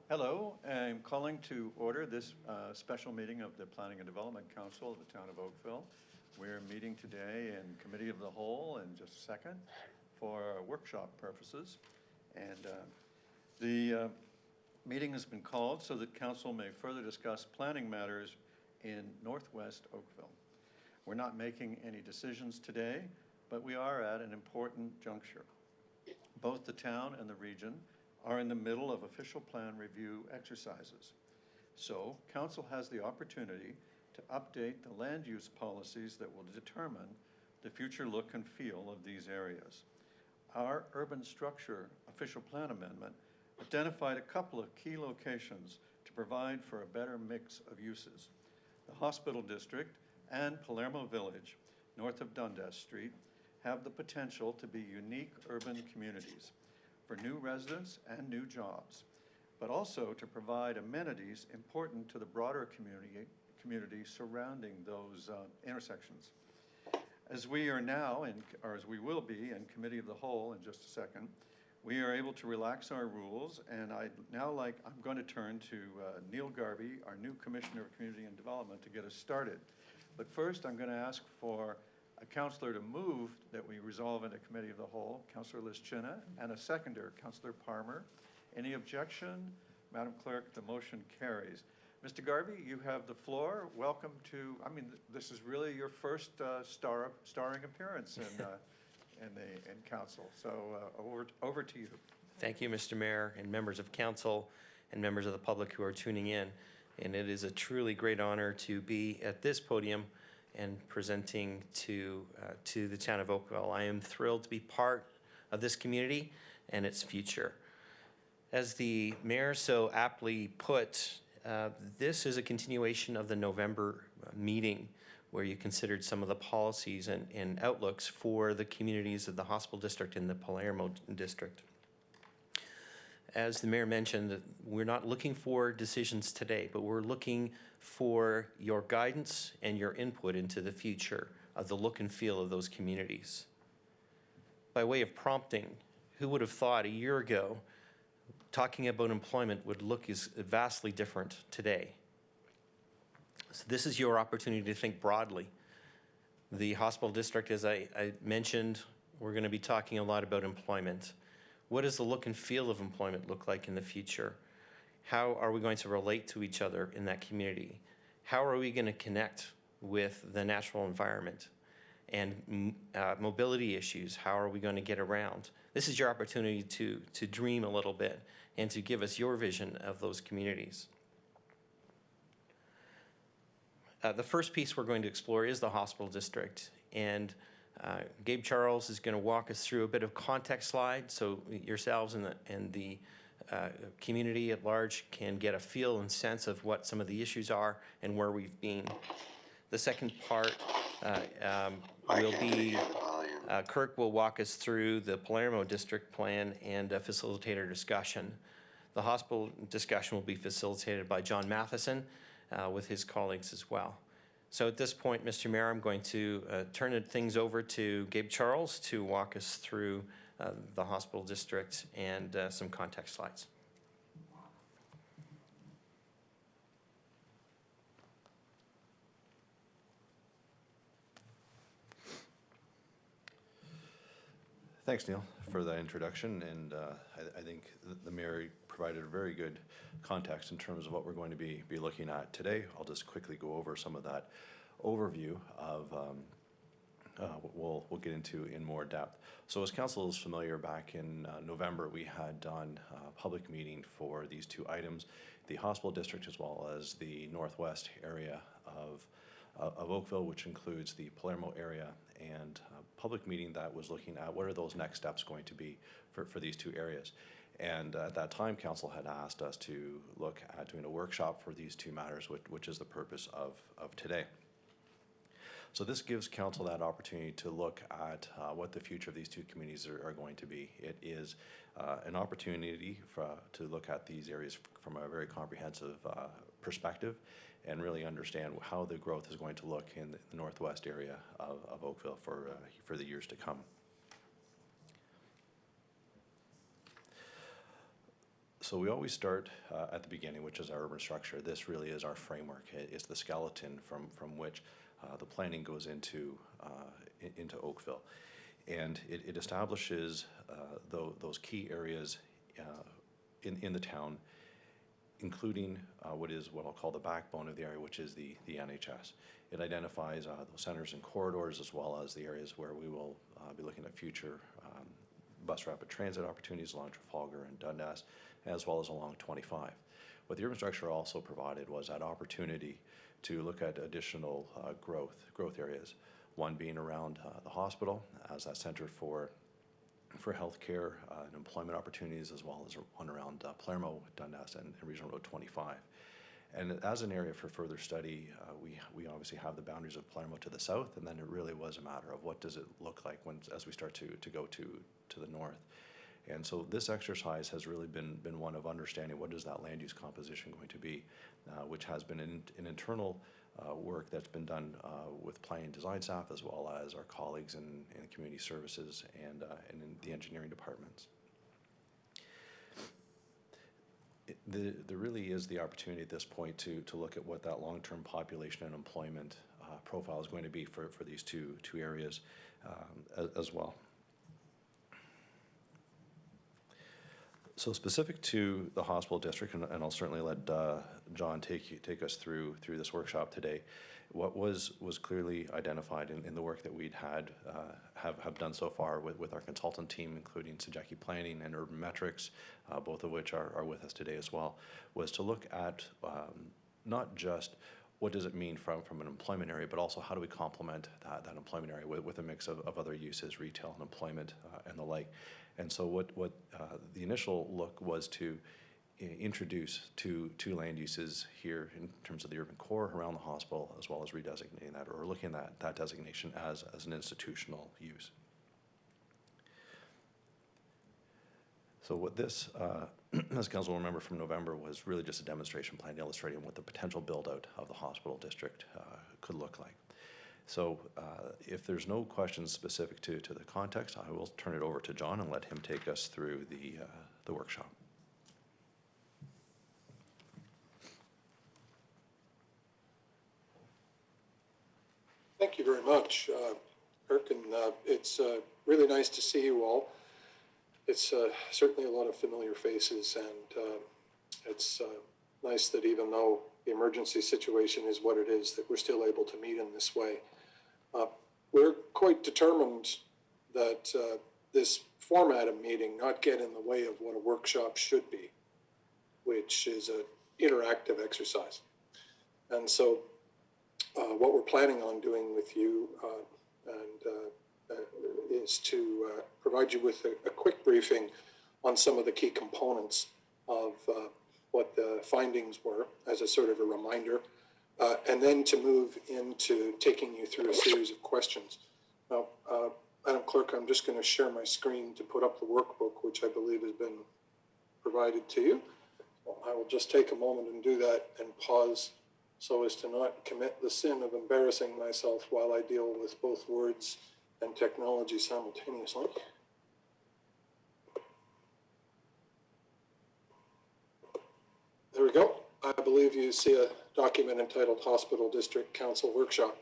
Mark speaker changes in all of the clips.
Speaker 1: Hello, I'm calling to order this special meeting of the Planning and Development Council of the Town of Oakville. We're meeting today in Committee of the Whole in just a second for workshop purposes. And the meeting has been called so that Council may further discuss planning matters in Northwest Oakville. We're not making any decisions today, but we are at an important juncture. Both the town and the region are in the middle of official plan review exercises. So Council has the opportunity to update the land use policies that will determine the future look and feel of these areas. Our urban structure official plan amendment identified a couple of key locations to provide for a better mix of uses. The Hospital District and Palermo Village, north of Dundas Street, have the potential to be unique urban communities for new residents and new jobs, but also to provide amenities important to the broader community surrounding those intersections. As we are now, or as we will be in Committee of the Whole in just a second, we are able to relax our rules, and I'm going to turn to Neil Garvey, our new Commissioner of Community and Development, to get us started. But first, I'm going to ask for a councillor to move that we resolve in a Committee of the Whole, Councillor Lischina, and a seconder, Councillor Palmer. Any objection? Madam Clerk, the motion carries. Mr. Garvey, you have the floor. Welcome to, this is really your first starring appearance in Council. So over to you.
Speaker 2: Thank you, Mr. Mayor, and members of Council, and members of the public who are tuning in. And it is a truly great honor to be at this podium and presenting to the town of Oakville. I am thrilled to be part of this community and its future. As the mayor so aptly put, this is a continuation of the November meeting where you considered some of the policies and outlooks for the communities of the Hospital District and the Palermo District. As the mayor mentioned, we're not looking for decisions today, but we're looking for your guidance and your input into the future of the look and feel of those communities. By way of prompting, who would have thought a year ago talking about employment would look as vastly different today? So this is your opportunity to think broadly. The Hospital District, as I mentioned, we're going to be talking a lot about employment. What does the look and feel of employment look like in the future? How are we going to relate to each other in that community? How are we going to connect with the natural environment? And mobility issues, how are we going to get around? This is your opportunity to dream a little bit and to give us your vision of those communities. The first piece we're going to explore is the Hospital District. And Gabe Charles is going to walk us through a bit of context slide so yourselves and the community at large can get a feel and sense of what some of the issues are and where we've been. The second part will be Kirk will walk us through the Palermo District Plan and a facilitator discussion. The hospital discussion will be facilitated by John Matheson with his colleagues as well. So at this point, Mr. Mayor, I'm going to turn things over to Gabe Charles to walk us through the Hospital District and some context slides.
Speaker 3: Thanks, Neil, for that introduction, and I think the mayor provided a very good context in terms of what we're going to be looking at today. I'll just quickly go over some of that overview of what we'll get into in more depth. So as council is familiar, back in November, we had done a public meeting for these two items, the Hospital District as well as the northwest area of Oakville, which includes the Palermo area, and a public meeting that was looking at what are those next steps going to be for these two areas. And at that time, council had asked us to look at doing a workshop for these two matters, which is the purpose of today. So this gives council that opportunity to look at what the future of these two communities are going to be. It is an opportunity to look at these areas from a very comprehensive perspective and really understand how the growth is going to look in the northwest area of Oakville for the years to come. So we always start at the beginning, which is our urban structure. This really is our framework. It's the skeleton from which the planning goes into Oakville. And it establishes those key areas in the town, including what I'll call the backbone of the area, which is the NHS. It identifies those centers and corridors, as well as the areas where we will be looking at future bus rapid transit opportunities along Trafalgar and Dundas, as well as along 25. What the urban structure also provided was that opportunity to look at additional growth areas. One being around the hospital as that center for healthcare and employment opportunities, as well as one around Palermo, Dundas, and Regional Road 25. And as an area for further study, we obviously have the boundaries of Palermo to the south, and then it really was a matter of what does it look like as we start to go to the north. And so this exercise has really been one of understanding what is that land use composition going to be, which has been an internal work that's been done with planning and design staff, as well as our colleagues in community services and in the engineering departments. There really is the opportunity at this point to look at what that long-term population and employment profile is going to be for these two areas as well. So specific to the hospital district, and I'll certainly let John take us through this workshop today. What was clearly identified in the work that we'd have done so far with our consultant team, including Sejeki Planning and Urban Metrics, both of which are with us today as well, was to look at not just what does it mean from an employment area, but also how do we complement that employment area with a mix of other uses, retail and employment and the like. And so what the initial look was to introduce two land uses here in terms of the urban core around the hospital, as well as redesignating that, or looking at that designation as an institutional use. So what this, as council will remember from November, was really just a demonstration plan illustrating what the potential build-out of the hospital district could look like. So if there's no questions specific to the context, I will turn it over to John and let him take us through the workshop.
Speaker 4: Thank you very much, Kirk, and it's really nice to see you all. It's certainly a lot of familiar faces, and it's nice that even though the emergency situation is what it is, that we're still able to meet in this way. We're quite determined that this format of meeting not get in the way of what a workshop should be, which is an interactive exercise. And so what we're planning on doing with you is to provide you with a quick briefing on some of the key components of what the findings were as a sort of a reminder, and then to move into taking you through a series of questions. Now, Madam Clerk, I'm just going to share my screen to put up the workbook, which I believe has been provided to you. Well, I will just take a moment and do that and pause so as to not commit the sin of embarrassing myself while I deal with both words and technology simultaneously. There we go. I believe you see a document entitled Hospital District Council Workshop.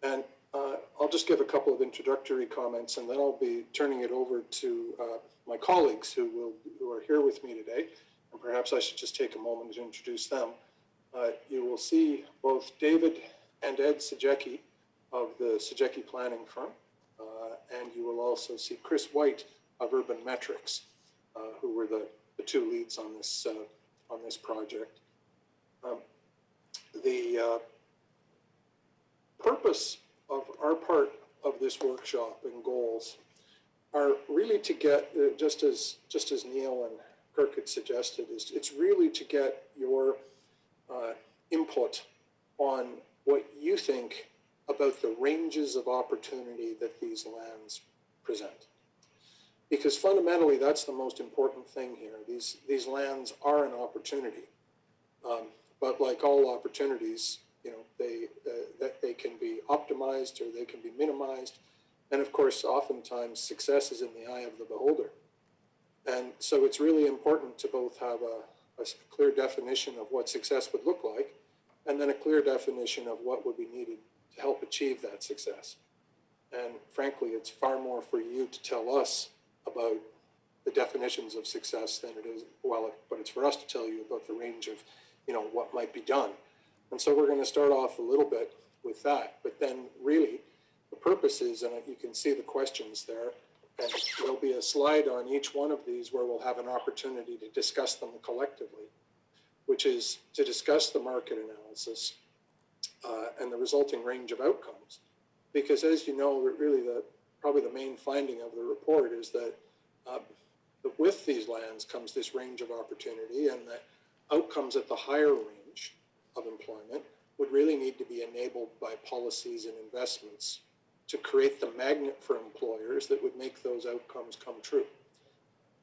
Speaker 4: And I'll just give a couple of introductory comments, and then I'll be turning it over to my colleagues who are here with me today. And perhaps I should just take a moment to introduce them. You will see both David and Ed Sejeki of the Sejeki Planning firm, and you will also see Chris White of Urban Metrics, who were the two leads on this project. The purpose of our part of this workshop and goals are really to get, just as Neil and Kirk had suggested, it's really to get your input on what you think about the ranges of opportunity that these lands present. Because fundamentally, that's the most important thing here. These lands are an opportunity, but like all opportunities, you know, they can be optimized or they can be minimized, and of course, oftentimes success is in the eye of the beholder. And so it's really important to both have a clear definition of what success would look like, and then a clear definition of what would be needed to help achieve that success. And frankly, it's far more for you to tell us about the definitions of success than it is, but it's for us to tell you about the range of, what might be done. And so we're going to start off a little bit with that, but then really the purpose is, and you can see the questions there, and there'll be a slide on each one of these where we'll have an opportunity to discuss them collectively, which is to discuss the market analysis and the resulting range of outcomes. Because as you know, really probably the main finding of the report is that with these lands comes this range of opportunity, and that outcomes at the higher range of employment would really need to be enabled by policies and investments to create the magnet for employers that would make those outcomes come true.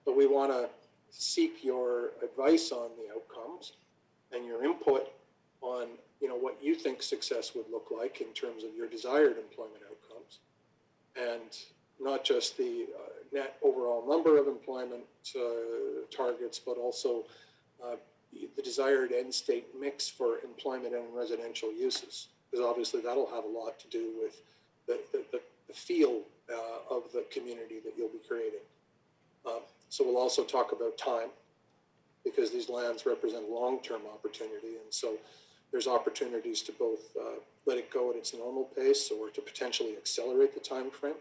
Speaker 4: But we want to seek your advice on the outcomes and your input on, what you think success would look like in terms of your desired employment outcomes, and not just the net overall number of employment targets, but also the desired end state mix for employment and residential uses, because obviously that'll have a lot to do with the feel of the community that you'll be creating. So we'll also talk about time, because these lands represent long-term opportunity, and so there's opportunities to both let it go at its normal pace or to potentially accelerate the time frame.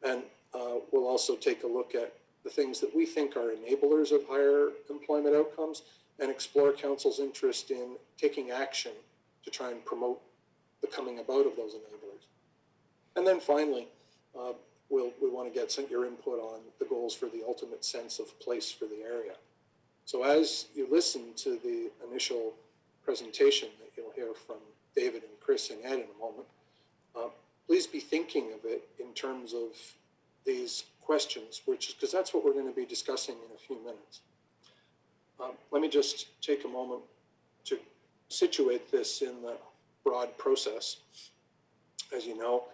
Speaker 4: And we'll also take a look at the things that we think are enablers of higher employment outcomes and explore Council's interest in taking action to try and promote the coming about of those enablers. And then finally, we want to get your input on the goals for the ultimate sense of place for the area. So as you listen to the initial presentation that you'll hear from David and Chris and Ed in a moment, please be thinking of it in terms of these questions, because that's what we're going to be discussing in a few minutes. Let me just take a moment to situate this in the broad process. As you know,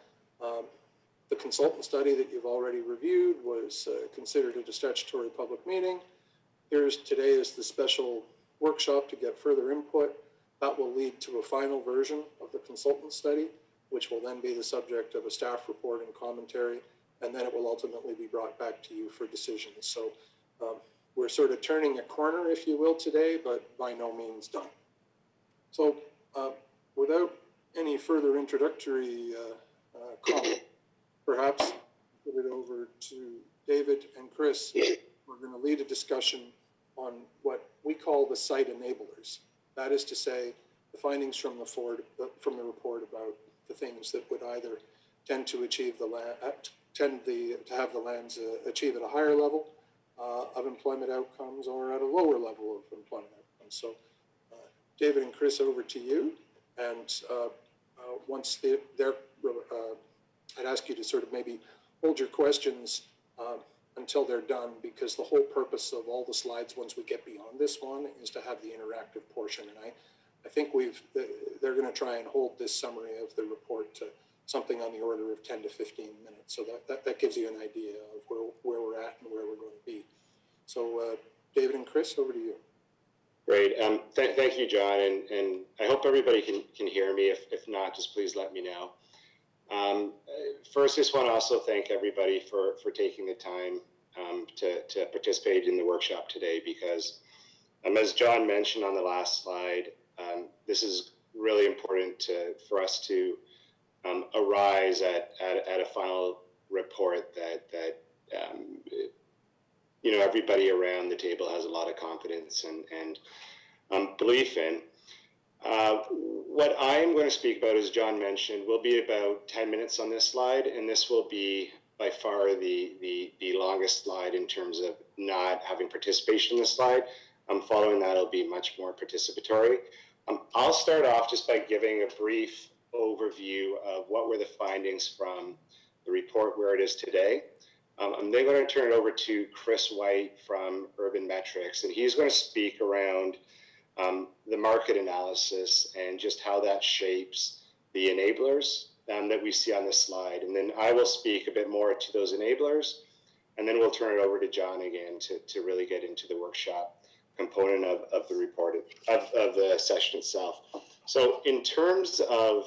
Speaker 4: the consultant study that you've already reviewed was considered at a statutory public meeting. Today is the special workshop to get further input. That will lead to a final version of the consultant study, which will then be the subject of a staff report and commentary, and then it will ultimately be brought back to you for decisions. So we're sort of turning a corner, if you will, today, but by no means done. So without any further introductory comment, perhaps give it over to David and Chris. We're going to lead a discussion on what we call the site enablers. That is to say, the findings from the report about the things that would either tend to achieve to have the lands achieve at a higher level of employment outcomes or at a lower level of employment outcomes. So, David and Chris, over to you. And once I'd ask you to sort of maybe hold your questions until they're done, because the whole purpose of all the slides, once we get beyond this one, is to have the interactive portion. And I think they're going to try and hold this summary of the report to something on the order of 10 to 15 minutes. So that gives you an idea of where we're at and where we're going to be. So David and Chris, over to you.
Speaker 5: Great. Thank you, John. And I hope everybody can hear me. If not, just please let me know. First, just want to also thank everybody for taking the time to participate in the workshop today, because as John mentioned on the last slide, this is really important for us to arise at a final report that everybody around the table has a lot of confidence and belief in. What I'm going to speak about, as John mentioned, will be about 10 minutes on this slide, and this will be by far the longest slide in terms of not having participation in the slide. Following that, it'll be much more participatory. I'll start off just by giving a brief overview of what were the findings from the report where it is today. I'm then going to turn it over to Chris White from Urban Metrics, and he's going to speak around the market analysis and just how that shapes the enablers that we see on this slide. And then I will speak a bit more to those enablers. and then we'll turn it over to John again to really get into the workshop component of the report, of the session itself. So in terms of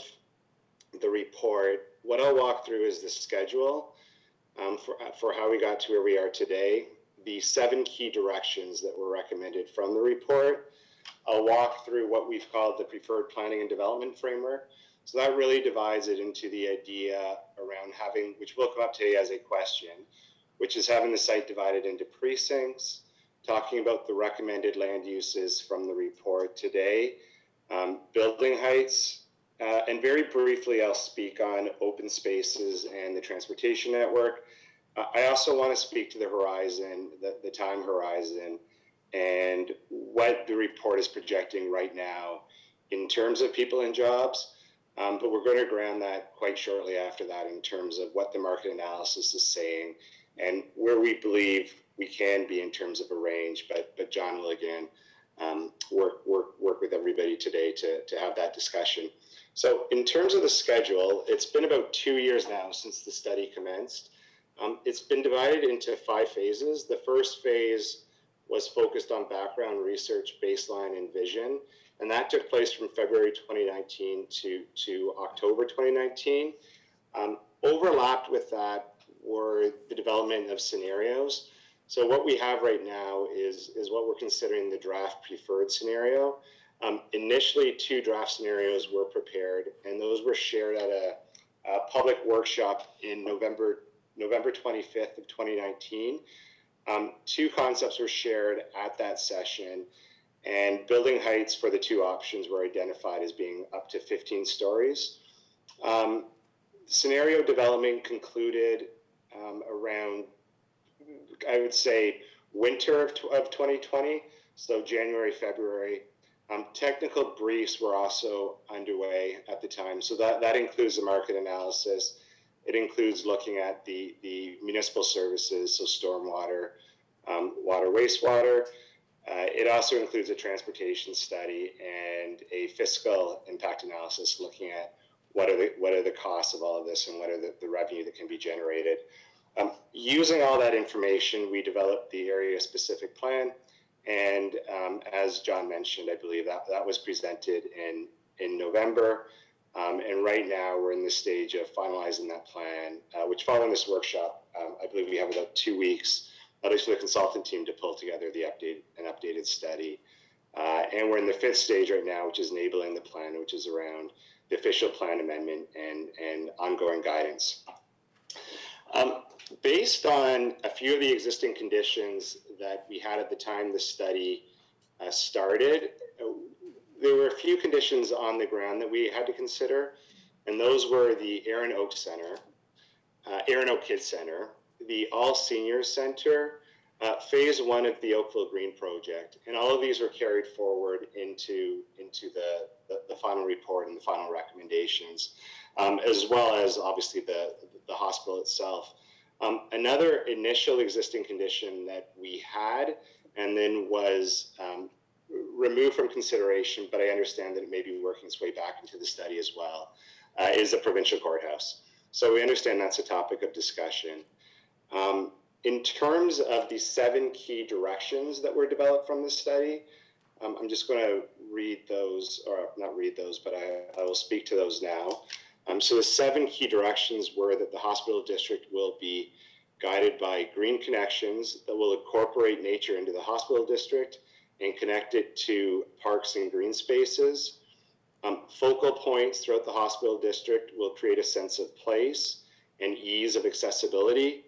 Speaker 5: the report, what I'll walk through is the schedule for how we got to where we are today, the 7 key directions that were recommended from the report. I'll walk through what we've called the preferred planning and development framework. So that really divides it into the idea around having, which will come up today as a question, which is having the site divided into precincts, talking about the recommended land uses from the report today, building heights, and very briefly, I'll speak on open spaces and the transportation network. I also want to speak to the horizon, the time horizon, and what the report is projecting right now in terms of people and jobs. But we're going to ground that quite shortly after that in terms of what the market analysis is saying and where we believe we can be in terms of a range. But John will again work with everybody today to have that discussion. So in terms of the schedule, it's been about 2 years now since the study commenced. It's been divided into 5 phases. The first phase was focused on background research, baseline, and vision. And that took place from February 2019 to October 2019. Overlapped with that were the development of scenarios. So what we have right now is what we're considering the draft preferred scenario. Initially, 2 draft scenarios were prepared, and those were shared at a public workshop in November 25th of 2019. 2 concepts were shared at that session, and building heights for the 2 options were identified as being up to 15 stories. Scenario development concluded around, I would say, winter of 2020, so January, February. Technical briefs were also underway at the time, so that includes the market analysis. It includes looking at the municipal services, so stormwater, water, wastewater. It also includes a transportation study and a fiscal impact analysis looking at what are the costs of all of this and what are the revenue that can be generated. Using all that information, we developed the area-specific plan, and as John mentioned, I believe that was presented in November. And right now we're in the stage of finalizing that plan, which following this workshop, I believe we have about 2 weeks, at least for the consultant team, to pull together an updated study. And we're in the 5th stage right now, which is enabling the plan, which is around the official plan amendment and ongoing guidance. Based on a few of the existing conditions that we had at the time the study started, there were a few conditions on the ground that we had to consider, and those were the Erin Oak Kids Center, the All Seniors Center, phase 1 of the Oakville Green Project, and all of these were carried forward into the final report and the final recommendations, as well as obviously the hospital itself. Another initial existing condition that we had and then was removed from consideration, but I understand that it may be working its way back into the study as well, is the provincial courthouse. So we understand that's a topic of discussion. In terms of the 7 key directions that were developed from the study, I'm just going to read those, or not read those, but I will speak to those now. So the 7 key directions were that the hospital district will be guided by green connections that will incorporate nature into the hospital district and connect it to parks and green spaces. Focal points throughout the hospital district will create a sense of place and ease of accessibility.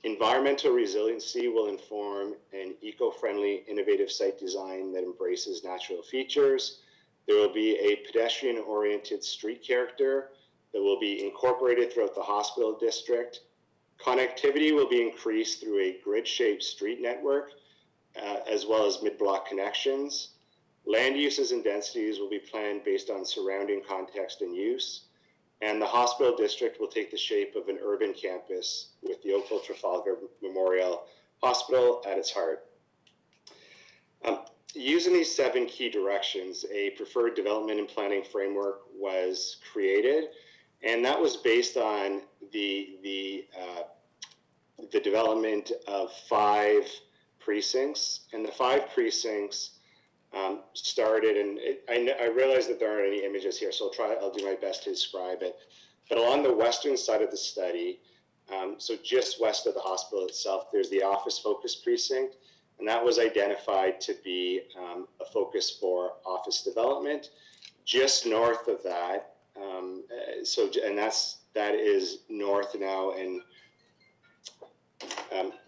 Speaker 5: Environmental resiliency will inform an eco-friendly, innovative site design that embraces natural features. There will be a pedestrian-oriented street character that will be incorporated throughout the hospital district. Connectivity will be increased through a grid-shaped street network, as well as mid-block connections. Land uses and densities will be planned based on surrounding context and use. And the hospital district will take the shape of an urban campus with the Oakville Trafalgar Memorial Hospital at its heart. Using these 7 key directions, a preferred development and planning framework was created, and that was based on the the development of 5 precincts, and the 5 precincts started, and I realize that there aren't any images here, so I'll do my best to describe it. But along the western side of the study, so just west of the hospital itself, there's the office focus precinct, and that was identified to be a focus for office development. Just north of that, that is north now, and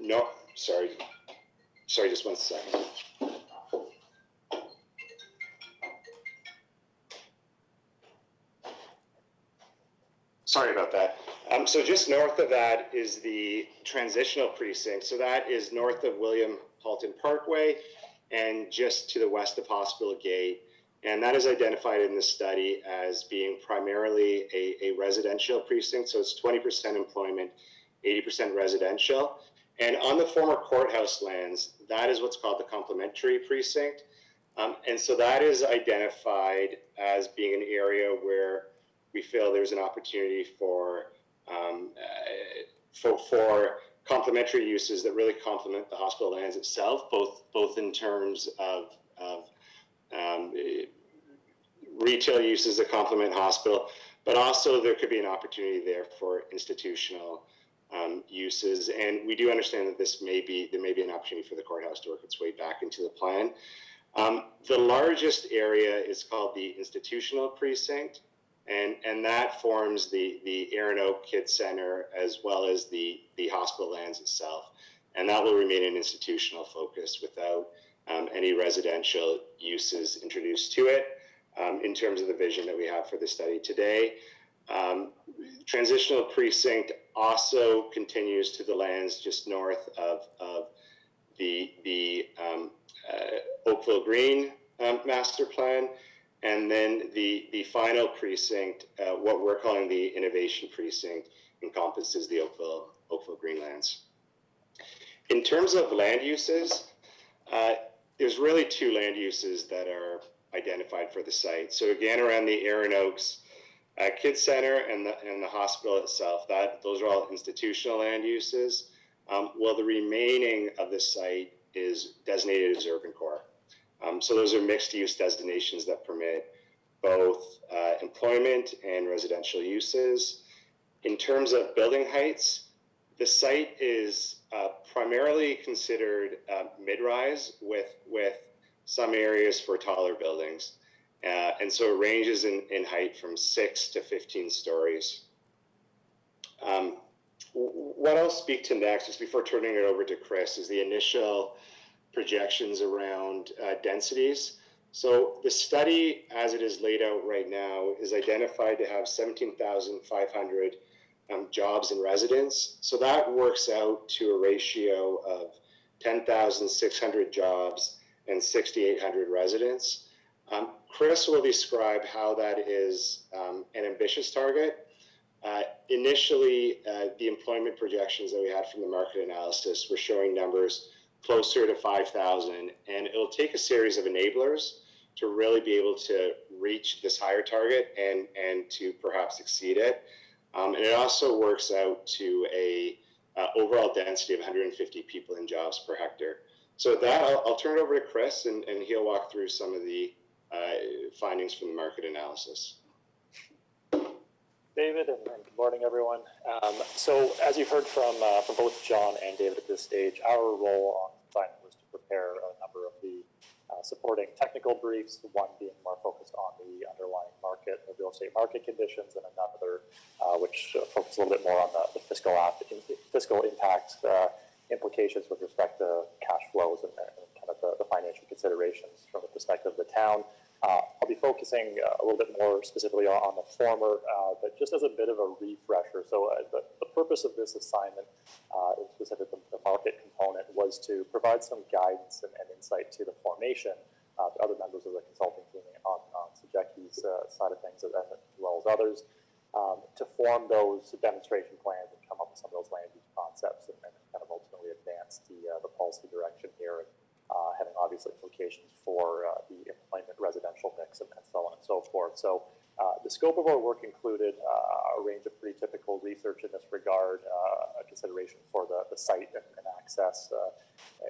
Speaker 5: no, sorry, just one second. Sorry about that. So just north of that is the transitional precinct. So that is north of William Halton Parkway and just to the west of Hospital Gate. And that is identified in the study as being primarily a residential precinct. So it's 20% employment, 80% residential. And on the former courthouse lands, that is what's called the complementary precinct. And so that is identified as being an area where we feel there's an opportunity for complementary uses that really complement the hospital lands itself, both in terms of retail uses that complement hospital, but also there could be an opportunity there for institutional uses. And we do understand that there may be an opportunity for the courthouse to work its way back into the plan. The largest area is called the institutional precinct. And that forms the Aaron Oak Kids Center as well as the hospital lands itself. And that will remain an institutional focus without any residential uses introduced to it in terms of the vision that we have for the study today. Transitional precinct also continues to the lands just north of the Oakville Green master plan. And then the final precinct, what we're calling the innovation precinct, encompasses the Oakville Greenlands. In terms of land uses, there's really 2 land uses that are identified for the site. So again, around the Aaron Oaks Kids Center and the hospital itself, those are all institutional land uses. Well, the remaining of the site is designated as urban core. So those are mixed-use destinations that permit both employment and residential uses. In terms of building heights, the site is primarily considered mid-rise with some areas for taller buildings. And so it ranges in height from 6 to 15 stories. What I'll speak to next, just before turning it over to Chris, is the initial projections around densities. So the study, as it is laid out right now, is identified to have 17,500 jobs and residents. So that works out to a ratio of 10,600 jobs and 6,800 residents. Chris will describe how that is an ambitious target. Initially, the employment projections that we had from the market analysis were showing numbers closer to 5,000, and it'll take a series of enablers to really be able to reach this higher target and to perhaps exceed it. And it also works out to a overall density of 150 people in jobs per hectare. So with that, I'll turn it over to Chris, and he'll walk through some of the findings from the market analysis.
Speaker 6: David, and good morning, everyone. So as you've heard from both John and David at this stage, our role on assignment was to prepare a number of the supporting technical briefs, one being more focused on the underlying market, the real estate market conditions, and another which focused a little bit more on the fiscal impact implications with respect to cash flows and kind of the financial considerations from the perspective of the town. I'll be focusing a little bit more specifically on the former, but just as a bit of a refresher. So the purpose of this assignment, in specific the market component, was to provide some guidance and insight to the formation, to other members of the consulting team on Sejecki's side of things, as well as others, to form those demonstration plans and come up with some of those land use concepts and kind of ultimately advance the policy direction here. Having obvious implications for the employment residential mix and so on and so forth. So The scope of our work included a range of pretty typical research in this regard, a consideration for the site and access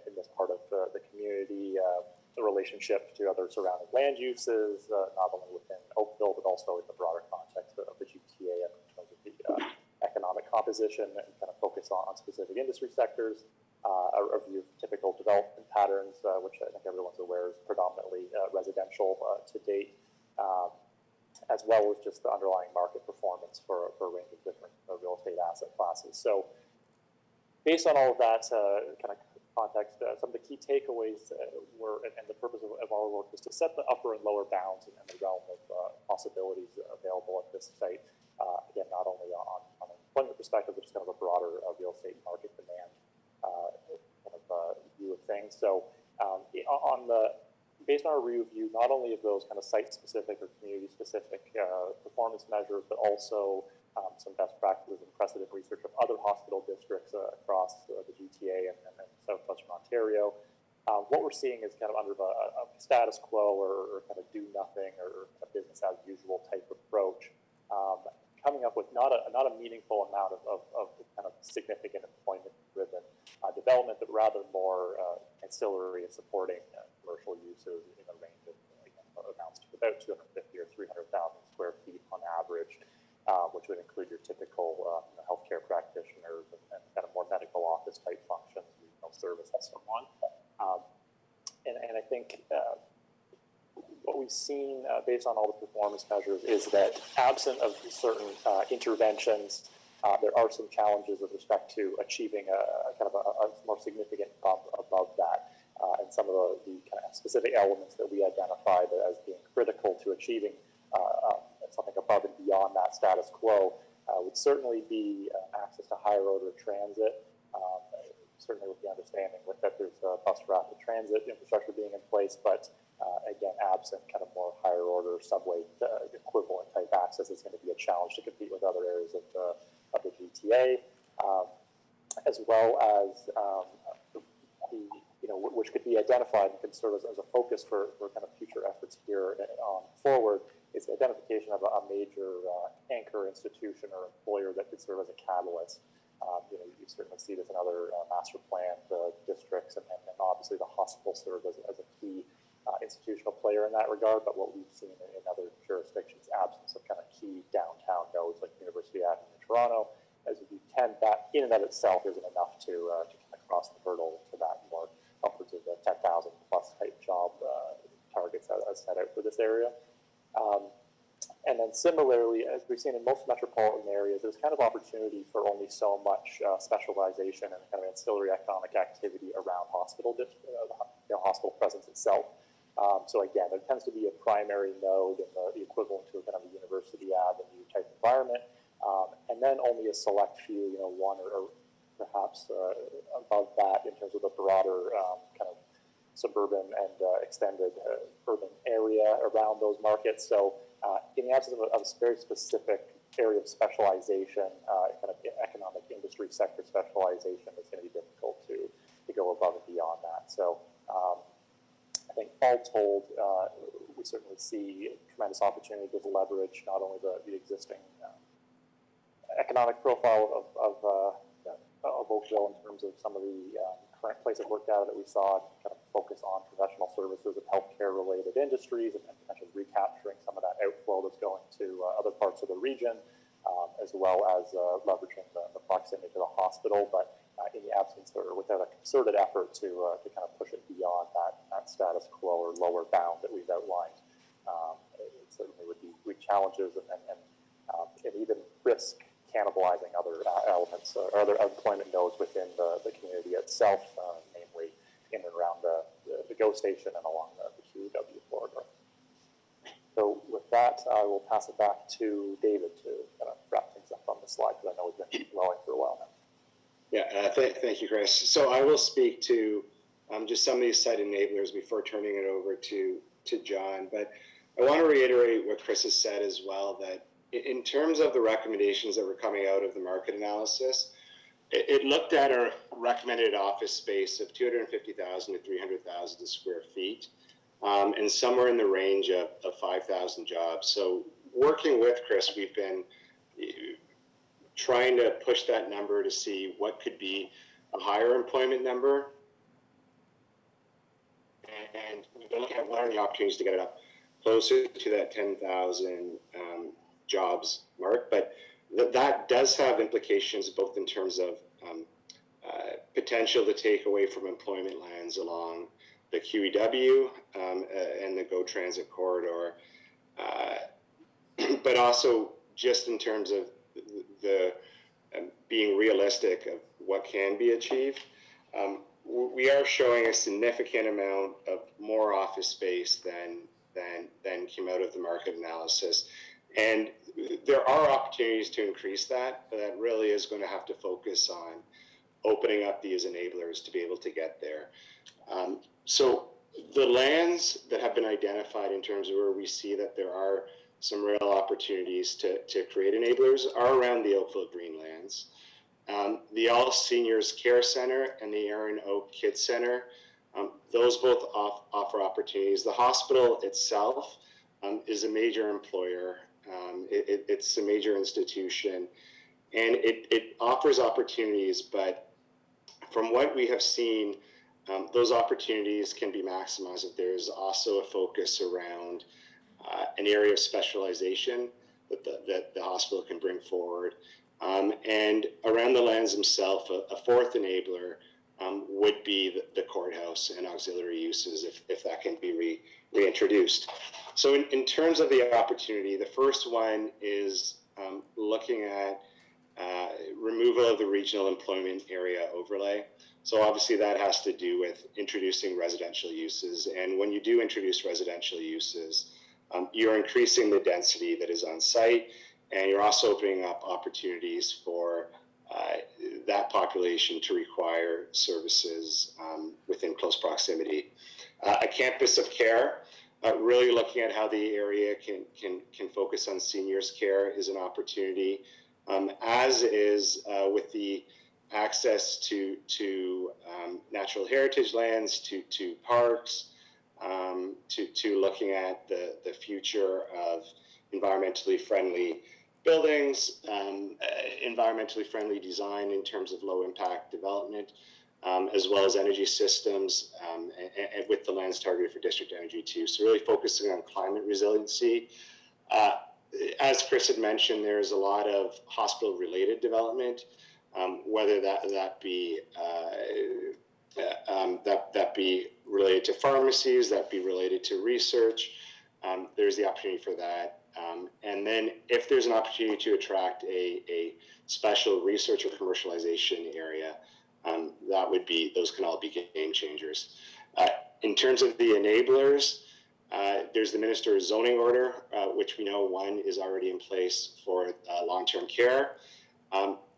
Speaker 6: in this part of the community, the relationship to other surrounding land uses, not only within Oakville, but also in the broader context of the GTA in terms of the economic composition, and kind of focus on specific industry sectors. A review of typical development patterns, which I think everyone's aware is predominantly residential to date, as well as just the underlying market performance for a range of different real estate asset classes. So based on all of that kind of context, some of the key takeaways were, and the purpose of our work was to set the upper and lower bounds and the realm of possibilities available at this site. Again, not only on an employment perspective, but just kind of a broader real estate market demand kind of view of things. So based on our review, not only of those kind of site-specific or community-specific performance measures, but also some best practices and precedent research of other hospital districts across the GTA and southwestern Ontario. What we're seeing is kind of under a status quo or kind of do nothing or a business as usual type approach, coming up with not a meaningful amount of kind of significant employment-driven development, but rather more ancillary and supporting commercial uses in a range of amounts to about 250 or 300,000 square feet on average, which would include your typical healthcare practitioners and kind of more medical office type functions, regional service, and so on. And I think what we've seen based on all the performance measures is that absent of certain interventions, there are some challenges with respect to achieving a kind of a more significant bump above that. And some of the kind of specific elements that we identified as being critical to achieving something above and beyond that status quo would certainly be access to higher order transit, certainly with the understanding that there's bus rapid transit infrastructure being in place, but again, absent kind of more higher order subway equivalent type access is going to be a challenge to compete with other areas of the GTA, as well as which could be identified and can serve as a focus for kind of future efforts here forward, is the identification of a major anchor institution or employer that could serve as a catalyst. You certainly see this in other master plan districts, and obviously the hospital serves as a key institutional player in that regard, but what we've seen in other jurisdictions, absence of kind of key downtown nodes like University Avenue in Toronto, as you tend that in and of itself isn't enough to kind of cross the hurdle to that more upwards of the 10,000 plus type job targets as set out for this area. And then similarly, as we've seen in most metropolitan areas, there's kind of opportunity for only so much specialization and kind of ancillary economic activity around hospital presence itself. So again, there tends to be a primary node and the equivalent to a kind of a University Avenue type environment, and then only a select few, one or perhaps above that in terms of the broader kind of suburban and extended urban area around those markets. So in the absence of a very specific area of specialization, kind of economic industry sector specialization, it's going to be difficult to go above and beyond that. So I think all told, we certainly see tremendous opportunity to leverage not only the existing economic profile of Oakville in terms of some of the current place of work data that we saw, kind of focus on professional services and healthcare-related industries, and potentially recapturing some of that outflow that's going to other parts of the region, as well as leveraging the proximity to the hospital, but in the absence or without a concerted effort to kind of push it beyond that status quo or lower bound that we've outlined. It certainly would be challenges and even risk cannibalizing other elements or other employment nodes within the community itself, namely in and around the GO station and along the QEW corridor. So with that, I will pass it back to David to kind of wrap things up on the slide, because I know we've been flowing for a while now.
Speaker 5: Yeah, thank you, Chris. So I will speak to just some of these site enablers before turning it over to John. But I want to reiterate what Chris has said as well, that in terms of the recommendations that were coming out of the market analysis, it looked at a recommended office space of 250,000 to 300,000 square feet, and somewhere in the range of 5,000 jobs. So working with Chris, we've been trying to push that number to see what could be a higher employment number. And we've been looking at what are the opportunities to get it up closer to that 10,000 jobs mark. But that does have implications both in terms of potential to take away from employment lands along the QEW and the GO Transit corridor, but also just in terms of the being realistic of what can be achieved. We are showing a significant amount of more office space than came out of the market analysis. And there are opportunities to increase that, but that really is going to have to focus on opening up these enablers to be able to get there. So the lands that have been identified in terms of where we see that there are some real opportunities to create enablers are around the Oakville Green lands. The All Seniors Care Center and the Erin Oak Kids Center, those both offer opportunities. The hospital itself is a major employer. It's a major institution, and it offers opportunities, but from what we have seen, those opportunities can be maximized if there's also a focus around an area of specialization that the hospital can bring forward. And around the lands themselves, a fourth enabler would be the courthouse and auxiliary uses if that can be reintroduced. So in terms of the opportunity, the first one is looking at removal of the regional employment area overlay. So obviously that has to do with introducing residential uses. And when you do introduce residential uses, you're increasing the density that is on site, and you're also opening up opportunities for that population to require services within close proximity. A campus of care, really looking at how the area can focus on seniors care is an opportunity, as is with the access to natural heritage lands, to parks, to looking at the future of environmentally friendly buildings, environmentally friendly design in terms of low impact development, as well as energy systems, and with the lands targeted for district energy too. So really focusing on climate resiliency. As Chris had mentioned, there's a lot of hospital related development, whether that be related to pharmacies, that be related to research. There's the opportunity for that. And then if there's an opportunity to attract a special research or commercialization area, those can all be game changers. In terms of the enablers, there's the Minister's zoning order, which we know one is already in place for long-term care.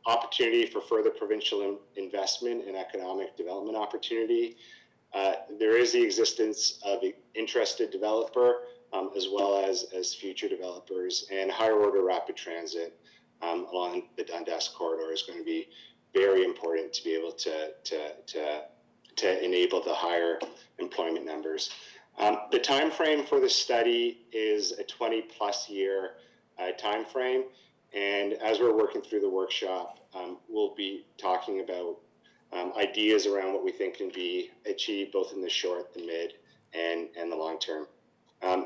Speaker 5: Opportunity for further provincial investment and economic development opportunity. There is the existence of an interested developer, as well as future developers, and higher order rapid transit along the Dundas corridor is going to be very important to be able to enable the higher employment numbers. The time frame for the study is a 20+ year time frame, and as we're working through the workshop, we'll be talking about ideas around what we think can be achieved both in the short, the mid, and the long term.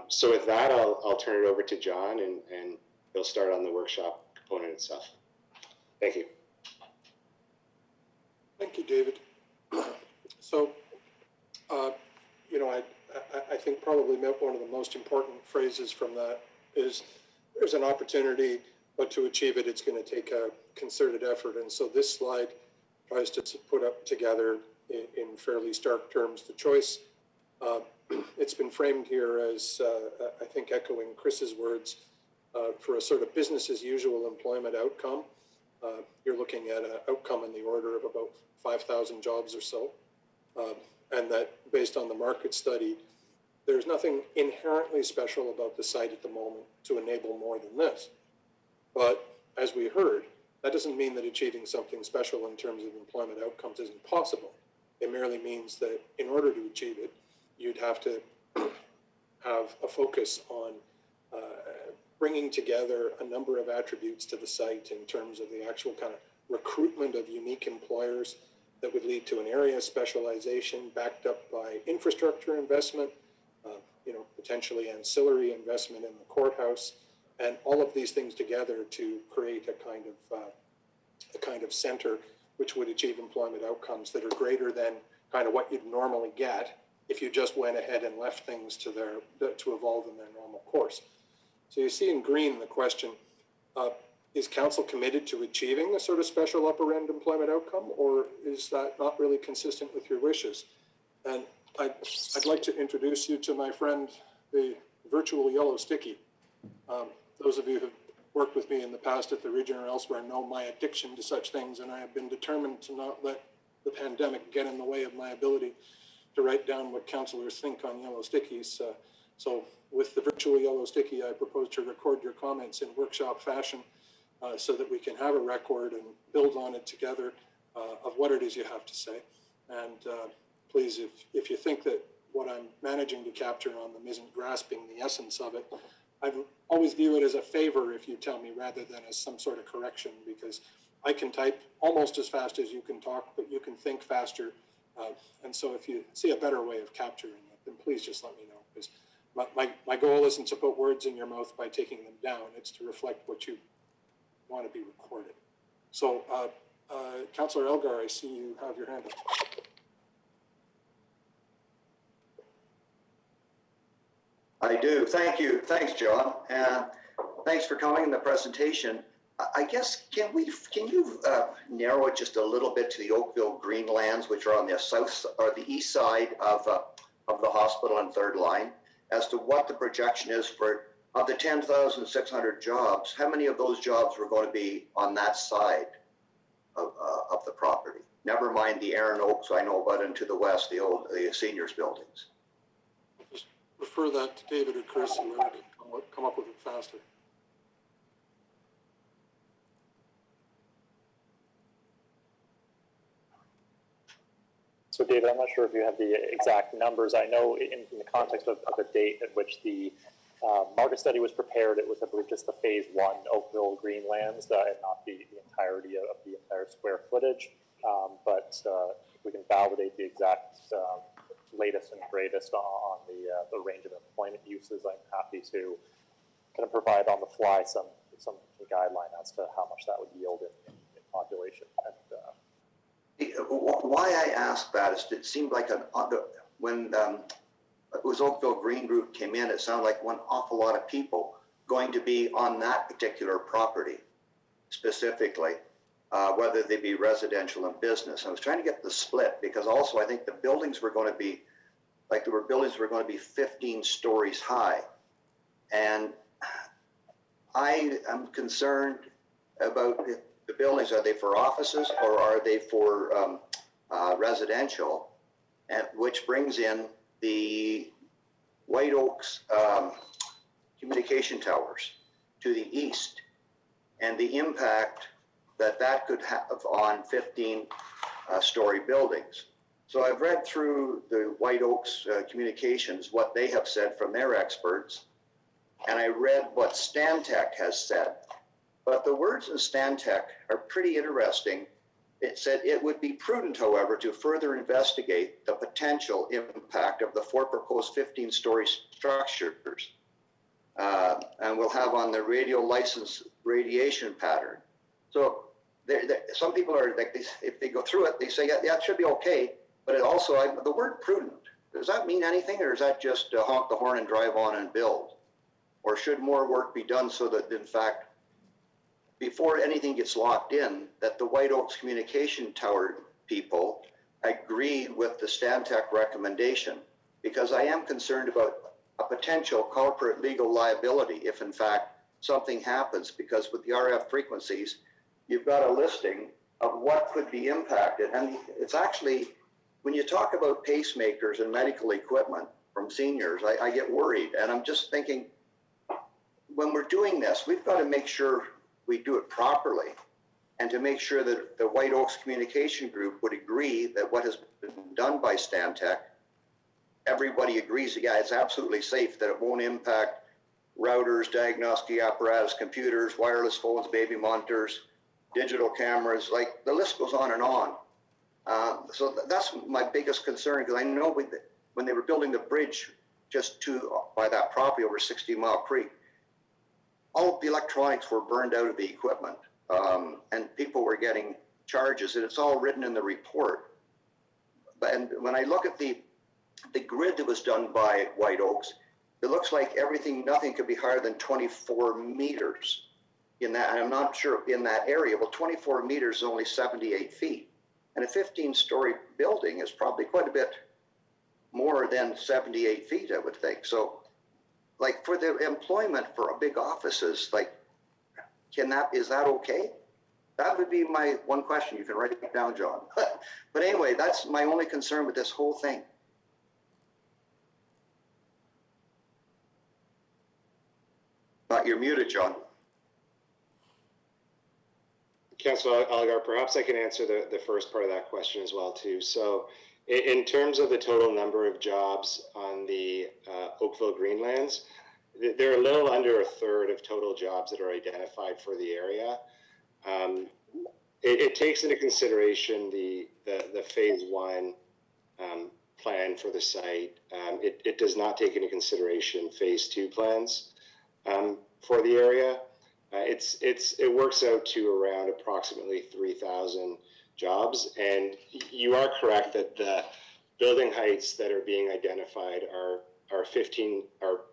Speaker 5: So with that, I'll turn it over to John, and he'll start on the workshop component itself. Thank you.
Speaker 4: Thank you, David. So, I think probably one of the most important phrases from that is there's an opportunity, but to achieve it, it's going to take a concerted effort. And so this slide tries to put up together in fairly stark terms the choice. It's been framed here as, I think, echoing Chris's words, for a sort of business as usual employment outcome. You're looking at an outcome in the order of about 5,000 jobs or so. And that based on the market study, there's nothing inherently special about the site at the moment to enable more than this. But as we heard, that doesn't mean that achieving something special in terms of employment outcomes isn't possible. It merely means that in order to achieve it, you'd have to have a focus on bringing together a number of attributes to the site in terms of the actual kind of recruitment of unique employers that would lead to an area specialization backed up by infrastructure investment, potentially ancillary investment in the courthouse, and all of these things together to create a kind of center which would achieve employment outcomes that are greater than kind of what you'd normally get if you just went ahead and left things to evolve in their normal course. So you see in green the question, is council committed to achieving a sort of special upper end employment outcome, or is that not really consistent with your wishes? And I'd like to introduce you to my friend, the virtual yellow sticky. Those of you who have worked with me in the past at the region or elsewhere know my addiction to such things, and I have been determined to not let the pandemic get in the way of my ability to write down what councillors think on yellow stickies. So with the virtual yellow sticky, I propose to record your comments in workshop fashion so that we can have a record and build on it together of what it is you have to say. And please, if you think that what I'm managing to capture on them isn't grasping the essence of it, I always view it as a favor if you tell me rather than as some sort of correction, because I can type almost as fast as you can talk, but you can think faster. And so if you see a better way of capturing it, then please just let me know, because my goal isn't to put words in your mouth by taking them down. It's to reflect what you want to be recorded. So Councillor Elgar, I see you have your hand up.
Speaker 7: I do. Thank you. Thanks, John. And thanks for coming in the presentation. I guess, can you narrow it just a little bit to the Oakville Greenlands, which are on the south or the east side of the hospital and third line, as to what the projection is for, of the 10,600 jobs, how many of those jobs were going to be on that side of the property? Never mind the Aaron Oaks I know about, and to the west, the seniors buildings.
Speaker 4: Just refer that to David or Chris, and we can come up with it faster.
Speaker 6: So David, I'm not sure if you have the exact numbers. I know in the context of the date at which the market study was prepared, it was, I believe, just the phase 1 Oakville Greenlands and not the entirety of the entire square footage. But if we can validate the exact latest and greatest on the range of employment uses, I'm happy to kind of provide on the fly some guideline as to how much that would yield in population. And,
Speaker 7: why I asked that is it seemed like when it was Oakville Green Group came in, it sounded like one awful lot of people going to be on that particular property specifically, whether they be residential and business. I was trying to get the split because also I think the buildings were going to be, like there were buildings were going to be 15 stories high. And I am concerned about the buildings. Are they for offices or are they for residential? And which brings in the White Oaks communication towers to the east and the impact that could have on 15-story buildings. So I've read through the White Oaks communications, what they have said from their experts, and I read what Stantec has said. But the words in Stantec are pretty interesting. It said it would be prudent, however, to further investigate the potential impact of the 4 proposed 15-story structures and will have on the radio license radiation pattern. So some people are like, if they go through it, they say, yeah, it should be okay. But it also, the word prudent, does that mean anything, or is that just honk the horn and drive on and build? Or should more work be done so that, in fact, before anything gets locked in, that the White Oaks communication tower people agree with the Stantec recommendation? Because I am concerned about a potential corporate legal liability if, in fact, something happens, because with the RF frequencies, you've got a listing of what could be impacted. And it's actually, when you talk about pacemakers and medical equipment from seniors, I get worried. And I'm just thinking, when we're doing this, we've got to make sure we do it properly, and to make sure that the White Oaks Communication Group would agree that what has been done by Stantec, everybody agrees, yeah, it's absolutely safe, that it won't impact routers, diagnostic apparatus, computers, wireless phones, baby monitors, digital cameras, like the list goes on and on. So that's my biggest concern, because I know when they were building the bridge just by that property over 60 Mile Creek, all of the electronics were burned out of the equipment, and people were getting charges, and it's all written in the report. And when I look at the grid that was done by White Oaks, it looks like nothing could be higher than 24 meters in that, and I'm not sure in that area. Well, 24 meters is only 78 feet. And a 15-story building is probably quite a bit more than 78 feet, I would think. So, like, for the employment for big offices, like, is that okay? That would be my one question. You can write it down, John. But anyway, that's my only concern with this whole thing. You're muted, John.
Speaker 5: Councillor Algar, perhaps I can answer the first part of that question as well too. So in terms of the total number of jobs on the Oakville Greenlands, they're a little under a third of total jobs that are identified for the area. It takes into consideration the phase one plan for the site. It does not take into consideration phase two plans for the area. It works out to around approximately 3,000 jobs, and you are correct that the building heights that are being identified are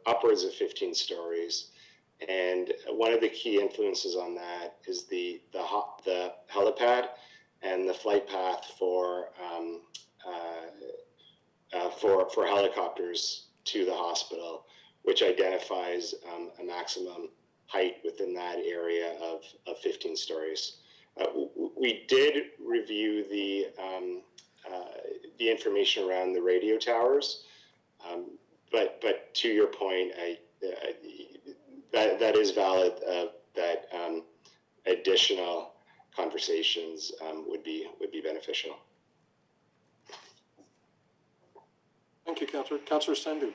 Speaker 5: upwards of 15 stories, and one of the key influences on that is the helipad and the flight path for helicopters to the hospital, which identifies a maximum height within that area of 15 stories. We did review the information around the radio towers, but to your point, that is valid. That additional conversations would be beneficial.
Speaker 4: Thank you, Councillor. Councillor Sandhu.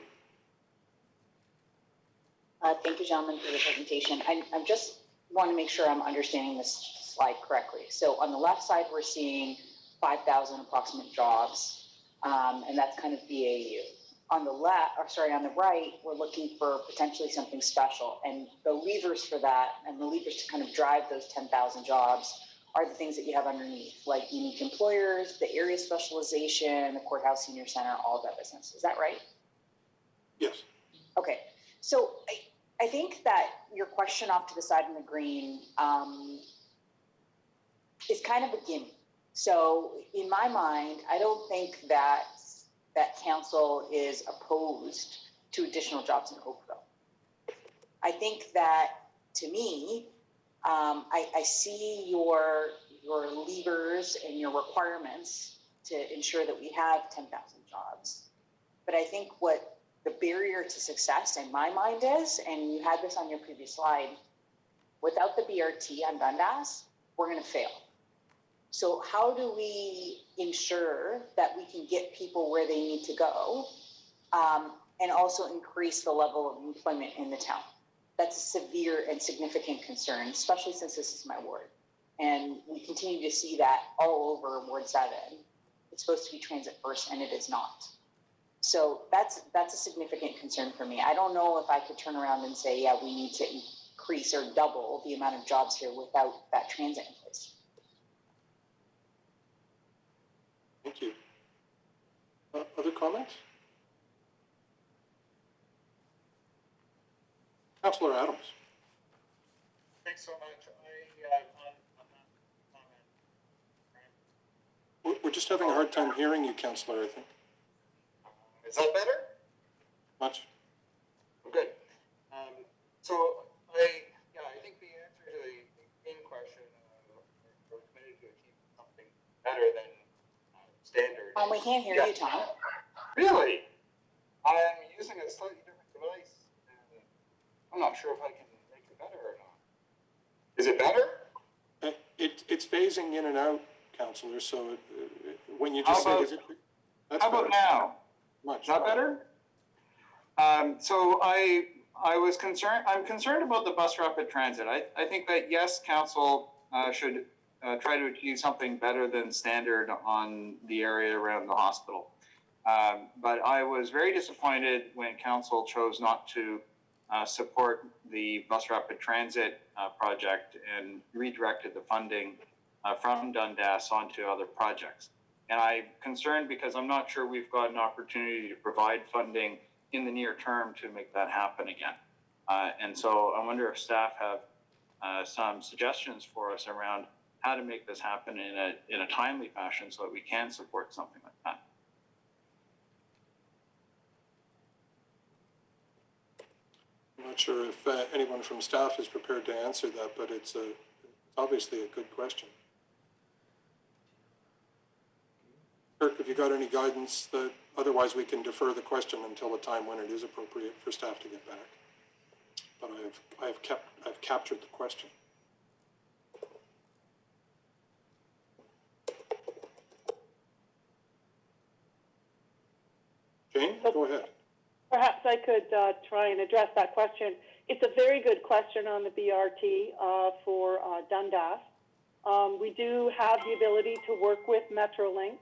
Speaker 8: Thank you, gentlemen, for the presentation. I just want to make sure I'm understanding this slide correctly. So on the left side, we're seeing 5,000 approximate jobs, and that's kind of BAU. On the on the right, we're looking for potentially something special, and the levers for that, and the levers to kind of drive those 10,000 jobs are the things that you have underneath, like unique employers, the area specialization, the courthouse senior center, all of that business. Is that right?
Speaker 4: Yes.
Speaker 8: Okay. So I think that your question off to the side in the green is kind of a gimme. So in my mind, I don't think that council is opposed to additional jobs in Oakville. I think that, to me, I see your levers and your requirements to ensure that we have 10,000 jobs. But I think what the barrier to success in my mind is, and you had this on your previous slide, without the BRT on Dundas, we're going to fail. So how do we ensure that we can get people where they need to go, and also increase the level of employment in the town? That's a severe and significant concern, especially since this is my ward. And we continue to see that all over Ward 7. It's supposed to be transit first, and it is not. So that's a significant concern for me. I don't know if I could turn around and say, yeah, we need to increase or double the amount of jobs here without that transit in place.
Speaker 4: Thank you. Other comments? Councillor Adams.
Speaker 9: Thanks so much.
Speaker 4: We're just having a hard time hearing you, Councillor, I think.
Speaker 9: Is that better?
Speaker 4: Much.
Speaker 9: Good. So I think the answer to the main question, we're committed to achieve something better than standard.
Speaker 8: We can't hear you, Tom.
Speaker 9: Really? I'm using a slightly different device, and I'm not sure if I can make it better or not. Is it better?
Speaker 4: It's phasing in and out, Councillor, so when you just say, that's
Speaker 9: how about now?
Speaker 4: Much.
Speaker 9: Is that better? So I I'm concerned about the bus rapid transit. I think that yes, council should try to achieve something better than standard on the area around the hospital. But I was very disappointed when council chose not to support the bus rapid transit project and redirected the funding from Dundas onto other projects. And I'm concerned because I'm not sure we've got an opportunity to provide funding in the near term to make that happen again. And so I wonder if staff have some suggestions for us around how to make this happen in a timely fashion so that we can support something like that.
Speaker 4: I'm not sure if anyone from staff is prepared to answer that, but it's obviously a good question. Kirk, have you got any guidance that otherwise we can defer the question until a time when it is appropriate for staff to get back? But I've captured the question. Jane, go ahead.
Speaker 10: Perhaps I could try and address that question. It's a very good question on the BRT for Dundas. We do have the ability to work with Metrolinx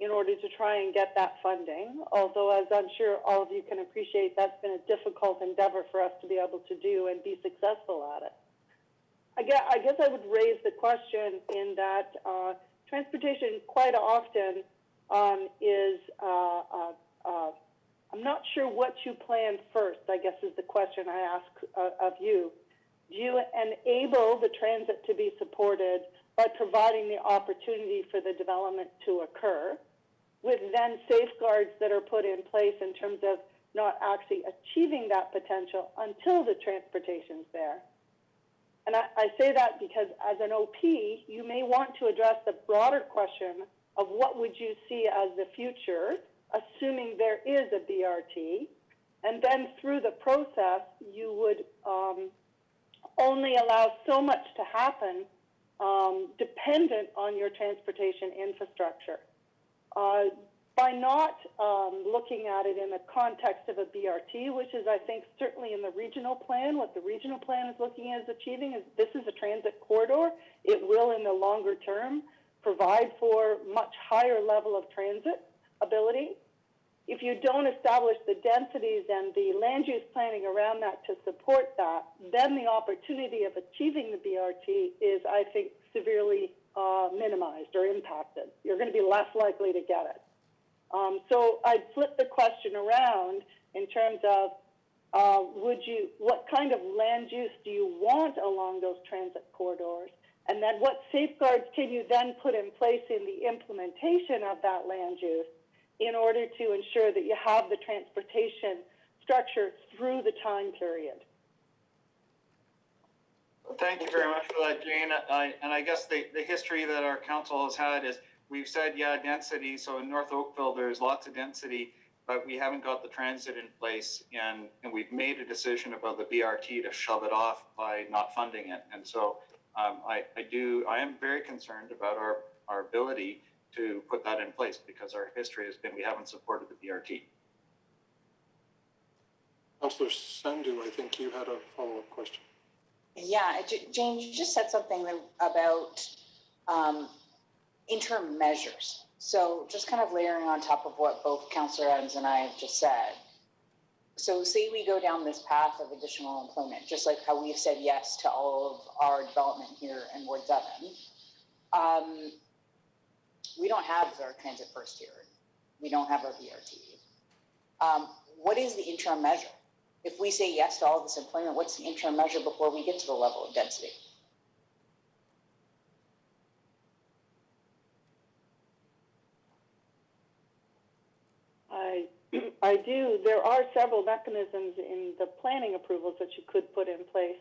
Speaker 10: in order to try and get that funding, although as I'm sure all of you can appreciate, that's been a difficult endeavor for us to be able to do and be successful at it. I guess I would raise the question in that transportation quite often is I'm not sure what you plan first, I guess is the question I ask of you. Do you enable the transit to be supported by providing the opportunity for the development to occur, with then safeguards that are put in place in terms of not actually achieving that potential until the transportation's there? And I say that because as an OP, you may want to address the broader question of what would you see as the future, assuming there is a BRT, and then through the process, you would only allow so much to happen dependent on your transportation infrastructure. By not looking at it in the context of a BRT, which is, I think, certainly in the regional plan, what the regional plan is looking at achieving is this is a transit corridor. It will, in the longer term, provide for much higher level of transit ability. If you don't establish the densities and the land use planning around that to support that, then the opportunity of achieving the BRT is, I think, severely minimized or impacted. You're going to be less likely to get it. So I'd flip the question around in terms of what kind of land use do you want along those transit corridors? And then what safeguards can you then put in place in the implementation of that land use in order to ensure that you have the transportation structure through the time period?
Speaker 9: Thank you very much for that, Jane. And I guess the history that our council has had is we've said, yeah, density. So in North Oakville, there's lots of density, but we haven't got the transit in place. And we've made a decision about the BRT to shove it off by not funding it. And so I am very concerned about our ability to put that in place because our history has been we haven't supported the BRT.
Speaker 4: Councillor Sandhu, I think you had a follow-up question.
Speaker 8: Yeah, Jane, you just said something about interim measures. So just kind of layering on top of what both Councillor Adams and I have just said. So say we go down this path of additional employment, just like how we've said yes to all of our development here in Ward 7. We don't have our transit first here. We don't have our BRT. What is the interim measure? If we say yes to all this employment, what's the interim measure before we get to the level of density?
Speaker 10: I do. There are several mechanisms in the planning approvals that you could put in place,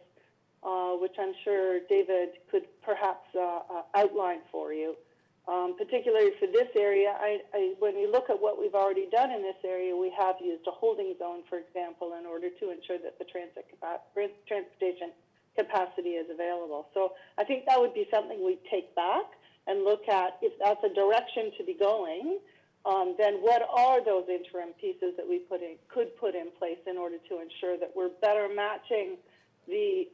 Speaker 10: which I'm sure David could perhaps outline for you. Particularly for this area, when we look at what we've already done in this area, we have used a holding zone, for example, in order to ensure that the transportation capacity is available. So I think that would be something we'd take back and look at if that's a direction to be going. then what are those interim pieces that we could put in place in order to ensure that we're better matching the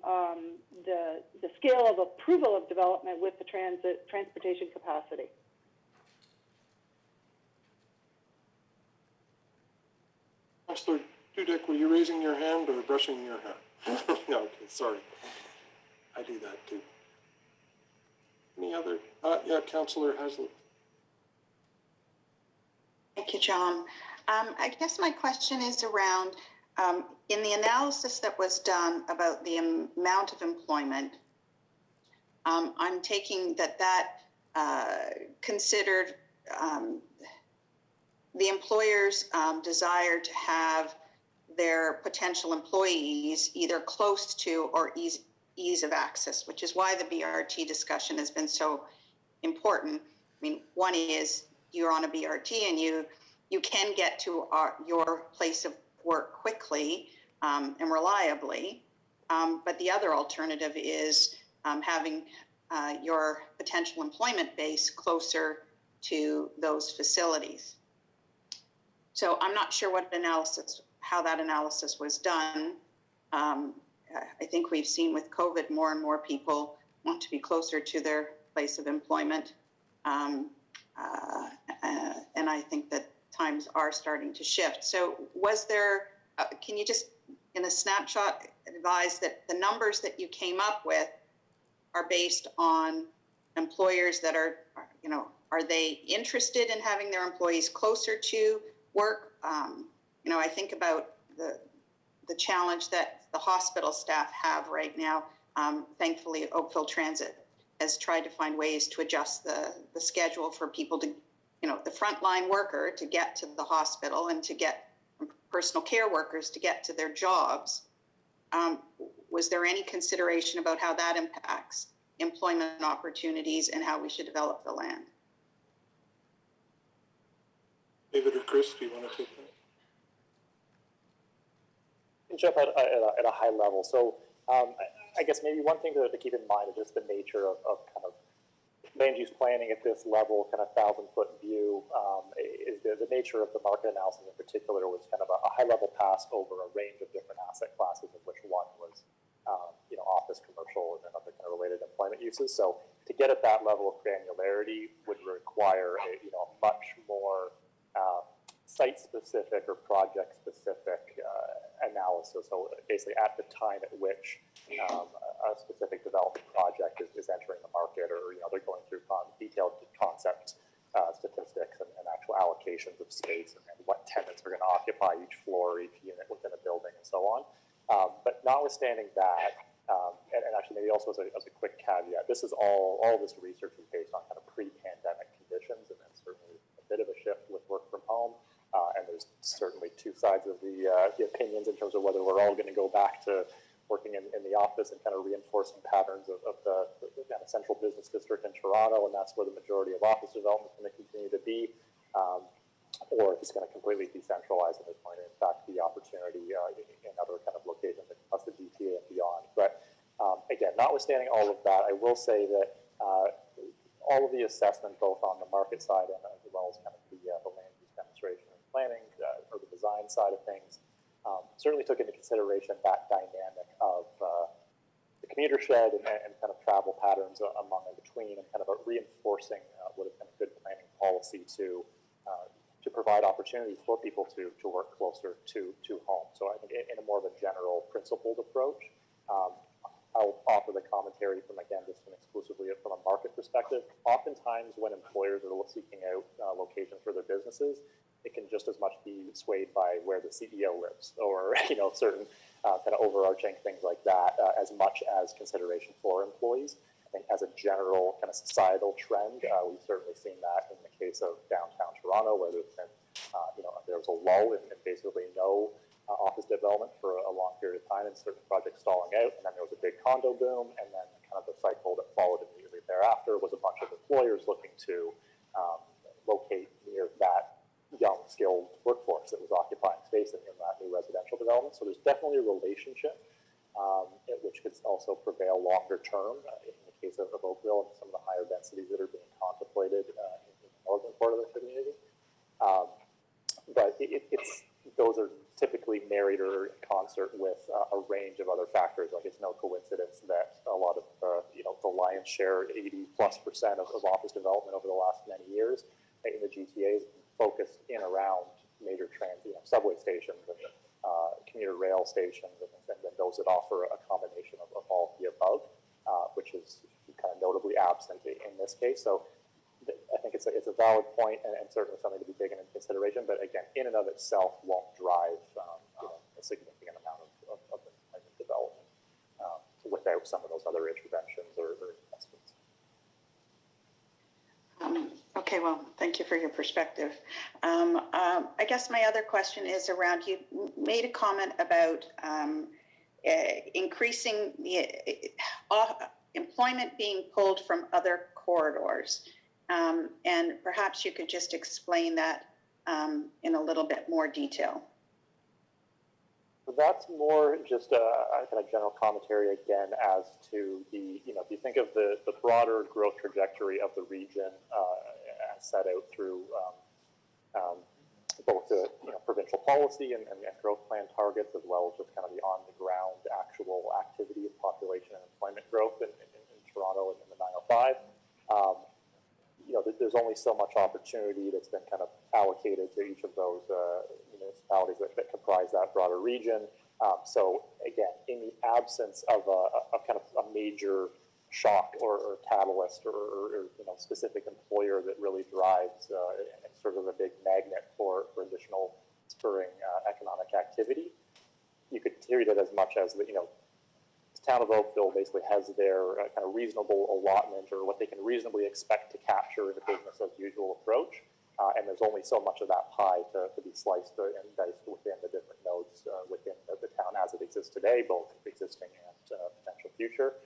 Speaker 10: scale of approval of development with the transportation capacity?
Speaker 4: Councillor Dudek, were you raising your hand or brushing your hair? No, okay, sorry. I do that too. Any other? Yeah, Councillor Haslett.
Speaker 11: Thank you, John. I guess my question is around, in the analysis that was done about the amount of employment, I'm taking that considered the employer's desire to have their potential employees either close to or ease of access, which is why the BRT discussion has been so important. I mean, one is you're on a BRT and you can get to your place of work quickly and reliably, but the other alternative is having your potential employment base closer to those facilities. So I'm not sure how that analysis was done. I think we've seen with COVID more and more people want to be closer to their place of employment. And I think that times are starting to shift. So was there, can you just, in a snapshot, advise that the numbers that you came up with are based on employers that are, are they interested in having their employees closer to work? I think about the challenge that the hospital staff have right now. Thankfully, Oakville Transit has tried to find ways to adjust the schedule for people to, the frontline worker to get to the hospital and to get personal care workers to get to their jobs. Was there any consideration about how that impacts employment opportunities and how we should develop the land?
Speaker 4: David or Chris, do you want to take that?
Speaker 6: Jump at a high level. So I guess maybe one thing to keep in mind is just the nature of kind of land use planning at this level, kind of 1,000-foot view, is the nature of the market analysis in particular was kind of a high-level pass over a range of different asset classes, of which one was office, commercial, and other kind of related employment uses. So to get at that level of granularity would require a much more site-specific or project-specific analysis. So basically at the time at which a specific development project is entering the market, or they're going through detailed concept statistics and actual allocations of space and what tenants are going to occupy each floor, each unit within a building, and so on. But notwithstanding that, and actually maybe also as a quick caveat, this is all this research is based on kind of pre-pandemic conditions, and then certainly a bit of a shift with work from home. And there's certainly two sides of the opinions in terms of whether we're all going to go back to working in the office and kind of reinforcing patterns of the kind of central business district in Toronto, and that's where the majority of office development is going to continue to be, or if it's going to completely decentralize and there's going to, in fact, be opportunity in other kind of locations across the GTA and beyond. But again, notwithstanding all of that, I will say that all of the assessment, both on the market side and as well as kind of the land use demonstration and planning or the design side of things, certainly took into consideration that dynamic of the commuter shed and kind of travel patterns among and between, and kind of reinforcing what has been a good planning policy to provide opportunities for people to work closer to home. So I think in a more of a general principled approach, I'll offer the commentary from, again, just exclusively from a market perspective. Oftentimes when employers are seeking out locations for their businesses, it can just as much be swayed by where the CEO lives, or certain kind of overarching things like that, as much as consideration for employees. I think as a general kind of societal trend, we've certainly seen that in the case of downtown Toronto, where there's been there was a lull and basically no office development for a long period of time, and certain projects stalling out, and then there was a big condo boom, and then kind of the cycle that followed immediately thereafter was a bunch of employers looking to locate near that young, skilled workforce that was occupying space in that new residential development. So there's definitely a relationship, which could also prevail longer term in the case of Oakville and some of the higher densities that are being contemplated in the northern part of the community. But those are typically married or in concert with a range of other factors. Like, it's no coincidence that a lot of the lion's share, 80+% of office development over the last many years in the GTA is focused in around major transit, subway stations and commuter rail stations, and then those that offer a combination of all of the above, which is kind of notably absent in this case. So I think it's a valid point and certainly something to be taken into consideration. But again, in and of itself won't drive a significant amount of employment development without some of those other interventions or investments.
Speaker 11: Okay, well, thank you for your perspective. I guess my other question is around, you made a comment about increasing the employment being pulled from other corridors. And perhaps you could just explain that in a little bit more detail.
Speaker 6: That's more just a kind of general commentary again as to the, if you think of the broader growth trajectory of the region as set out through both the provincial policy and growth plan targets, as well as just kind of the on-the-ground actual activity of population and employment growth in Toronto and in the 905. There's only so much opportunity that's been kind of allocated to each of those municipalities that comprise that broader region. So again, in the absence of a kind of a major shock or catalyst or specific employer that really drives sort of a big magnet for additional spurring economic activity, you could treat it as much as the town of Oakville basically has their kind of reasonable allotment or what they can reasonably expect to capture in a business as usual approach. And there's only so much of that pie to be sliced and diced within the different nodes within the town as it exists today, both existing and potential future.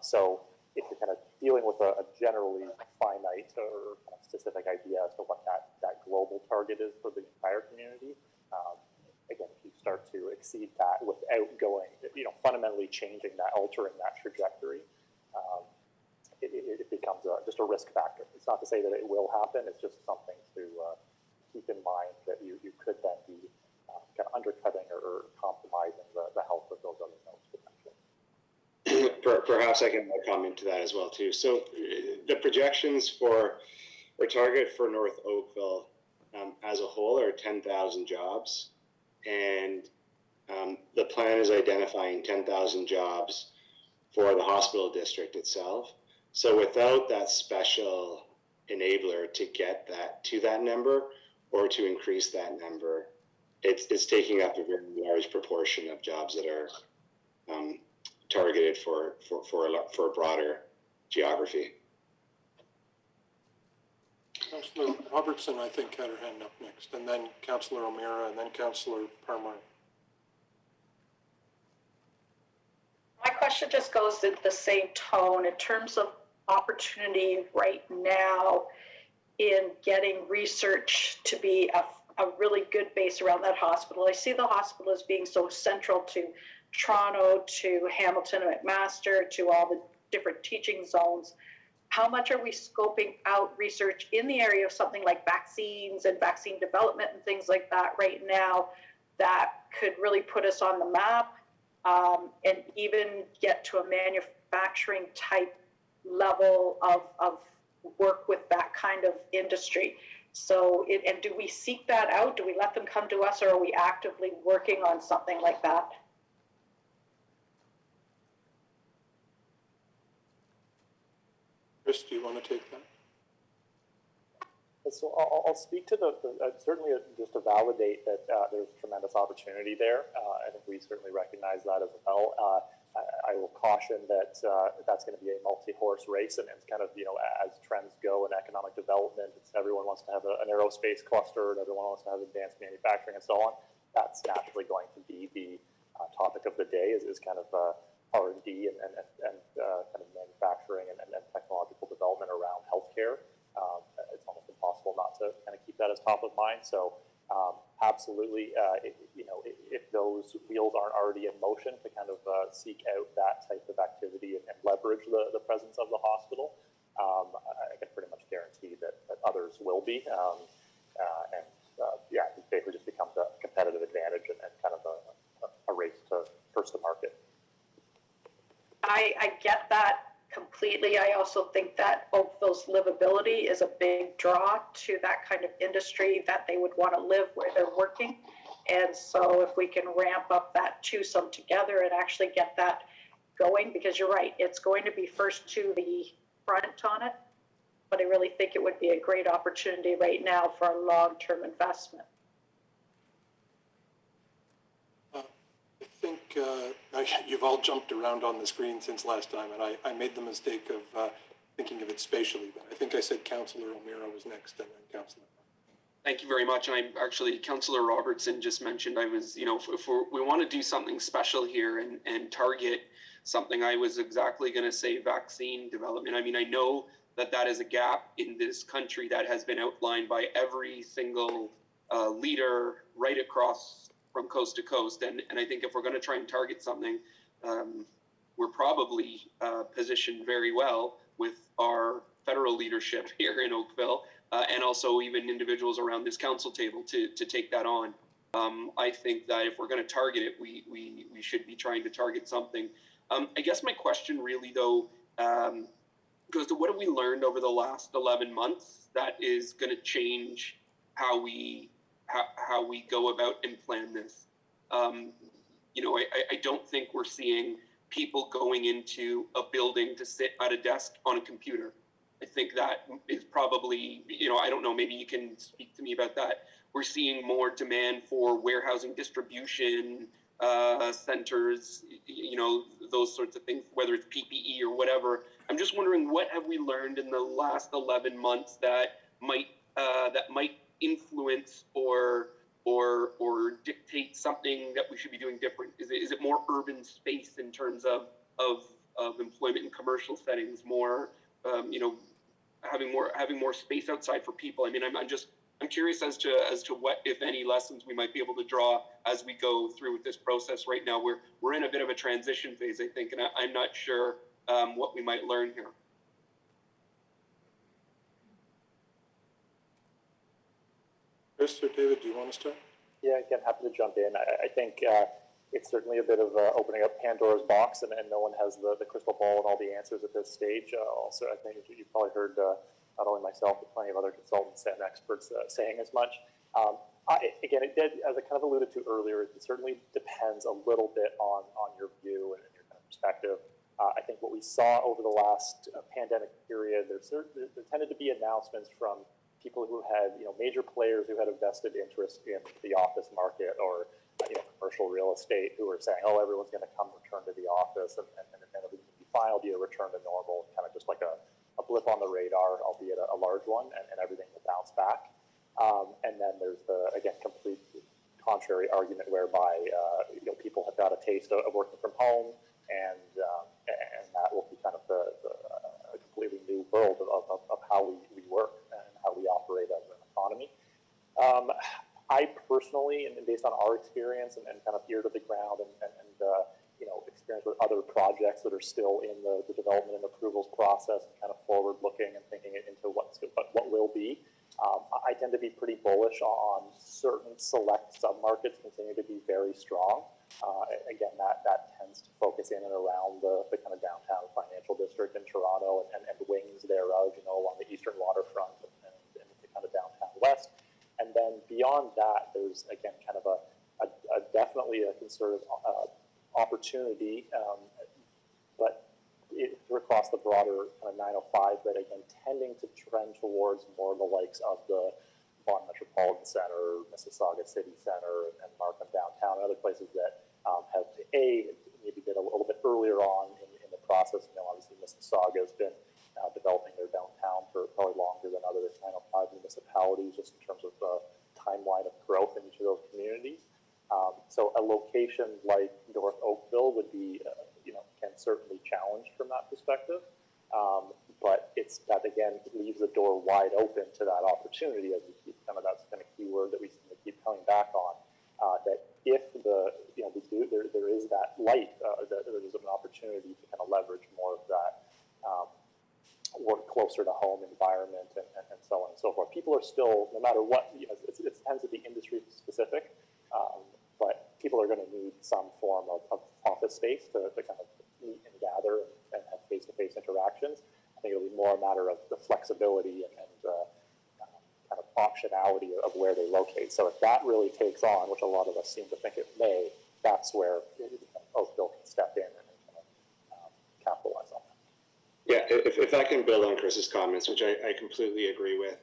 Speaker 6: So if you're kind of dealing with a generally finite or kind of specific idea as to what that global target is for the entire community, again, if you start to exceed that without going, fundamentally changing that, altering that trajectory, it becomes just a risk factor. It's not to say that it will happen. It's just something to keep in mind that you could then be kind of undercutting or compromising the health of those other nodes potentially.
Speaker 5: Perhaps I can comment to that as well too. So the projections for or target for North Oakville as a whole are 10,000 jobs. And the plan is identifying 10,000 jobs for the hospital district itself. So without that special enabler to get that to that number or to increase that number, it's taking up a very large proportion of jobs that are targeted for a broader geography.
Speaker 4: Councillor Robertson, I think, had her hand up next, and then Councillor O'Meara, and then Councillor Parmar.
Speaker 12: My question just goes in the same tone in terms of opportunity right now in getting research to be a really good base around that hospital. I see the hospital as being so central to Toronto, to Hamilton and McMaster, to all the different teaching zones. How much are we scoping out research in the area of something like vaccines and vaccine development and things like that right now that could really put us on the map and even get to a manufacturing type level of work with that kind of industry? So, and do we seek that out? Do we let them come to us, or are we actively working on something like that?
Speaker 4: Chris, do you want to take that?
Speaker 6: So I'll speak to certainly just to validate that there's tremendous opportunity there. I think we certainly recognize that as well. I will caution that that's going to be a multi-horse race, and it's kind of, as trends go in economic development, everyone wants to have an aerospace cluster, and everyone wants to have advanced manufacturing and so on. That's naturally going to be the topic of the day is kind of R&D and kind of manufacturing and technological development around healthcare. It's almost impossible not to kind of keep that as top of mind. So absolutely, if those wheels aren't already in motion to kind of seek out that type of activity and leverage the presence of the hospital, I can pretty much guarantee that others will be. I think paper just becomes a competitive advantage and kind of a race to first to market.
Speaker 12: I get that completely. I also think that Oakville's livability is a big draw to that kind of industry, that they would want to live where they're working. And so if we can ramp up that twosome together and actually get that going, because you're right, it's going to be first to the front on it, but I really think it would be a great opportunity right now for a long-term investment.
Speaker 4: I think you've all jumped around on the screen since last time, and I made the mistake of thinking of it spatially, but I think I said Councillor O'Meara was next, and then Councillor.
Speaker 13: Thank you very much. And I'm actually, Councillor Robertson just mentioned, I was, if we want to do something special here and target something, I was exactly going to say vaccine development. I mean, I know that is a gap in this country that has been outlined by every single leader right across from coast to coast. And I think if we're going to try and target something, we're probably positioned very well with our federal leadership here in Oakville, and also even individuals around this council table to take that on. I think that if we're going to target it, we should be trying to target something. I guess my question really, though, goes to what have we learned over the last 11 months that is going to change how we go about and plan this. I don't think we're seeing people going into a building to sit at a desk on a computer. I think that is probably, I don't know, maybe you can speak to me about that. We're seeing more demand for warehousing, distribution centers, those sorts of things, whether it's PPE or whatever. I'm just wondering, what have we learned in the last 11 months that might influence or dictate something that we should be doing different? Is it more urban space in terms of employment in commercial settings, more having more space outside for people? I mean, I'm curious as to what, if any, lessons we might be able to draw as we go through with this process. Right now, we're in a bit of a transition phase, I think, and I'm not sure what we might learn here.
Speaker 4: Chris or David, do you want to start?
Speaker 6: Yeah, again, happy to jump in. I think it's certainly a bit of opening up Pandora's box, and no one has the crystal ball and all the answers at this stage. Also, I think you've probably heard not only myself, but plenty of other consultants and experts saying as much. Again, it did, as I kind of alluded to earlier, it certainly depends a little bit on your view and your kind of perspective. I think what we saw over the last pandemic period, there tended to be announcements from people who had, major players who had a vested interest in the office market or, commercial real estate, who were saying, oh, everyone's going to come return to the office and everything will be fine, it'll be a return to normal, kind of just like a blip on the radar, albeit a large one, and everything will bounce back. And then there's the, again, complete contrary argument whereby, people have got a taste of working from home, and that will be kind of a completely new world of how we work and how we operate as an economy. I personally, and based on our experience and kind of ear to the ground and experience with other projects that are still in the development and approvals process, and kind of forward looking and thinking into what will be, I tend to be pretty bullish on certain select submarkets continue to be very strong. Again, that tends to focus in and around the kind of downtown financial district in Toronto and wings thereof, along the eastern waterfront and the kind of downtown west. And then beyond that, there's, again, kind of a definitely a concerted opportunity, but across the broader kind of 905, but again, tending to trend towards more the likes of the Vaughan Metropolitan Center, Mississauga City Center, and Markham Downtown, and other places that have maybe been a little bit earlier on in the process. Obviously Mississauga has been developing their downtown for probably longer than other 905 municipalities, just in terms of the timeline of growth in each of those communities. So a location like North Oakville would be, can certainly challenge from that perspective. But that again leaves the door wide open to that opportunity, as we keep that's kind of keyword that we seem to keep coming back on. That if there is that light, that there is an opportunity to kind of leverage more of that work closer to home environment and so on and so forth. People are still, no matter what, tends to be industry specific, but people are going to need some form of office space to kind of meet and gather and have face-to-face interactions. I think it'll be more a matter of the flexibility and kind of optionality of where they locate. So if that really takes on, which a lot of us seem to think it may, that's where Oakville can step in and capitalize on that.
Speaker 5: Yeah, if I can build on Chris's comments, which I completely agree with.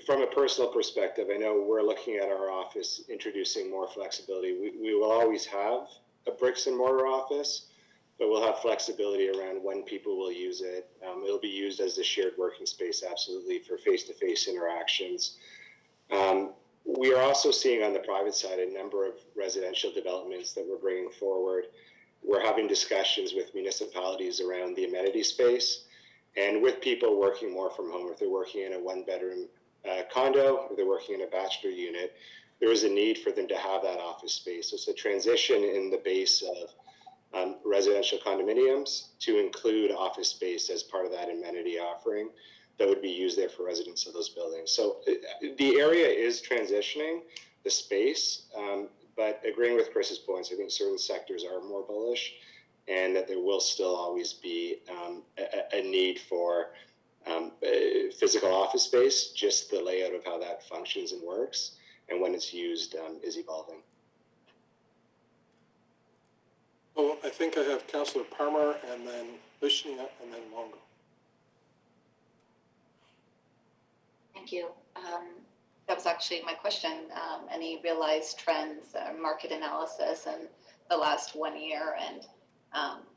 Speaker 5: From a personal perspective, I know we're looking at our office introducing more flexibility. We will always have a bricks and mortar office, but we'll have flexibility around when people will use it. It'll be used as a shared working space, absolutely, for face-to-face interactions. We are also seeing on the private side a number of residential developments that we're bringing forward. We're having discussions with municipalities around the amenity space and with people working more from home. If they're working in a one-bedroom condo, or they're working in a bachelor unit, there is a need for them to have that office space. So it's a transition in the base of residential condominiums to include office space as part of that amenity offering that would be used there for residents of those buildings. So the area is transitioning, the space, but agreeing with Chris's points, I think certain sectors are more bullish and that there will still always be a need for physical office space. Just the layout of how that functions and works and when it's used is evolving.
Speaker 4: Well, I think I have Councillor Parmar and then Lishnia and then Longo.
Speaker 14: Thank you. That was actually my question. Any realized trends, market analysis in the last 1 year? And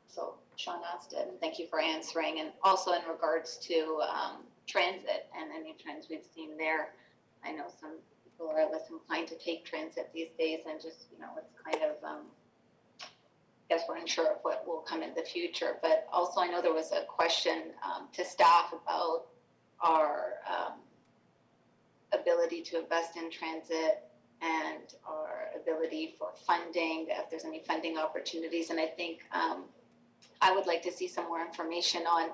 Speaker 14: so Sean asked it, and thank you for answering. And also in regards to transit and any trends we've seen there. I know some people are less inclined to take transit these days, and just, it's kind of, I guess we're unsure of what will come in the future. But also I know there was a question to staff about our ability to invest in transit and our ability for funding, if there's any funding opportunities. And I think I would like to see some more information on,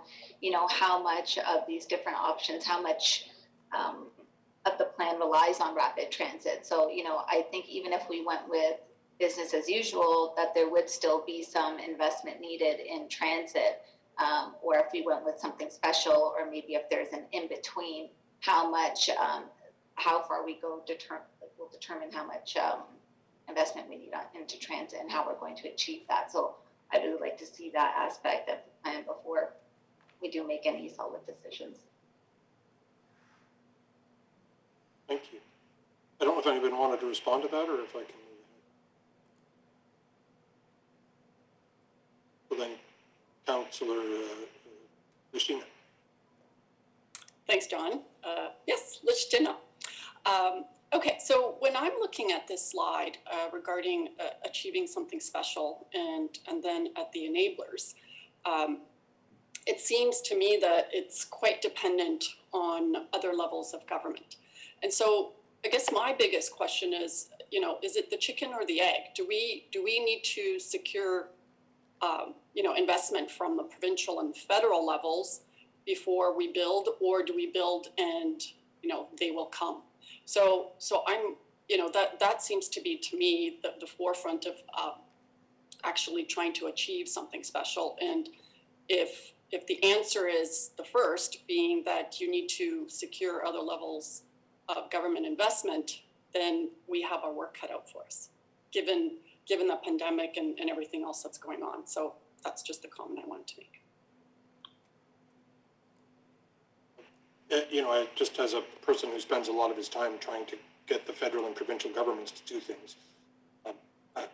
Speaker 14: how much of these different options, how much of the plan relies on rapid transit. So, I think even if we went with business as usual, that there would still be some investment needed in transit, or if we went with something special, or maybe if there's an in-between, how much, how far we go will determine how much investment we need into transit and how we're going to achieve that. So I would like to see that aspect of the plan before we do make any solid decisions.
Speaker 4: Thank you. I don't know if anybody wanted to respond to that or if I can move ahead. So then, Councillor Lishina.
Speaker 15: Thanks, John. Yes, Lishina. Okay, so when I'm looking at this slide regarding achieving something special and then at the enablers, it seems to me that it's quite dependent on other levels of government. And so I guess my biggest question is, is it the chicken or the egg? Do we need to secure, investment from the provincial and federal levels before we build, or do we build and, they will come? So I'm, that seems to be, to me, the forefront of actually trying to achieve something special. And if the answer is the first, being that you need to secure other levels of government investment, then we have our work cut out for us, given the pandemic and everything else that's going on. So that's just the comment I wanted to make.
Speaker 4: I just, as a person who spends a lot of his time trying to get the federal and provincial governments to do things,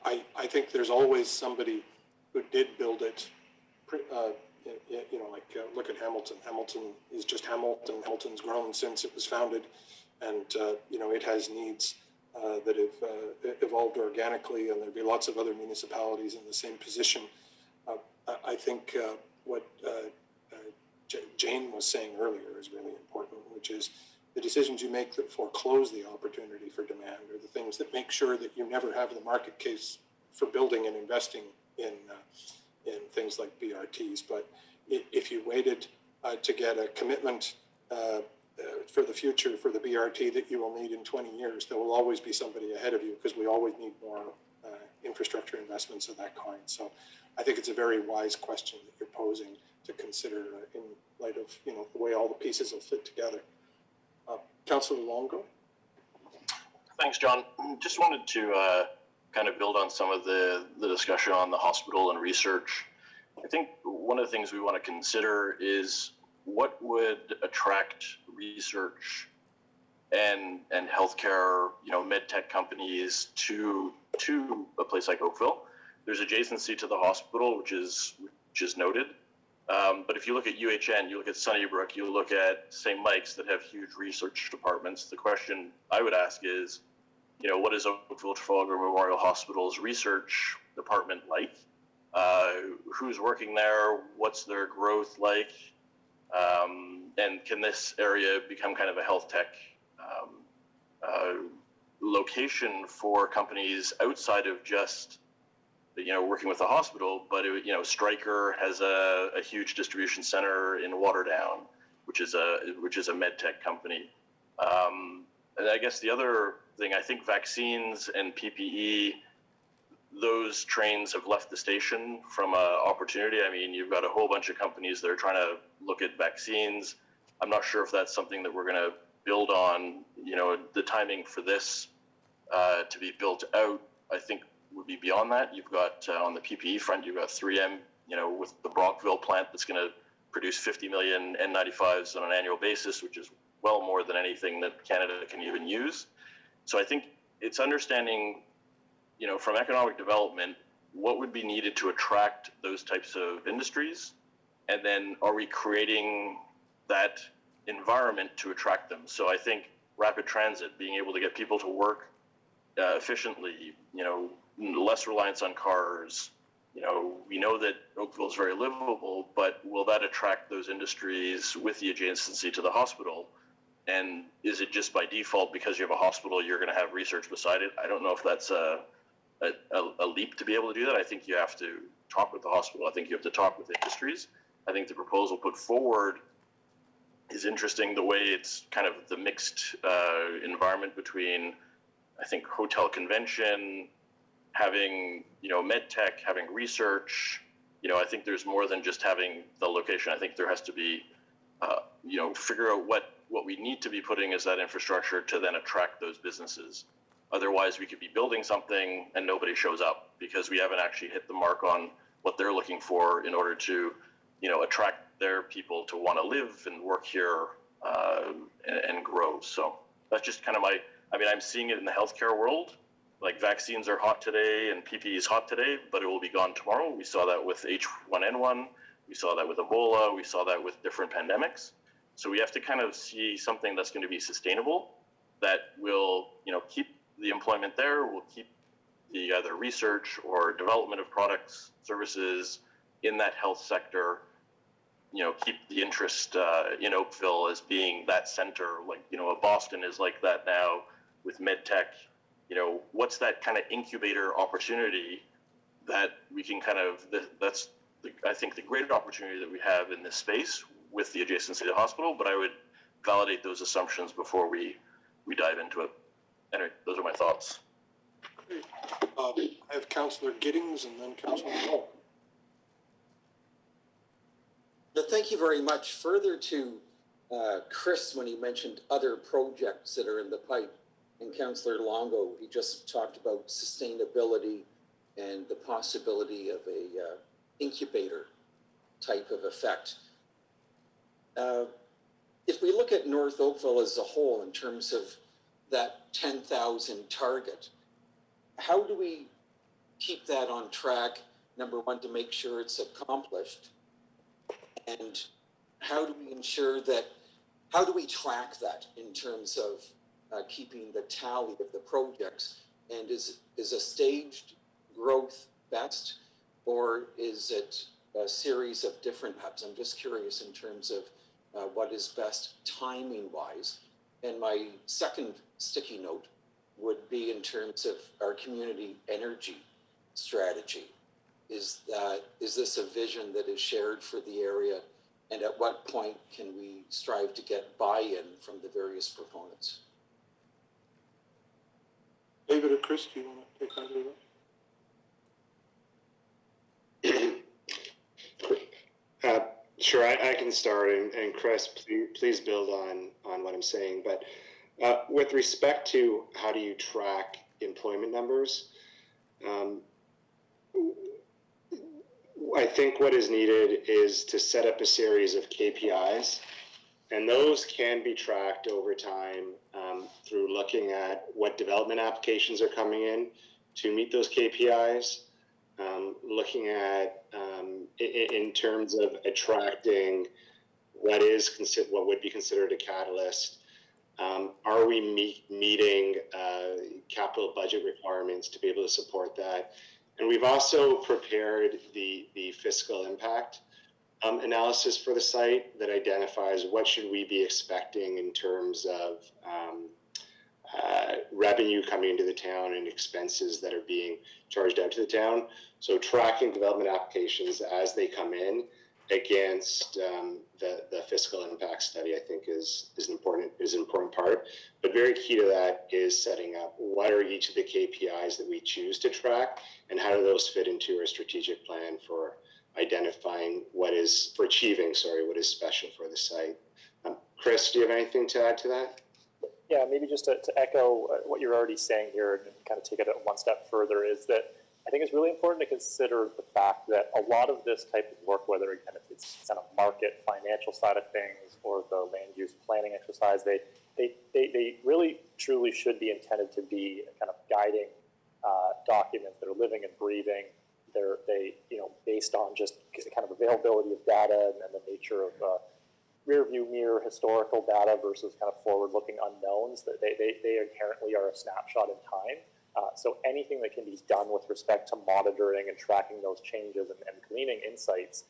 Speaker 4: I think there's always somebody who did build it. Look at Hamilton. Hamilton is just Hamilton. Hamilton's grown since it was founded, and it has needs that have evolved organically, and there'll be lots of other municipalities in the same position. I think what Jane was saying earlier is really important, which is the decisions you make that foreclose the opportunity for demand are the things that make sure that you never have the market case for building and investing in things like BRTs. But if you waited to get a commitment for the future, for the BRT that you will need in 20 years, there will always be somebody ahead of you because we always need more infrastructure investments of that kind. So I think it's a very wise question that you're posing to consider in light of, you know, the way all the pieces will fit together. Councillor Longo.
Speaker 16: Thanks, John. Just wanted to kind of build on some of the discussion on the hospital and research. I think one of the things we want to consider is what would attract research and healthcare, you know, med tech companies to a place like Oakville. There's adjacency to the hospital, which is noted. But if you look at UHN, you look at Sunnybrook, you look at St. Mike's that have huge research departments. The question I would ask is, you know, what is Oakville Trafalgar Memorial Hospital's research department like? Who's working there? What's their growth like? And can this area become kind of a health tech location for companies outside of just, you know, working with the hospital? But you know, Stryker has a huge distribution center in Waterdown, which is a med tech company. And I guess the other thing, I think vaccines and PPE, those trains have left the station from an opportunity. I mean, you've got a whole bunch of companies that are trying to look at vaccines. I'm not sure if that's something that we're going to build on. You know, the timing for this to be built out, I think, would be beyond that. You've got on the PPE front, you've got 3M, you know, with the Brockville plant that's going to produce 50 million N95s on an annual basis, which is well more than anything that Canada can even use. So I think it's understanding, you know, from economic development, what would be needed to attract those types of industries, and then are we creating that environment to attract them? So I think rapid transit, being able to get people to work efficiently, you know, less reliance on cars. You know, we know that Oakville is very livable, but will that attract those industries with the adjacency to the hospital? And is it just by default, because you have a hospital, you're going to have research beside it? I don't know if that's a leap to be able to do that. I think you have to talk with the hospital. I think you have to talk with industries. I think the proposal put forward is interesting, the way it's kind of the mixed environment between, I think, hotel convention, having, you know, med tech, having research. You know, I think there's more than just having the location. I think there has to be, you know, figure out what we need to be putting as that infrastructure to then attract those businesses. Otherwise, we could be building something and nobody shows up because we haven't actually hit the mark on what they're looking for in order to, you know, attract their people to want to live and work here and grow. So that's just kind of I'm seeing it in the healthcare world. Like vaccines are hot today and PPE is hot today, but it will be gone tomorrow. We saw that with H1N1. We saw that with Ebola. We saw that with different pandemics. So we have to kind of see something that's going to be sustainable, that will, you know, keep the employment there, will keep the either research or development of products, services in that health sector, you know, keep the interest in Oakville as being that center. Like, you know, Boston is like that now with medtech. You know, what's that kind of incubator opportunity that we can kind of, I think the great opportunity that we have in this space with the adjacency to the hospital, but I would validate those assumptions before we dive into it. Anyway, those are my thoughts.
Speaker 4: Great. I have Councillor Giddings and then Councillor Moore.
Speaker 17: Thank you very much. Further to Chris, when he mentioned other projects that are in the pipe, and Councillor Longo, he just talked about sustainability and the possibility of a incubator type of effect. If we look at North Oakville as a whole in terms of that 10,000 target, how do we keep that on track, number one, to make sure it's accomplished? And how do we ensure that, how do we track that in terms of keeping the tally of the projects? And is a staged growth best, or is it a series of different hubs? I'm just curious in terms of what is best timing wise. And my second sticky note would be in terms of our community energy strategy. Is this a vision that is shared for the area And at what point can we strive to get buy-in from the various proponents?
Speaker 4: David or Chris, do you want to take either of those?
Speaker 5: Sure, I can start, and Chris, please build on what I'm saying. But with respect to how do you track employment numbers, I think what is needed is to set up a series of KPIs, and those can be tracked over time through looking at what development applications are coming in to meet those KPIs, looking at in terms of attracting what would be considered a catalyst. Are we meeting capital budget requirements to be able to support that? And we've also prepared the fiscal impact analysis for the site that identifies what should we be expecting in terms of revenue coming into the town and expenses that are being charged out to the town. So tracking development applications as they come in against the fiscal impact study, I think is an important part. But very key to that is setting up what are each of the KPIs that we choose to track, and how do those fit into our strategic plan for identifying what is special for the site. Chris, do you have anything to add to that?
Speaker 6: Yeah, maybe just to echo what you're already saying here and kind of take it one step further, is that I think it's really important to consider the fact that a lot of this type of work, whether again it's kind of market financial side of things or the land use planning exercise, they really truly should be intended to be kind of guiding documents that are living and breathing. They based on just kind of availability of data and the nature of rear view mirror historical data versus kind of forward-looking unknowns, that they inherently are a snapshot in time. So anything that can be done with respect to monitoring and tracking those changes and gleaning insights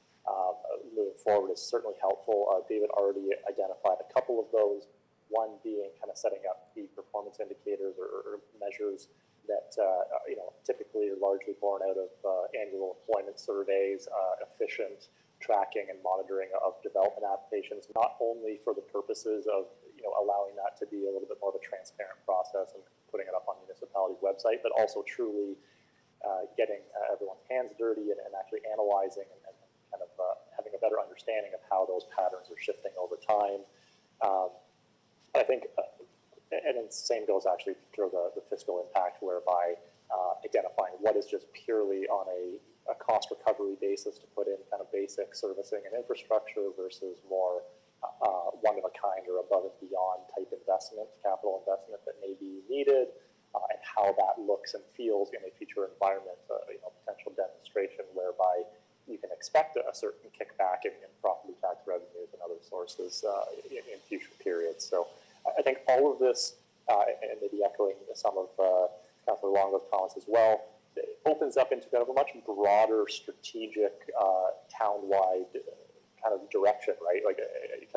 Speaker 6: moving forward is certainly helpful. David already identified a couple of those, one being kind of setting up the performance indicators or measures that typically are largely born out of annual employment surveys, efficient tracking and monitoring of development applications, not only for the purposes of allowing that to be a little bit more of a transparent process and putting it up on municipality's website, but also truly getting everyone's hands dirty and actually analyzing and kind of having a better understanding of how those patterns are shifting over time. I think, and the same goes actually through the fiscal impact, whereby identifying what is just purely on a cost recovery basis to put in kind of basic servicing and infrastructure versus more one of a kind or above and beyond type investment, capital investment that may be needed, and how that looks and feels in a future environment, potential demonstration whereby you can expect a certain kickback in property tax revenues and other sources in future periods. So I think all of this, and maybe echoing some of Councillor Longo's comments as well, it opens up into kind of a much broader strategic town-wide kind of direction, right? Like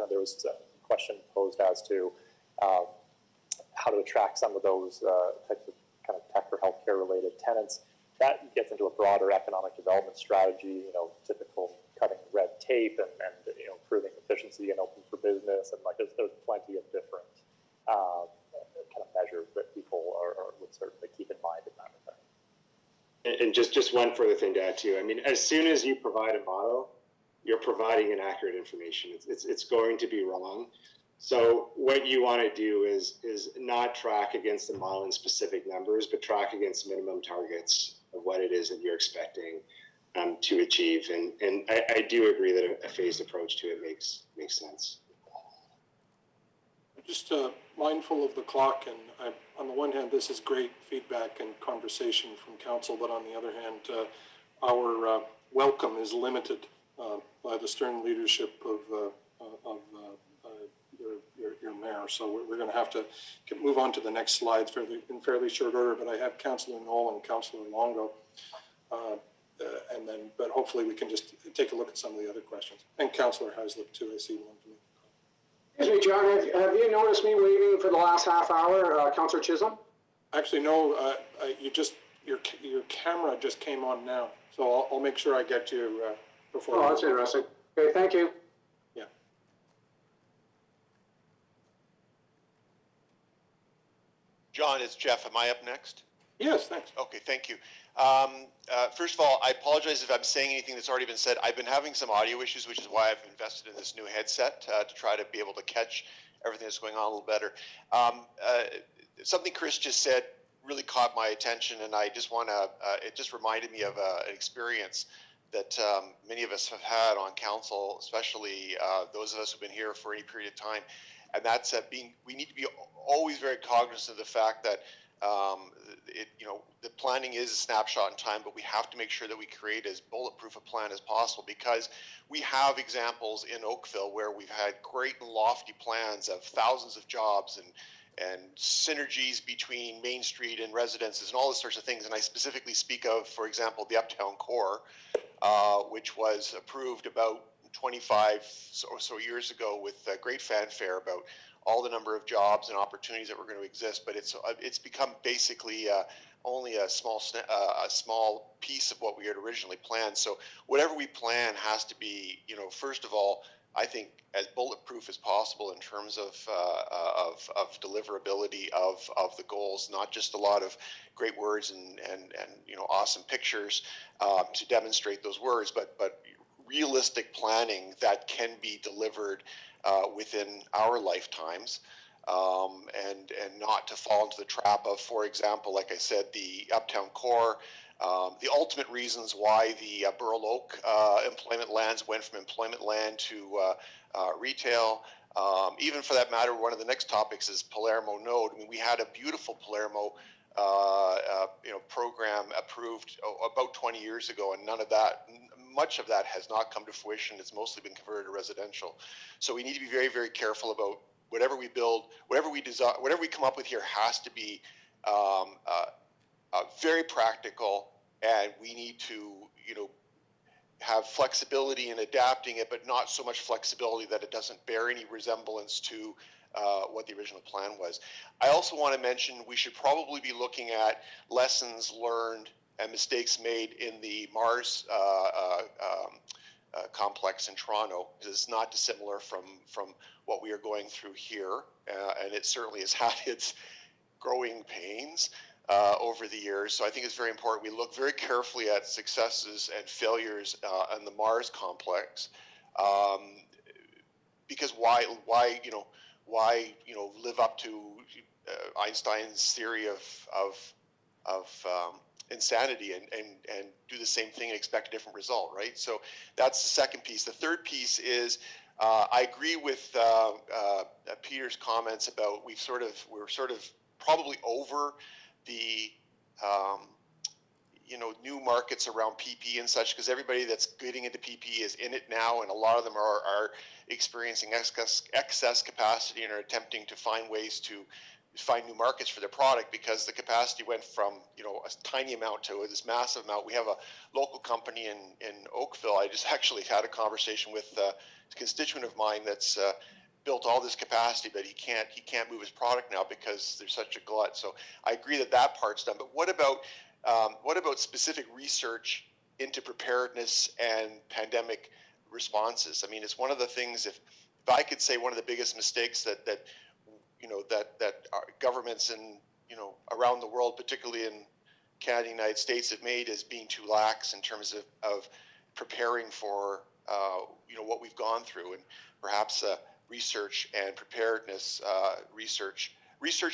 Speaker 6: there was a question posed as to how to attract some of those types of kind of tech or healthcare related tenants. That gets into a broader economic development strategy, typical cutting red tape and improving efficiency and open for business. And there's plenty of different kind of measures that people would certainly keep in mind in that regard.
Speaker 5: And just one further thing to add too. I mean, as soon as you provide a model, you're providing inaccurate information. It's going to be wrong. So what you want to do is not track against the model in specific numbers, but track against minimum targets of what it is that you're expecting to achieve. And I do agree that a phased approach to it makes sense.
Speaker 4: Just mindful of the clock, and on the one hand, this is great feedback and conversation from council, but on the other hand, our welcome is limited by the stern leadership of your mayor. So we're going to have to move on to the next slides in fairly short order, but I have Councillor Knoll and Councillor Longo, but hopefully we can just take a look at some of the other questions. And Councillor Haslip too, I see one to make.
Speaker 18: Excuse me, John, have you noticed me waiting for the last half hour, Councillor Chisholm?
Speaker 4: Actually, no, your camera just came on now, so I'll make sure I get you before.
Speaker 18: Oh, that's interesting. Okay, thank you.
Speaker 19: John, it's Jeff. Am I up next?
Speaker 4: Yes, thanks.
Speaker 19: Okay, thank you. First of all, I apologize if I'm saying anything that's already been said. I've been having some audio issues, which is why I've invested in this new headset to try to be able to catch everything that's going on a little better. Something Chris just said really caught my attention, and I just want to, it just reminded me of an experience that many of us have had on council, especially those of us who've been here for any period of time. And that's we need to be always very cognizant of the fact that the planning is a snapshot in time, but we have to make sure that we create as bulletproof a plan as possible, because we have examples in Oakville where we've had great and lofty plans of thousands of jobs and synergies between Main Street and residences and all those sorts of things. And I specifically speak of, for example, the Uptown Core, which was approved about 25 or so years ago with great fanfare about all the number of jobs and opportunities that were going to exist. But it's become basically only a small piece of what we had originally planned. So whatever we plan has to be, first of all, I think as bulletproof as possible in terms of deliverability of the goals, not just a lot of great words and awesome pictures to demonstrate those words, but realistic planning that can be delivered within our lifetimes, and not to fall into the trap of, for example, like I said, the Uptown Core. The ultimate reasons why the Burl Oak employment lands went from employment land to retail. Even for that matter, one of the next topics is Palermo Node. I mean, we had a beautiful Palermo program approved about 20 years ago, and much of that has not come to fruition. It's mostly been converted to residential. So we need to be very, very careful about whatever we build, whatever we design, whatever we come up with here has to be very practical, and we need to, have flexibility in adapting it, but not so much flexibility that it doesn't bear any resemblance to what the original plan was. I also want to mention we should probably be looking at lessons learned and mistakes made in the Mars complex in Toronto, because it's not dissimilar from what we are going through here, and it certainly has had its growing pains over the years. So I think it's very important we look very carefully at successes and failures in the Mars complex, because why live up to Einstein's theory of insanity and do the same thing and expect a different result, right? So that's the second piece. The third piece is I agree with Peter's comments about we're sort of probably over the new markets around PP and such, because everybody that's getting into PP is in it now, and a lot of them are experiencing excess capacity and are attempting to find ways to find new markets for their product, because the capacity went from a tiny amount to this massive amount. We have a local company in Oakville. I just actually had a conversation with a constituent of mine that's built all this capacity, but he can't move his product now because there's such a glut. So I agree that part's done. But what about specific research into preparedness and pandemic responses? I mean, it's one of the things. If I could say, one of the biggest mistakes that our governments and around the world, particularly in Canada, United States, have made is being too lax in terms of preparing for what we've gone through, and perhaps research and preparedness, research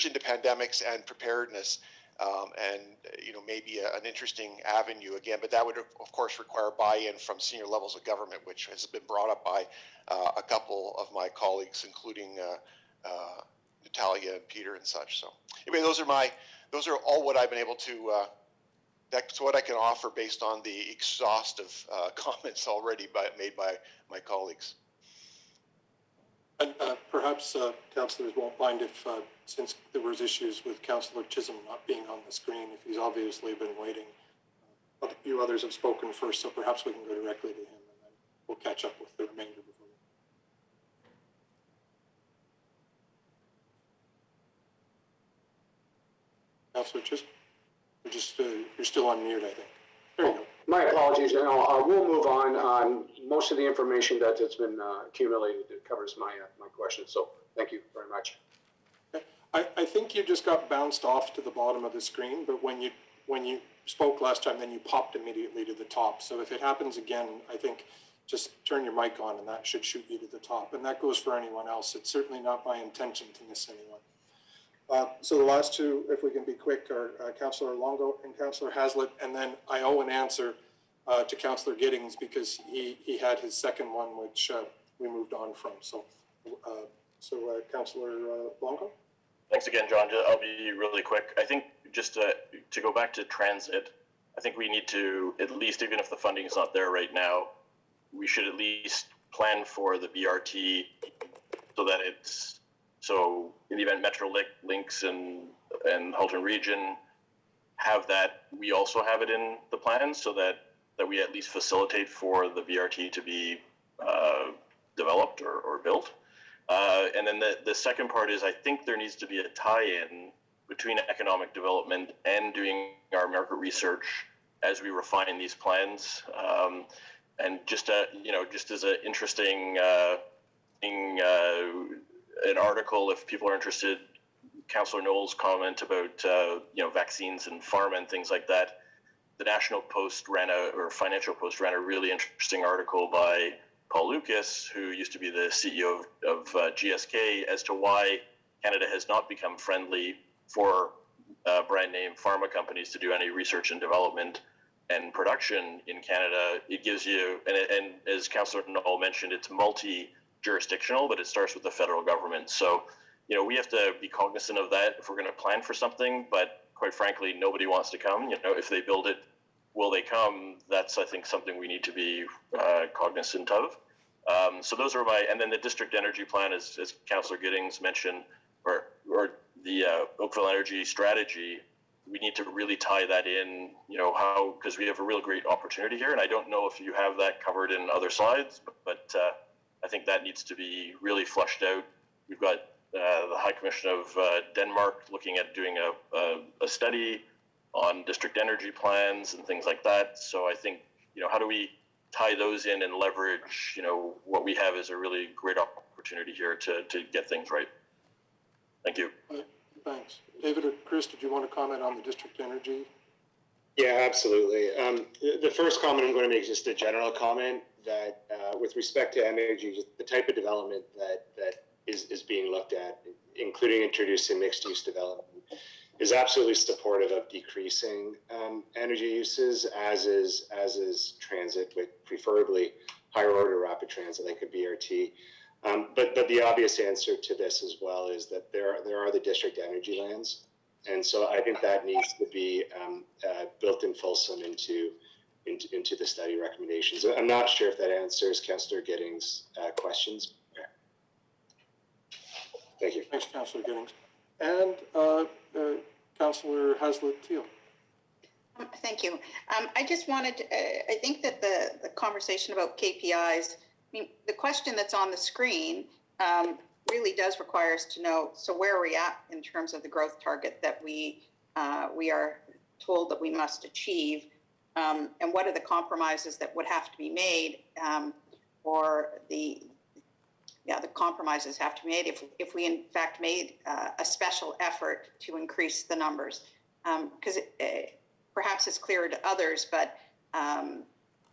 Speaker 19: into pandemics and preparedness, and maybe an interesting avenue again. But that would of course require buy-in from senior levels of government, which has been brought up by a couple of my colleagues, including Natalia and Peter and such. So anyway, those are all what I've been able to. That's what I can offer based on the exhaustive comments already made by my colleagues.
Speaker 4: And perhaps councillors won't mind if, since there was issues with Councillor Chisholm not being on the screen, if he's obviously been waiting. A few others have spoken first, so perhaps we can go directly to him, and then we'll catch up with the remainder before. Councillor Chisholm, you're still on mute, I think. There you go.
Speaker 18: My apologies. We'll move on. Most of the information that has been accumulated covers my question. So thank you very much.
Speaker 4: Okay. I think you just got bounced off to the bottom of the screen, but when you spoke last time, then you popped immediately to the top. So if it happens again, I think just turn your mic on and that should shoot you to the top. And that goes for anyone else. It's certainly not my intention to miss anyone. So the last two, if we can be quick, are Councillor Longo and Councillor Hazlitt, and then I owe an answer to Councillor Giddings because he had his second one, which we moved on from. So, Councillor Longo.
Speaker 16: Thanks again, John. I'll be really quick. I think just to go back to transit, I think we need to, at least even if the funding is not there right now, we should at least plan for the BRT so that it's, so in the event Metro Links and Halton Region have that, we also have it in the plan so that we at least facilitate for the BRT to be developed or built. And then the second part is I think there needs to be a tie-in between economic development and doing our market research as we refine these plans. And just as an interesting thing, an article, if people are interested, Councillor Knowles' comment about vaccines and pharma and things like that. The National Post Financial Post ran a really interesting article by Paul Lucas, who used to be the CEO of GSK, as to why Canada has not become friendly for brand name pharma companies to do any research and development and production in Canada. It gives you, and as Councillor Knoll mentioned, it's multi-jurisdictional, but it starts with the federal government. So, we have to be cognizant of that if we're going to plan for something, but quite frankly, nobody wants to come. If they build it, will they come? That's, I think, something we need to be cognizant of. So those are and then the district energy plan, as Councillor Giddings mentioned, or the Oakville energy strategy, we need to really tie that in, because we have a real great opportunity here. And I don't know if you have that covered in other slides, but I think that needs to be really fleshed out. We've got the High Commission of Denmark looking at doing a study on district energy plans and things like that. So I think, how do we tie those in and leverage, what we have is a really great opportunity here to get things right. Thank you.
Speaker 4: Thanks. David or Chris, did you want to comment on the district energy?
Speaker 5: Yeah, absolutely. The first comment I'm going to make is just a general comment that with respect to energy, the type of development that is being looked at, including introducing mixed-use development, is absolutely supportive of decreasing energy uses, as is transit, with preferably higher order rapid transit like a BRT. But the obvious answer to this as well is that there are the district energy lands, and so I think that needs to be built in fulsome into the study recommendations. I'm not sure if that answers Councillor Giddings' questions. Thank you.
Speaker 4: Thanks, Councillor Giddings. And Councillor Hazlitt-Thiel.
Speaker 11: Thank you. I just wanted to, I think that the conversation about KPIs, the question that's on the screen really does require us to know, so where are we at in terms of the growth target that we are told that we must achieve, and what are the compromises that would have to be made, or the compromises have to be made if we in fact made a special effort to increase the numbers, because perhaps it's clearer to others, but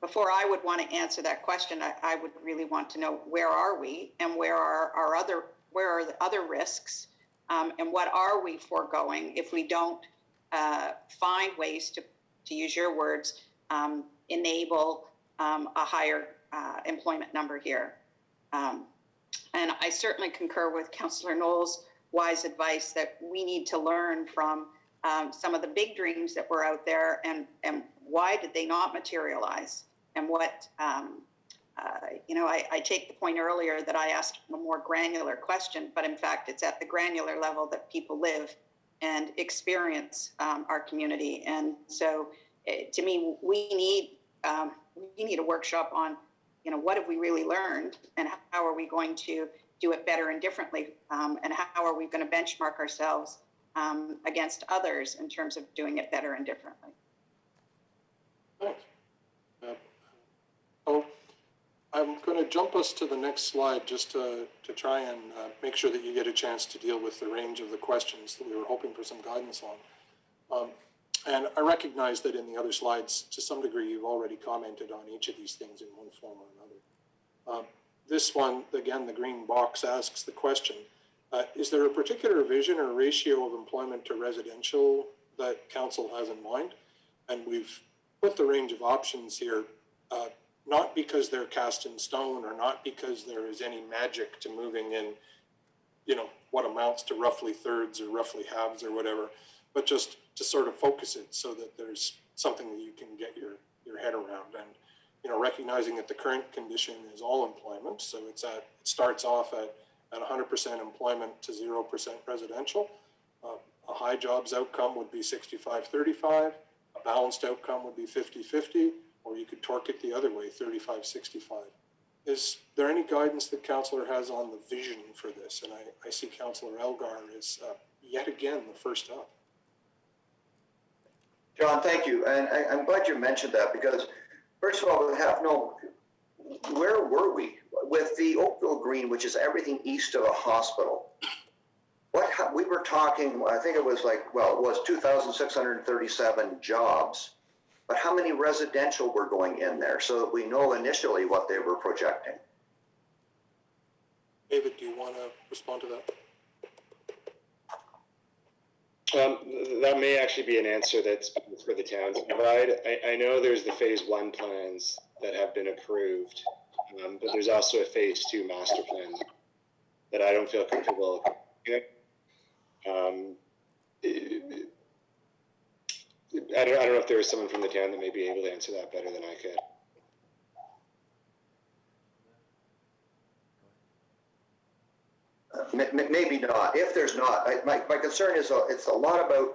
Speaker 11: before I would want to answer that question, I would really want to know where are we and where are the other risks, and what are we foregoing if we don't find ways to use your words, enable a higher employment number here. And I certainly concur with Councillor Knowles' wise advice that we need to learn from some of the big dreams that were out there, and why did they not materialize? And what, I take the point earlier that I asked a more granular question, but in fact, it's at the granular level that people live and experience our community. And so to me, we need a workshop on, what have we really learned, and how are we going to do it better and differently, and how are we going to benchmark ourselves against others in terms of doing it better and differently.
Speaker 4: Thanks. I'm going to jump us to the next slide just to try and make sure that you get a chance to deal with the range of the questions that we were hoping for some guidance on. And I recognize that in the other slides, to some degree, you've already commented on each of these things in one form or another. This one, again, the green box asks the question, is there a particular vision or ratio of employment to residential that council has in mind? And we've put the range of options here, not because they're cast in stone or not because there is any magic to moving in, you know, what amounts to roughly thirds or roughly halves or whatever, but just to sort of focus it so that there's something that you can get your head around. And, you know, recognizing that the current condition is all employment, so it starts off at 100% employment to 0% residential. A high jobs outcome would be 65-35. A balanced outcome would be 50-50, or you could torque it the other way, 35-65. Is there any guidance that Councillor has on the vision for this? And I see Councillor Elgar is yet again the first up.
Speaker 7: John, thank you. And I'm glad you mentioned that because, first of all, where were we? With the Oakville Green, which is everything east of a hospital, we were talking, I think it was like, well, it was 2,637 jobs, but how many residential were going in there so that we know initially what they were projecting?
Speaker 4: David, do you want to respond to that?
Speaker 5: That may actually be an answer that's for the town to provide. I know there's the phase 1 plans that have been approved, but there's also a phase 2 master plan that I don't feel comfortable with. I don't know if there is someone from the town that may be able to answer that better than I could.
Speaker 7: Maybe not. If there's not, my concern is it's a lot about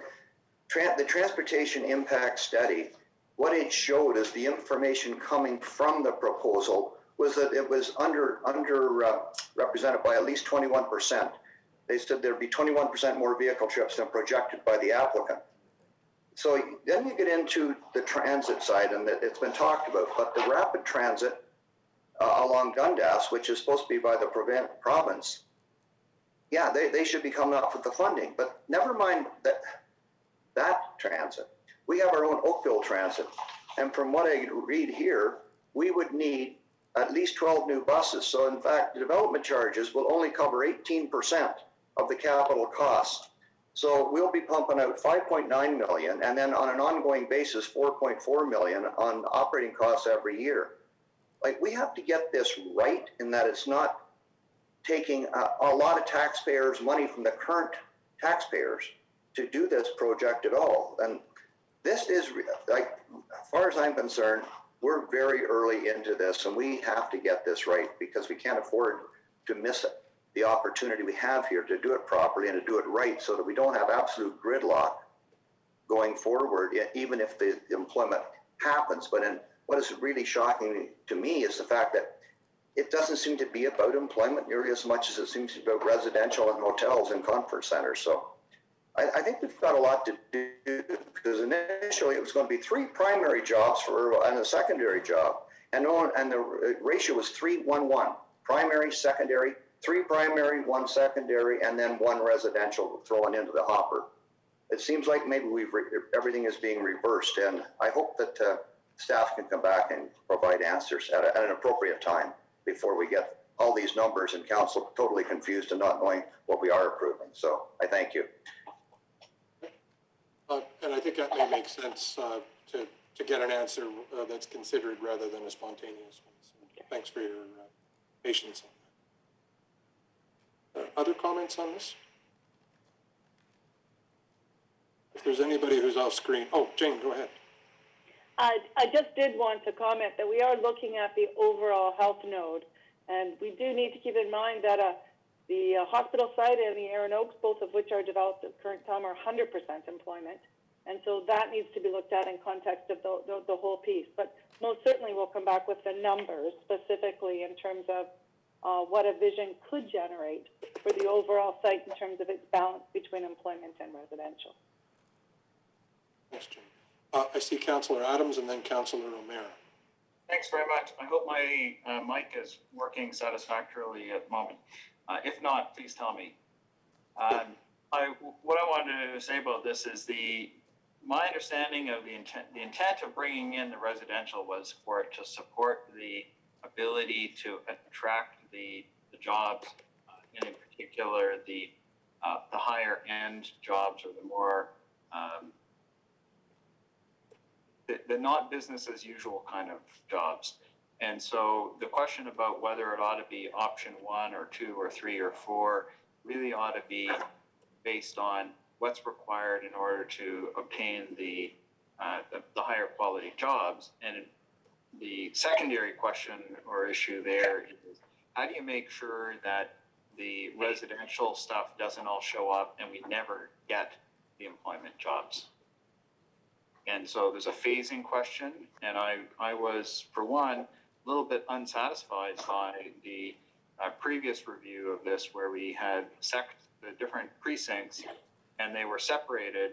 Speaker 7: the transportation impact study. What it showed is the information coming from the proposal was that it was represented by at least 21%. They said there'd be 21% more vehicle trips than projected by the applicant. So then you get into the transit side, and it's been talked about, but the rapid transit along Dundas, which is supposed to be by the province, yeah, they should be coming up with the funding, but never mind that transit. We have our own Oakville transit, and from what I read here, we would need at least 12 new buses. So in fact, the development charges will only cover 18% of the capital cost. So we'll be pumping out 5.9 million, and then on an ongoing basis, 4.4 million on operating costs every year. Like, we have to get this right in that it's not taking a lot of taxpayers' money from the current taxpayers to do this project at all. And this is, like, as far as I'm concerned, we're very early into this, and we have to get this right because we can't afford to miss the opportunity we have here to do it properly and to do it right so that we don't have absolute gridlock going forward, even if the employment happens. But what is really shocking to me is the fact that it doesn't seem to be about employment nearly as much as it seems to be about residential and hotels and conference centers. So I think we've got a lot to do because initially it was going to be 3 primary jobs and a secondary job. And the ratio was 3-1-1, primary, secondary, 3 primary, 1 secondary, and then 1 residential thrown into the hopper. It seems like maybe everything is being reversed, and I hope that staff can come back and provide answers at an appropriate time before we get all these numbers and council totally confused and not knowing what we are approving. So I thank you.
Speaker 4: And I think that may make sense to get an answer that's considered rather than a spontaneous one. So thanks for your patience on that. Other comments on this? If there's anybody who's off screen. Oh, Jane, go ahead.
Speaker 10: I just did want to comment that we are looking at the overall health node, and we do need to keep in mind that the hospital site and the Erin Oaks, both of which are developed at the current time, are 100% employment. And so that needs to be looked at in context of the whole piece. But most certainly we'll come back with the numbers specifically in terms of what a vision could generate for the overall site in terms of its balance between employment and residential.
Speaker 4: Thanks, Jane. I see Councillor Adams and then Councillor O'Meara.
Speaker 9: Thanks, Thanks very much. I hope my mic is working satisfactorily at the moment. If not, please tell me. What I wanted to say about this is my understanding of the intent of bringing in the residential was for it to support the ability to attract the jobs, and in particular the higher end jobs, or the more the not business as usual kind of jobs. And so the question about whether it ought to be option 1 or 2 or 3 or 4 really ought to be based on what's required in order to obtain the higher quality jobs. And the secondary question or issue there is, how do you make sure that the residential stuff doesn't all show up and we never get the employment jobs? And so there's a phasing question, and I was, for one, a little bit unsatisfied by the previous review of this, where we had the different precincts, and they were separated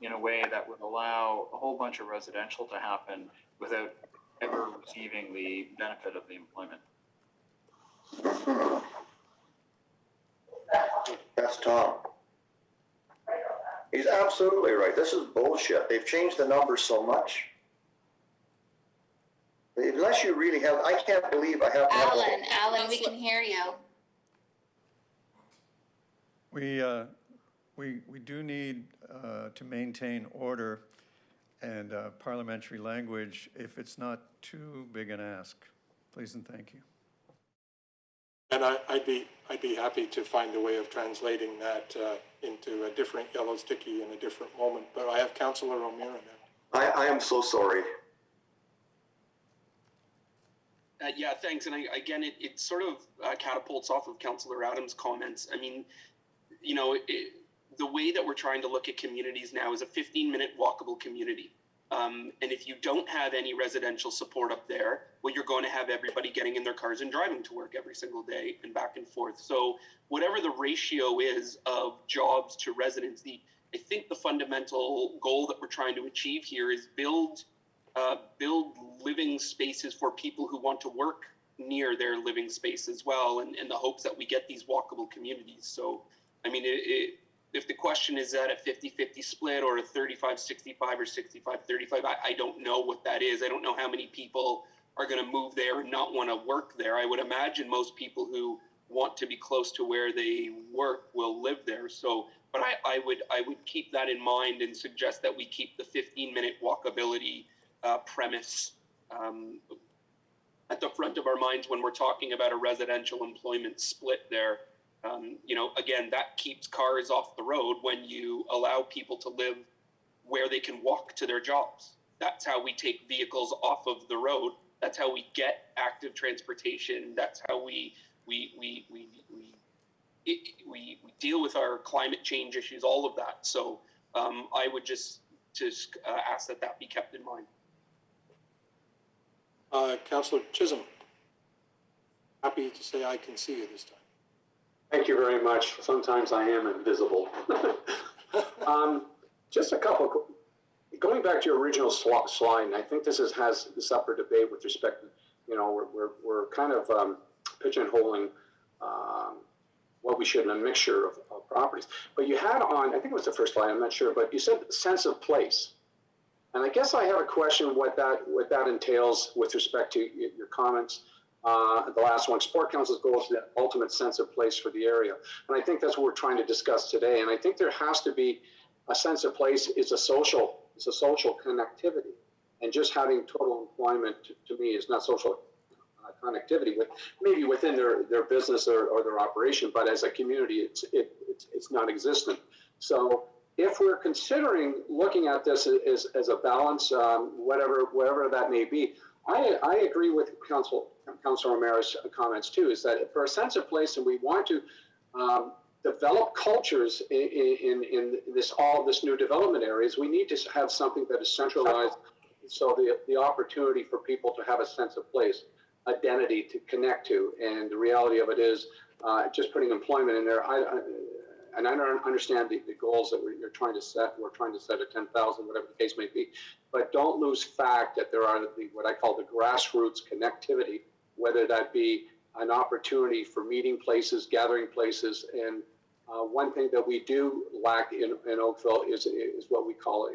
Speaker 9: in a way that would allow a whole bunch of residential to happen without ever receiving the benefit of the employment.
Speaker 7: That's Tom. He's absolutely right. This is bullshit. They've changed the numbers so much. Unless you really have, I can't believe I have.
Speaker 14: Alan, we can hear you.
Speaker 1: We do need to maintain order and parliamentary language if it's not too big an ask. Please and thank you.
Speaker 4: And I'd be happy to find a way of translating that into a different yellow sticky in a different moment. But I have Councillor O'Meara now.
Speaker 7: I am so sorry.
Speaker 13: Yeah, thanks. And again, it sort of catapults off of Councillor Adams' comments. I mean, you know, the way that we're trying to look at communities now is a 15-minute walkable community. And if you don't have any residential support up there, well, you're going to have everybody getting in their cars and driving to work every single day and back and forth. So whatever the ratio is of jobs to residents, I think the fundamental goal that we're trying to achieve here is build living spaces for people who want to work near their living space as well, and in the hopes that we get these walkable communities. So, I mean, if the question is that a 50-50 split or a 35-65 or 65-35, I don't know what that is. I don't know how many people are going to move there and not want to work there. I would imagine most people who want to be close to where they work will live there. So, but I would keep that in mind and suggest that we keep the 15-minute walkability premise at the front of our minds when we're talking about a residential employment split there. You know, again, that keeps cars off the road when you allow people to live where they can walk to their jobs. That's how we take vehicles off of the road. That's how we get active transportation. That's how we deal with our climate change issues, all of that. So I would just ask that be kept in mind.
Speaker 4: Councillor Chisholm, happy to say I can see you this time.
Speaker 18: Thank you very much. Sometimes I am invisible. Just a couple, going back to your original slide, and I think this has this upper debate with respect to, you know, we're kind of pigeonholing what we should in a mixture of properties. But you had on, I think it was the first slide, I'm not sure, but you said sense of place. And I guess I have a question what that entails with respect to your comments. The last one, Sport Council's goal is the ultimate sense of place for the area. And I think that's what we're trying to discuss today. And I think there has to be a sense of place. It's a social connectivity. And just having total employment to me is not social connectivity, maybe within their business or their operation, but as a community, it's non-existent. So if we're considering looking at this as a balance, whatever that may be, I agree with Councillor O'Meara's comments too, is that for a sense of place, and we want to develop cultures in all of this new development areas, we need to have something that is centralized, so the opportunity for people to have a sense of place, identity to connect to, and the reality of it is just putting employment in there. And I don't understand the goals that we're trying to set. We're trying to set at 10,000, whatever the case may be. but don't lose fact that there are what I call the grassroots connectivity, whether that be an opportunity for meeting places, gathering places. And one thing that we do lack in Oakville is what we call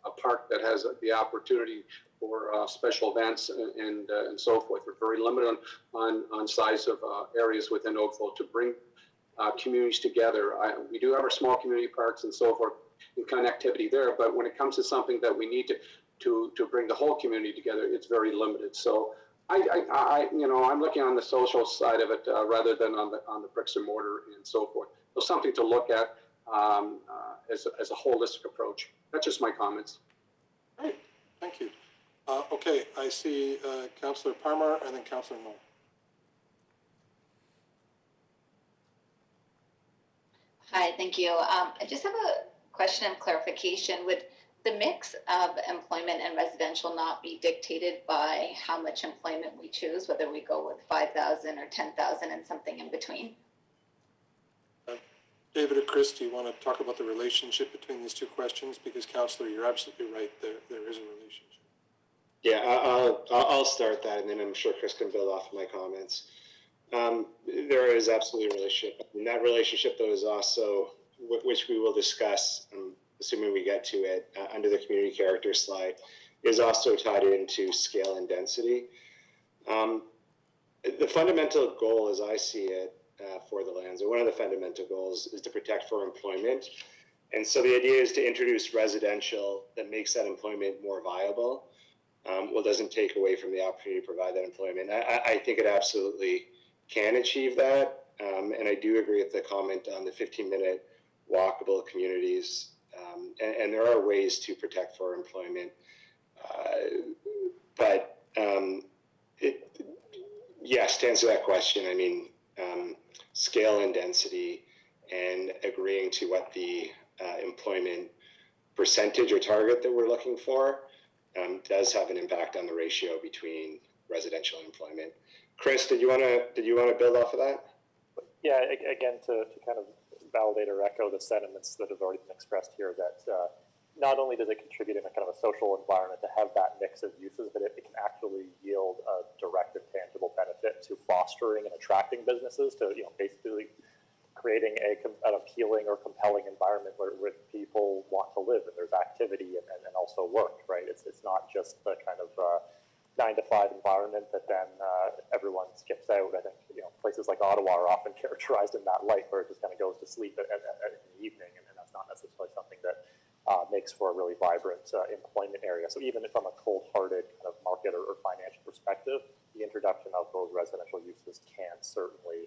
Speaker 18: a park that has the opportunity for special events and so forth. We're very limited on size of areas within Oakville to bring communities together. We do have our small community parks and so forth and connectivity there, but when it comes to something that we need to bring the whole community together, it's very limited. So I'm looking on the social side of it rather than on the bricks and mortar and so forth. So something to look at as a holistic approach. That's just my comments.
Speaker 4: Great, thank you. Okay, I see Councillor Parmar and then Councillor Knoll.
Speaker 14: Hi, thank you. I just have a question of clarification. Would the mix of employment and residential not be dictated by how much employment we choose, whether we go with 5,000 or 10,000 and something in between?
Speaker 4: David or Chris, do you want to talk about the relationship between these two questions? Because Councillor, you're absolutely right. There is a relationship.
Speaker 5: Yeah, I'll start that, and then I'm sure Chris can build off of my comments. There is absolutely a relationship. And that relationship, though, is also, which we will discuss, assuming we get to it, under the community character slide, is also tied into scale and density. The fundamental goal, as I see it, for the lands, or one of the fundamental goals, is to protect for employment. And so the idea is to introduce residential that makes that employment more viable. Doesn't take away from the opportunity to provide that employment. I think it absolutely can achieve that. And I do agree with the comment on the 15-minute walkable communities. And there are ways to protect for employment. Yes, to answer that question, I mean, scale and density and agreeing to what the employment percentage or target that we're looking for does have an impact on the ratio between residential and employment. Chris, did you want to build off of that?
Speaker 6: Yeah, again, to kind of validate or echo the sentiments that have already been expressed here, that not only does it contribute in a kind of a social environment to have that mix of uses, but it can actually yield a direct and tangible benefit to fostering and attracting businesses, to basically creating an appealing or compelling environment where people want to live and there's activity and also work, right? It's not just the kind of 9-to-5 environment that then everyone skips out. I think places like Ottawa are often characterized in that light, where it just kind of goes to sleep in the evening, and that's not necessarily something that makes for a really vibrant employment area. So even from a cold-hearted kind of market or financial perspective, the introduction of those residential uses can certainly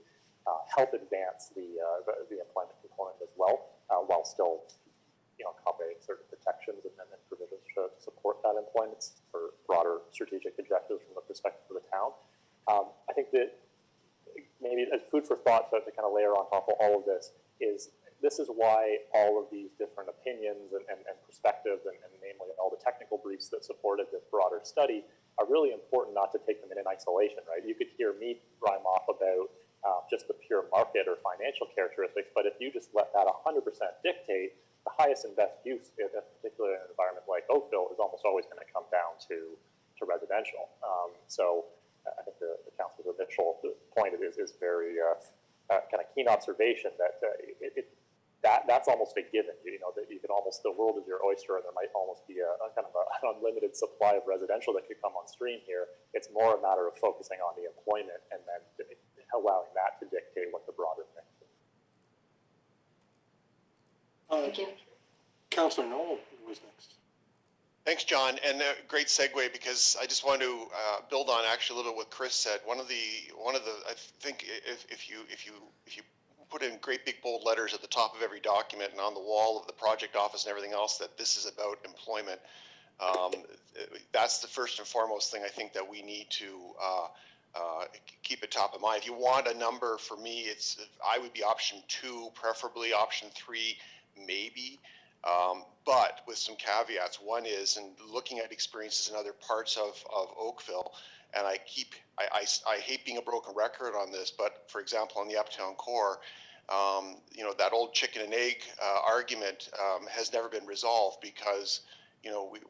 Speaker 6: help advance the employment component as well, while still accommodating certain protections and provisions to support that employment for broader strategic objectives from the perspective of the town. I think that maybe as food for thought to kind of layer on top of all of this is why all of these different opinions and perspectives, and namely all the technical briefs that supported this broader study, are really important not to take them in isolation, right? You could hear me rhyme off about just the pure market or financial characteristics, but if you just let that 100% dictate, the highest and best use, particularly in an environment like Oakville, is almost always going to come down to residential. So I think the council's initial point is very kind of keen observation that that's almost a given. That you can almost, the world is your oyster, and there might almost be a kind of an unlimited supply of residential that could come on stream here. It's more a matter of focusing on the employment and then allowing that to dictate what the broader mix is.
Speaker 14: Thank you.
Speaker 4: Councillor Knoll was next.
Speaker 19: Thanks, John, and a great segue, because I just want to build on actually a little bit what Chris said. One of the I think if you put in great big bold letters at the top of every document and on the wall of the project office and everything else that this is about employment, that's the first and foremost thing I think that we need to keep it top of mind. If you want a number, for me, I would be option 2, preferably option 3, maybe. But with some caveats. One is, and looking at experiences in other parts of Oakville, and I hate being a broken record on this, but for example, in the Uptown Core, that old chicken and egg argument has never been resolved, because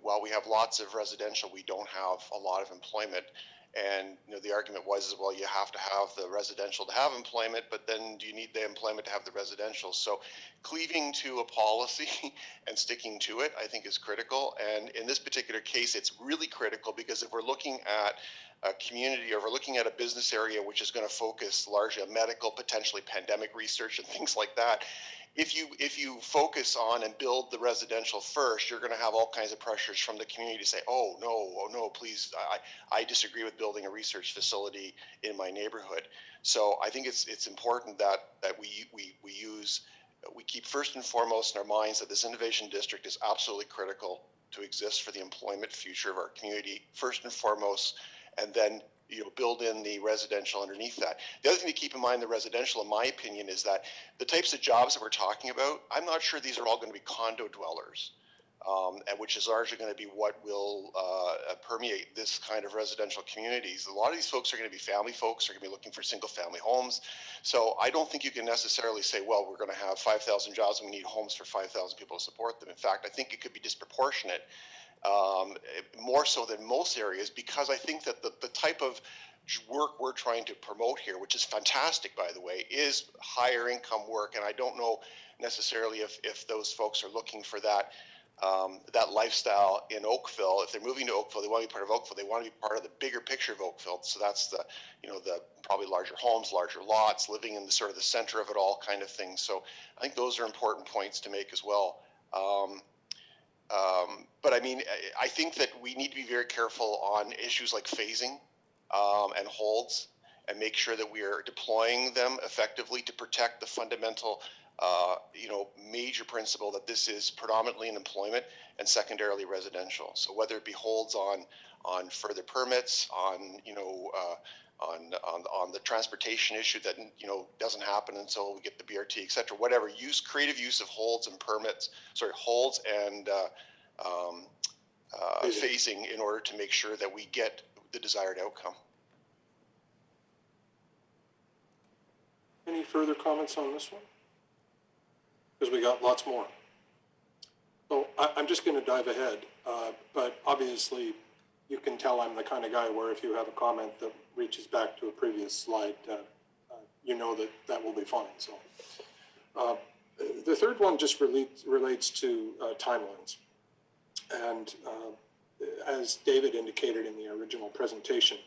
Speaker 19: while we have lots of residential, we don't have a lot of employment. And the argument was, well, you have to have the residential to have employment, but then do you need the employment to have the residential? So cleaving to a policy and sticking to it, I think, is critical. And in this particular case, it's really critical because if we're looking at a community, or if we're looking at a business area which is going to focus largely on medical, potentially pandemic research and things like that, if you focus on and build the residential first, you're going to have all kinds of pressures from the community to say, oh no, please, I disagree with building a research facility in my neighborhood. So I think it's important that we keep first and foremost in our minds that this innovation district is absolutely critical to exist for the employment future of our community, first and foremost, and then build in the residential underneath that. The other thing to keep in mind, the residential, in my opinion, is that the types of jobs that we're talking about, I'm not sure these are all going to be condo dwellers, and which is largely going to be what will permeate this kind of residential communities. A lot of these folks are going to be family folks, are going to be looking for single family homes. So I don't think you can necessarily say, well, we're going to have 5,000 jobs and we need homes for 5,000 people to support them. In fact, I think it could be disproportionate, more so than most areas, because I think that the type of work we're trying to promote here, which is fantastic, by the way, is higher income work. And I don't know necessarily if those folks are looking for that lifestyle in Oakville. If they're moving to Oakville, they want to be part of Oakville. They want to be part of the bigger picture of Oakville. So that's the probably larger homes, larger lots, living in the sort of the center of it all kind of thing. So I think those are important points to make as well. But I mean, I think that we need to be very careful on issues like phasing and holds, and make sure that we are deploying them effectively to protect the fundamental, major principle that this is predominantly in employment and secondarily residential. So whether it be holds on further permits, on the transportation issue that doesn't happen until we get the BRT, et cetera, whatever, creative use of holds and phasing in order to make sure that we get the desired outcome.
Speaker 4: Any further comments on this one? Because we got lots more. So I'm just going to dive ahead, but obviously you can tell I'm the kind of guy where if you have a comment that reaches back to a previous slide, that will be fine. So the third one just relates to timelines. And as David indicated in the original presentation,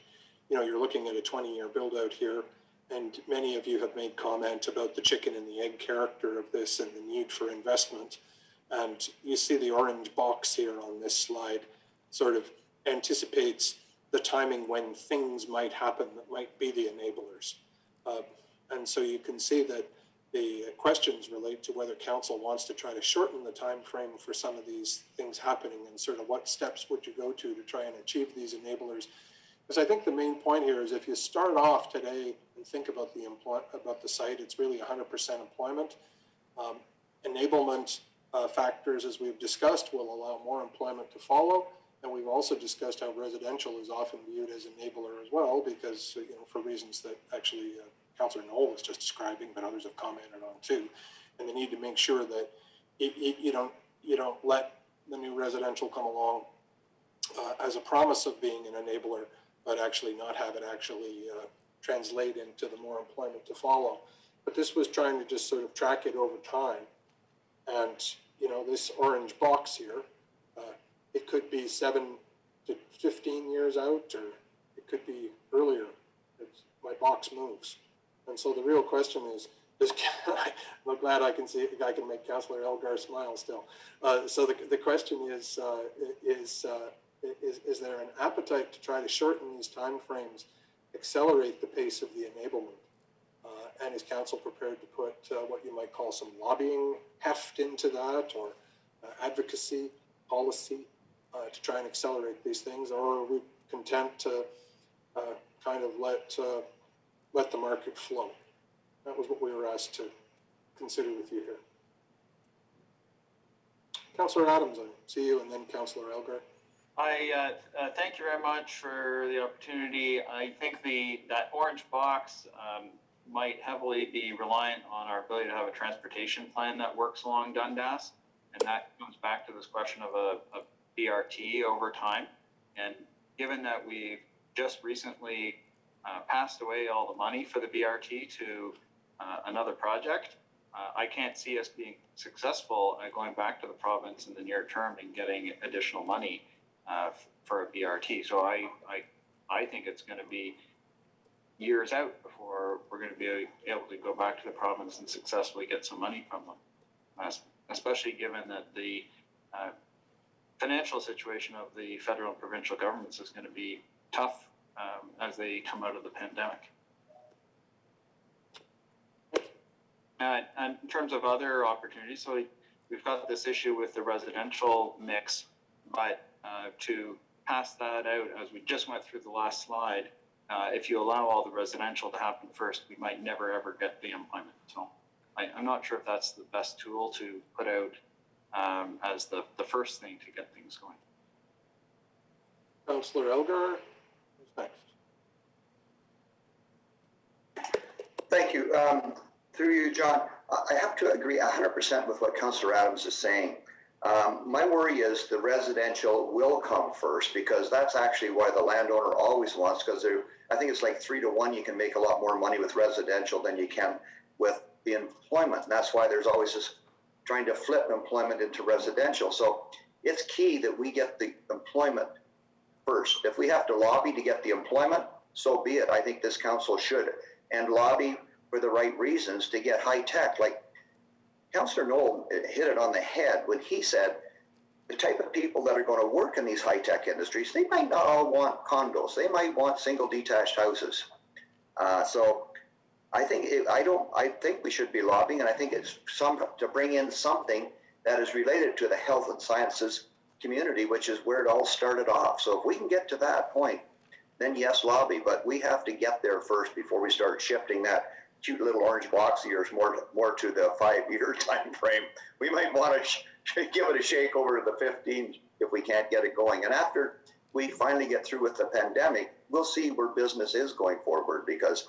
Speaker 4: you're looking at a 20-year build out here, and many of you have made comment about the chicken and the egg character of this and the need for investment. And you see the orange box here on this slide sort of anticipates the timing when things might happen that might be the enablers. And so you can see that the questions relate to whether council wants to try to shorten the time frame for some of these things happening, and sort of what steps would you go to try and achieve these enablers. Because I think the main point here is if you start off today and think about the site, it's really 100% employment. Enablement factors, as we've discussed, will allow more employment to follow. And we've also discussed how residential is often viewed as enabler as well, because for reasons that actually Councillor Knoll was just describing, but others have commented on too. And the need to make sure that you don't let the new residential come along as a promise of being an enabler, but actually not have it actually translate into the more employment to follow. But this was trying to just sort of track it over time. And, this orange box here, it could be 7 to 15 years out, or it could be earlier. My box moves. And so the real question is I'm glad I can make Councillor Elgar smile still. So the question is there an appetite to try to shorten these timeframes, accelerate the pace of the enablement? And is council prepared to put what you might call some lobbying heft into that, or advocacy, policy, to try and accelerate these things? Or are we content to kind of let the market flow? That was what we were asked to consider with you here. Councillor Adams, I see you, and then Councillor Elgar.
Speaker 9: Thank you very much for the opportunity. I think that orange box might heavily be reliant on our ability to have a transportation plan that works along Dundas, and that comes back to this question of BRT over time. And given that we've just recently passed away all the money for the BRT to another project, I can't see us being successful at going back to the province in the near term and getting additional money for a BRT. So I think it's going to be years out before we're going to be able to go back to the province and successfully get some money from them, especially given that the financial situation of the federal and provincial governments is going to be tough as they come out of the pandemic. And in terms of other opportunities, so we've got this issue with the residential mix, but to pass that out, as we just went through the last slide, if you allow all the residential to happen first, we might never ever get the employment. So I'm not sure if that's the best tool to put out as the first thing to get things going.
Speaker 4: Councillor Elgar, who's next?
Speaker 7: Thank you. Through you, John, I have to agree 100% with what Councillor Adams is saying. My worry is the residential will come first, because that's actually why the landowner always wants, because I think it's like 3 to 1, you can make a lot more money with residential than you can with the employment. And that's why there's always this trying to flip employment into residential. So it's key that we get the employment first. If we have to lobby to get the employment, so be it. I think this council should, and lobby for the right reasons to get high tech. Like Councillor Knoll hit it on the head when he said the type of people that are going to work in these high tech industries, they might not all want condos. They might want single detached houses. So I think I think we should be lobbying, and I think it's to bring in something that is related to the health and sciences community, which is where it all started off. So if we can get to that point, then yes, lobby. But we have to get there first before we start shifting that cute little orange box of yours more to the 5-year time frame. We might want to give it a shake over to the 15 if we can't get it going. And after we finally get through with the pandemic, we'll see where business is going forward, because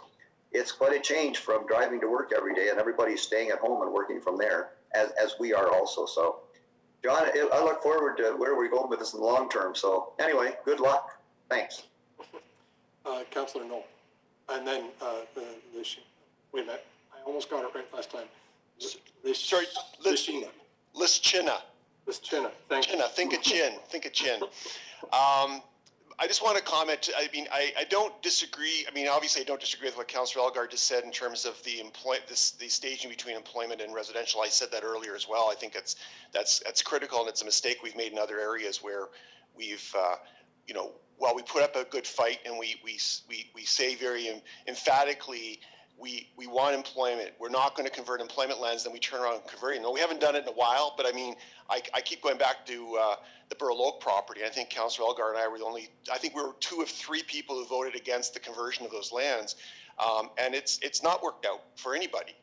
Speaker 7: it's quite a change from driving to work every day and everybody's staying at home and working from there, as we are also. So, John, I look forward to where we're going with this in the long term. So anyway, good luck. Thanks.
Speaker 4: Councillor Knoll. And then wait a minute, I almost got it right last time.
Speaker 19: Sorry,
Speaker 4: Lischina.
Speaker 19: Lischina,
Speaker 4: thank you.
Speaker 19: think of chin. I just want to comment. I mean, I don't disagree. I mean, obviously, I don't disagree with what Councillor Elgar just said in terms of the staging between employment and residential. I said that earlier as well. I think that's critical, and it's a mistake we've made in other areas where we've, while we put up a good fight and we say very emphatically we want employment, we're not going to convert employment lands, then we turn around and convert it. No, we haven't done it in a while, but I mean, I keep going back to the Burl Oak property. I think Councillor Elgar and I were I think we were 2 of 3 people who voted against the conversion of those lands. And it's not worked out for anybody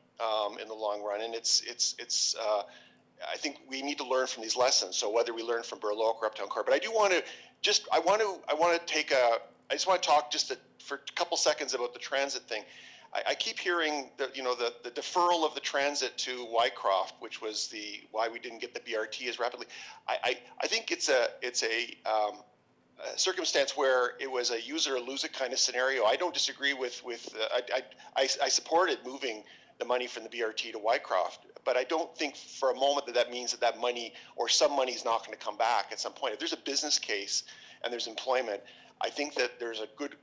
Speaker 19: in the long run. And I think we need to learn from these lessons. So whether we learn from Burl Oak or Uptown Car, but I do want to I just want to talk for a couple seconds about the transit thing. I keep hearing the deferral of the transit to Wycroft, which was why we didn't get the BRT as rapidly. I think it's a circumstance where it was a use it or lose it kind of scenario. I don't disagree with I supported moving the money from the BRT to Wycroft, but I don't think for a moment that means that money or some money is not going to come back at some point. If there's a business case and there's employment, I think that there's a good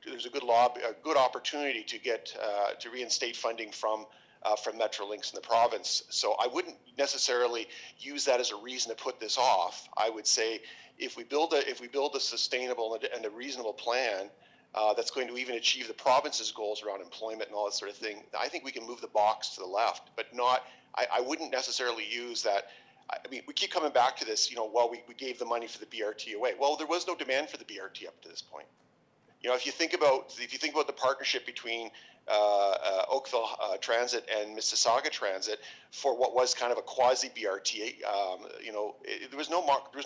Speaker 19: opportunity to get to reinstate funding from Metrolinx in the province. So I wouldn't necessarily use that as a reason to put this off. I would say if we build a sustainable and a reasonable plan that's going to even achieve the province's goals around employment and all that sort of thing, I think we can move the box to the left, but not. I wouldn't necessarily use that. I mean, we keep coming back to this, well, we gave the money for the BRT away. Well, there was no demand for the BRT up to this point. If you think about the partnership between Oakville Transit and Mississauga Transit for what was kind of a quasi BRT, there was no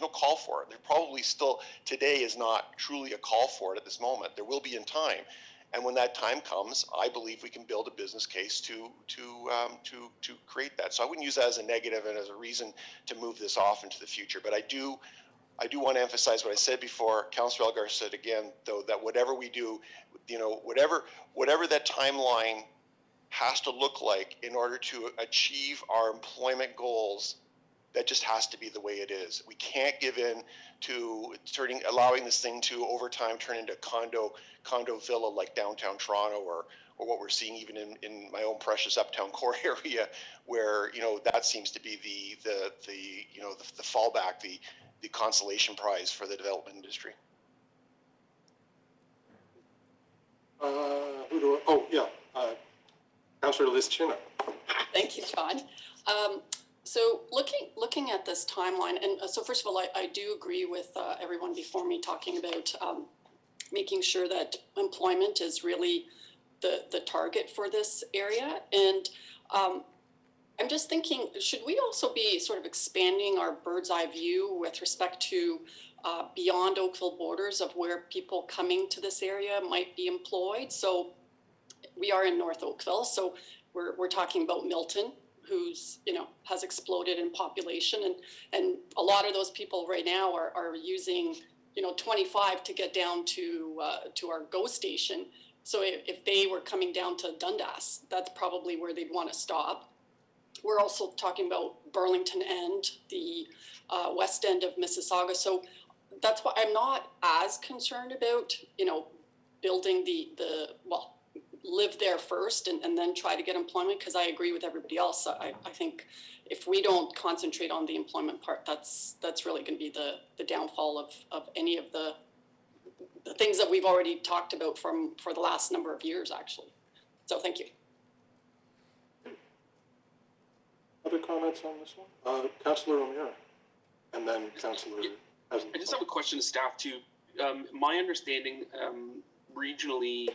Speaker 19: call for it. There probably still today is not truly a call for it at this moment. There will be in time. And when that time comes, I believe we can build a business case to create that. So I wouldn't use that as a negative and as a reason to move this off into the future. But I do I do want to emphasize what I said before. Councillor Elgar said again, though, that whatever we do, whatever that timeline has to look like in order to achieve our employment goals, that just has to be the way it is. We can't give in to allowing this thing to over time turn into condo villa like downtown Toronto, or what we're seeing even in my own precious uptown core area, where that seems to be the fallback, the consolation prize for the development industry.
Speaker 4: Councillor Liz Chinna.
Speaker 15: Thank you, John. So looking at this timeline, and so first of all, I do agree with everyone before me talking about making sure that employment is really the target for this area. And I'm just thinking, should we also be sort of expanding our bird's eye view with respect to beyond Oakville borders of where people coming to this area might be employed? So we are in North Oakville, so we're talking about Milton, who's has exploded in population, and a lot of those people right now are using 25 to get down to our GO station. So if they were coming down to Dundas, that's probably where they'd want to stop. We're also talking about Burlington End, the west end of Mississauga. So that's why I'm not as concerned about building live there first and then try to get employment, because I agree with everybody else. I think if we don't concentrate on the employment part, that's really going to be the downfall of any of the things that we've already talked about for the last number of years, actually. So thank you.
Speaker 4: Other comments on this one? Councillor O'Meara, and then Councillor Haslett.
Speaker 13: I just have a question to staff too. My understanding, regionally,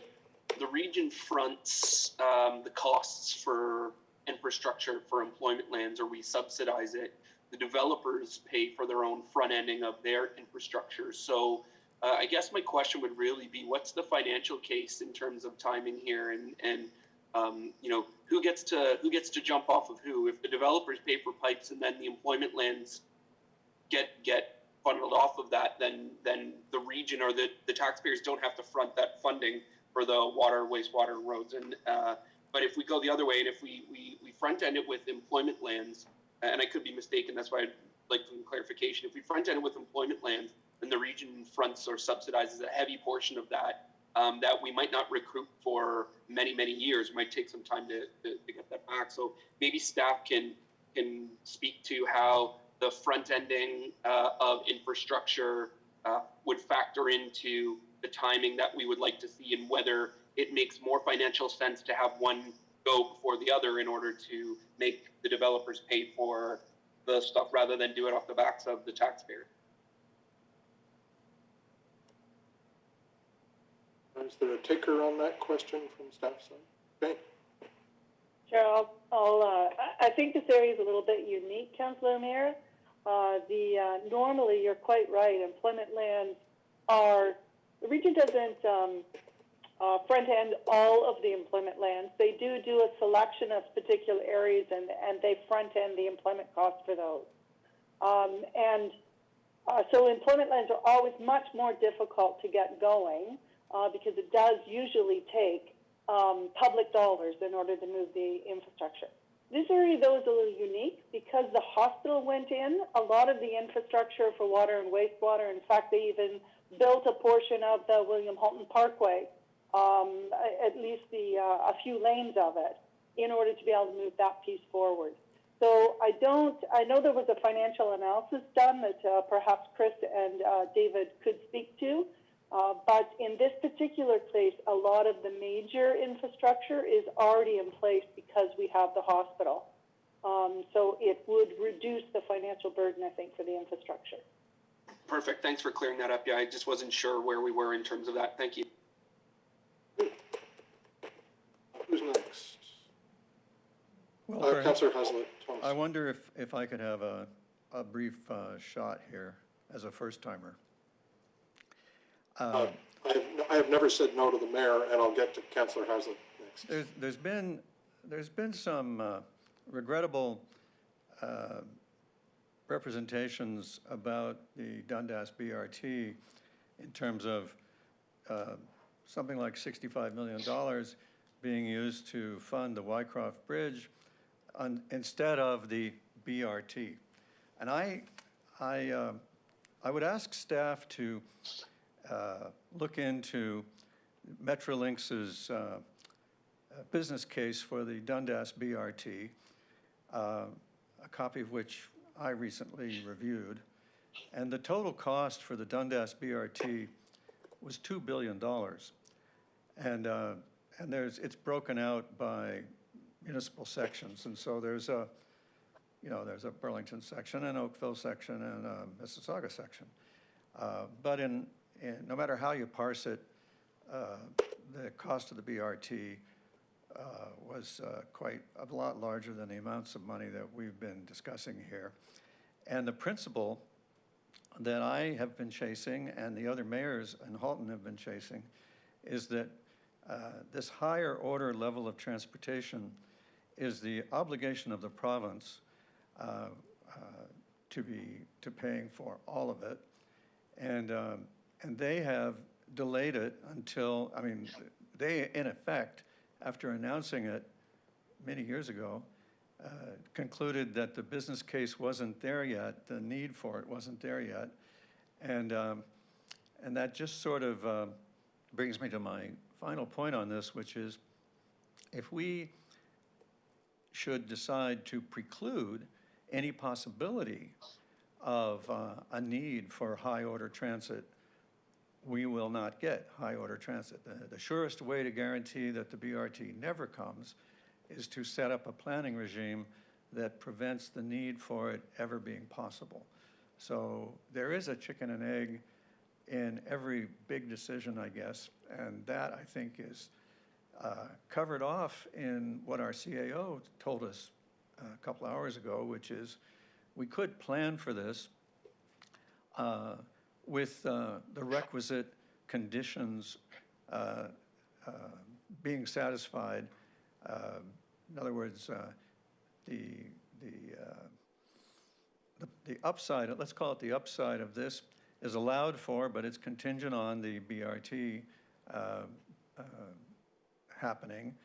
Speaker 13: the region fronts the costs for infrastructure for employment lands, or we subsidize it. The developers pay for their own front ending of their infrastructure. So I guess my question would really be, what's the financial case in terms of timing here, and who gets to jump off of who? If the developers pay for pipes and then the employment lands get funneled off of that, then the region or the taxpayers don't have to front that funding for the water, wastewater, roads. And but if we go the other way, and if we front end it with employment lands, and I could be mistaken, that's why I'd like some clarification. If we front end it with employment lands, then the region fronts or subsidizes a heavy portion of that, that we might not recruit for many, many years. It might take some time to get that back. So maybe staff can speak to how the front ending of infrastructure would factor into the timing that we would like to see, and whether it makes more financial sense to have one go before the other in order to make the developers pay for the stuff rather than do it off the backs of the taxpayer.
Speaker 4: Is there a taker on that question from staff side? Okay.
Speaker 10: Sure, I think this area is a little bit unique, Councillor O'Meara. Normally, you're quite right, employment lands the region doesn't front end all of the employment lands. They do a selection of particular areas, and they front end the employment costs for those. So employment lands are always much more difficult to get going because it does usually take public dollars in order to move the infrastructure. This area, though, is a little unique because the hospital went in. A lot of the infrastructure for water and wastewater, in fact, they even built a portion of the William Halton Parkway, at least a few lanes of it, in order to be able to move that piece forward. So I know there was a financial analysis done that perhaps Chris and David could speak to, but in this particular case, a lot of the major infrastructure is already in place because we have the hospital. So it would reduce the financial burden, I think, for the infrastructure.
Speaker 13: Perfect. Thanks for clearing that up. Yeah, I just wasn't sure where we were in terms of that. Thank you.
Speaker 4: Who's next?
Speaker 1: Well,
Speaker 4: Councillor Haslett.
Speaker 1: I wonder if I could have a brief shot here as a first-timer.
Speaker 4: I have never said no to the mayor, and I'll get to Councillor Haslett next.
Speaker 1: There's been some regrettable representations about the Dundas BRT in terms of something like $65 million being used to fund the Wycroft Bridge instead of the BRT. And I would ask staff to look into Metrolinx's business case for the Dundas BRT, a copy of which I recently reviewed. And the total cost for the Dundas BRT was $2 billion. And it's broken out by municipal sections. And so there's a Burlington section, an Oakville section, and a Mississauga section. But no matter how you parse it, the cost of the BRT was quite a lot larger than the amounts of money that we've been discussing here. And the principle that I have been chasing and the other mayors in Halton have been chasing is that this higher order level of transportation is the obligation of the province to paying for all of it. And they have delayed it until, they, in effect, after announcing it many years ago, concluded that the business case wasn't there yet, the need for it wasn't there yet. And that just sort of brings me to my final point on this, which is if we should decide to preclude any possibility of a need for high-order transit, we will not get high-order transit. The surest way to guarantee that the BRT never comes is to set up a planning regime that prevents the need for it ever being possible. So there is a chicken and egg in every big decision, I guess, and that, I think, is covered off in what our CAO told us a couple hours ago, which is we could plan for this with the requisite conditions being satisfied. In other words, the upside, let's call it the upside of this, is allowed for, but it's contingent on the BRT happening.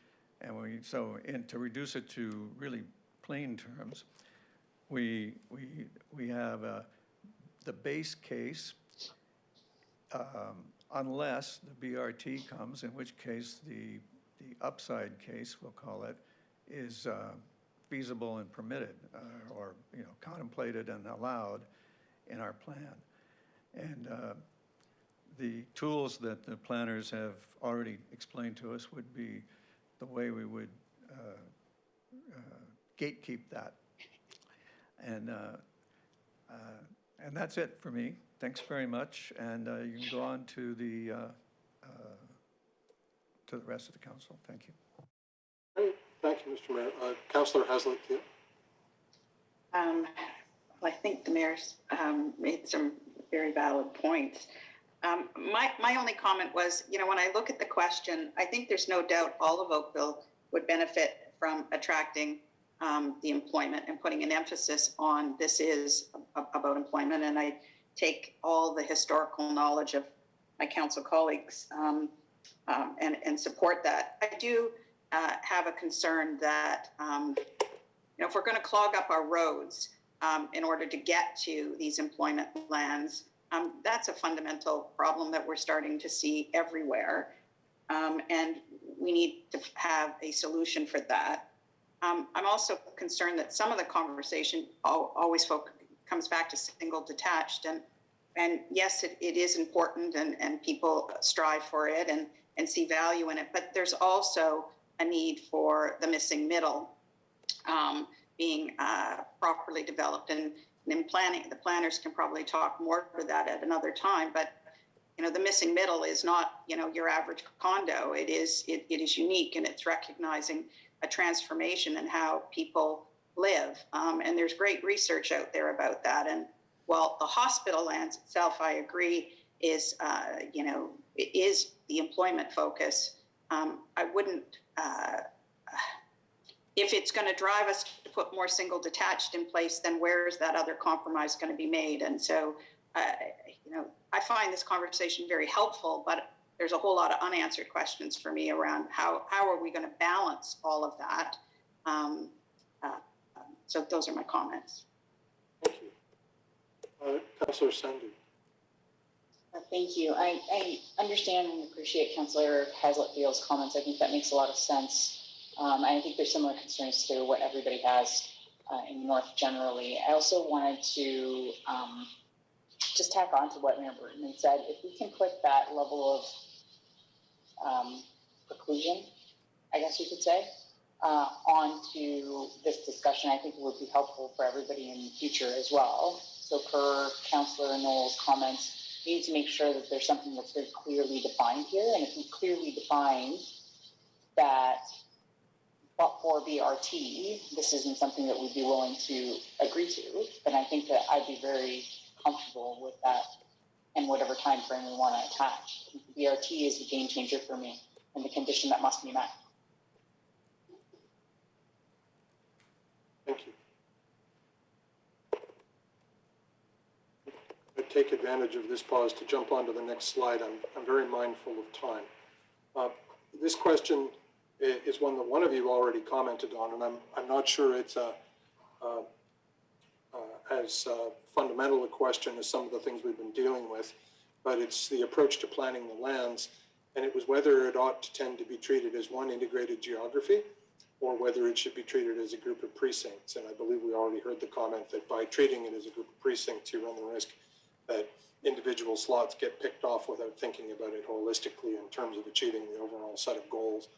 Speaker 1: And to reduce it to really plain terms, we have the base case, unless the BRT comes, in which case the upside case, we'll call it, is feasible and permitted, or contemplated and allowed in our plan. And the tools that the planners have already explained to us would be the way we would gatekeep that. And that's it for me. Thanks very much, and you can go on to the rest of the council. Thank you.
Speaker 4: Thank you, Mr. Mayor. Councillor Haslett, too.
Speaker 11: Well, I think the mayor's made some very valid points. My only comment was, when I look at the question, I think there's no doubt all of Oakville would benefit from attracting the employment and putting an emphasis on this is about employment. And I take all the historical knowledge of my council colleagues and support that. I do have a concern that if we're going to clog up our roads in order to get to these employment lands, that's a fundamental problem that we're starting to see everywhere. And we need to have a solution for that. I'm also concerned that some of the conversation always comes back to single detached. And yes, it is important and people strive for it and see value in it. But there's also a need for the missing middle being properly developed. And in planning, the planners can probably talk more to that at another time. But the missing middle is not your average condo. It is unique, and it's recognizing a transformation in how people live. And there's great research out there about that. And while the hospital lands itself, I agree, is the employment focus, I wouldn't, if it's going to drive us to put more single detached in place, then where is that other compromise going to be made? And so, I find this conversation very helpful, but there's a whole lot of unanswered questions for me around how are we going to balance all of that? So those are my comments.
Speaker 4: Thank you. Councillor Sandhu.
Speaker 8: Thank you. I understand and appreciate Councillor Hazlettfield's comments. I think that makes a lot of sense. I think there's similar concerns to what everybody has in the North generally. I also wanted to just tack on to what Mayor Burton had said. If we can put that level of preclusion, I guess you could say, onto this discussion, I think it would be helpful for everybody in the future as well. So per Councillor Knoll's comments, we need to make sure that there's something that's very clearly defined here. And if we clearly define that but for BRT, this isn't something that we'd be willing to agree to, then I think that I'd be very comfortable with that and whatever time frame we want to attach. BRT is the game changer for me and the condition that must be met.
Speaker 4: Thank you. I take advantage of this pause to jump onto the next slide. I'm very mindful of time. This question is one that one of you already commented on, and I'm not sure it's as fundamental a question as some of the things we've been dealing with, but it's the approach to planning the lands, and it was whether it ought to tend to be treated as one integrated geography or whether it should be treated as a group of precincts. And I believe we already heard the comment that by treating it as a group of precincts, you run the risk that individual slots get picked off without thinking about it holistically in terms of achieving the overall set of goals.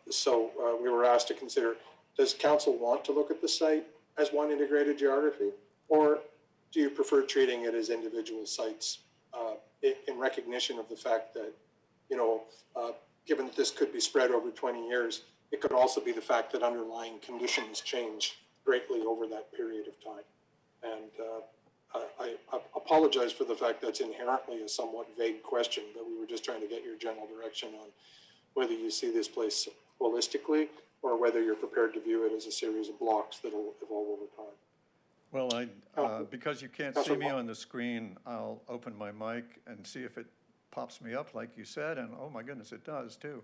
Speaker 4: So we were asked to consider, does council want to look at the site as one integrated geography, or do you prefer treating it as individual sites in recognition of the fact that, given that this could be spread over 20 years, it could also be the fact that underlying conditions change greatly over that period of time. And I apologize for the fact that's inherently a somewhat vague question, but we were just trying to get your general direction on whether you see this place holistically or whether you're prepared to view it as a series of blocks that will evolve over time.
Speaker 1: Well, because you can't see me on the screen, I'll open my mic and see if it pops me up like you said, and oh my goodness, it does too.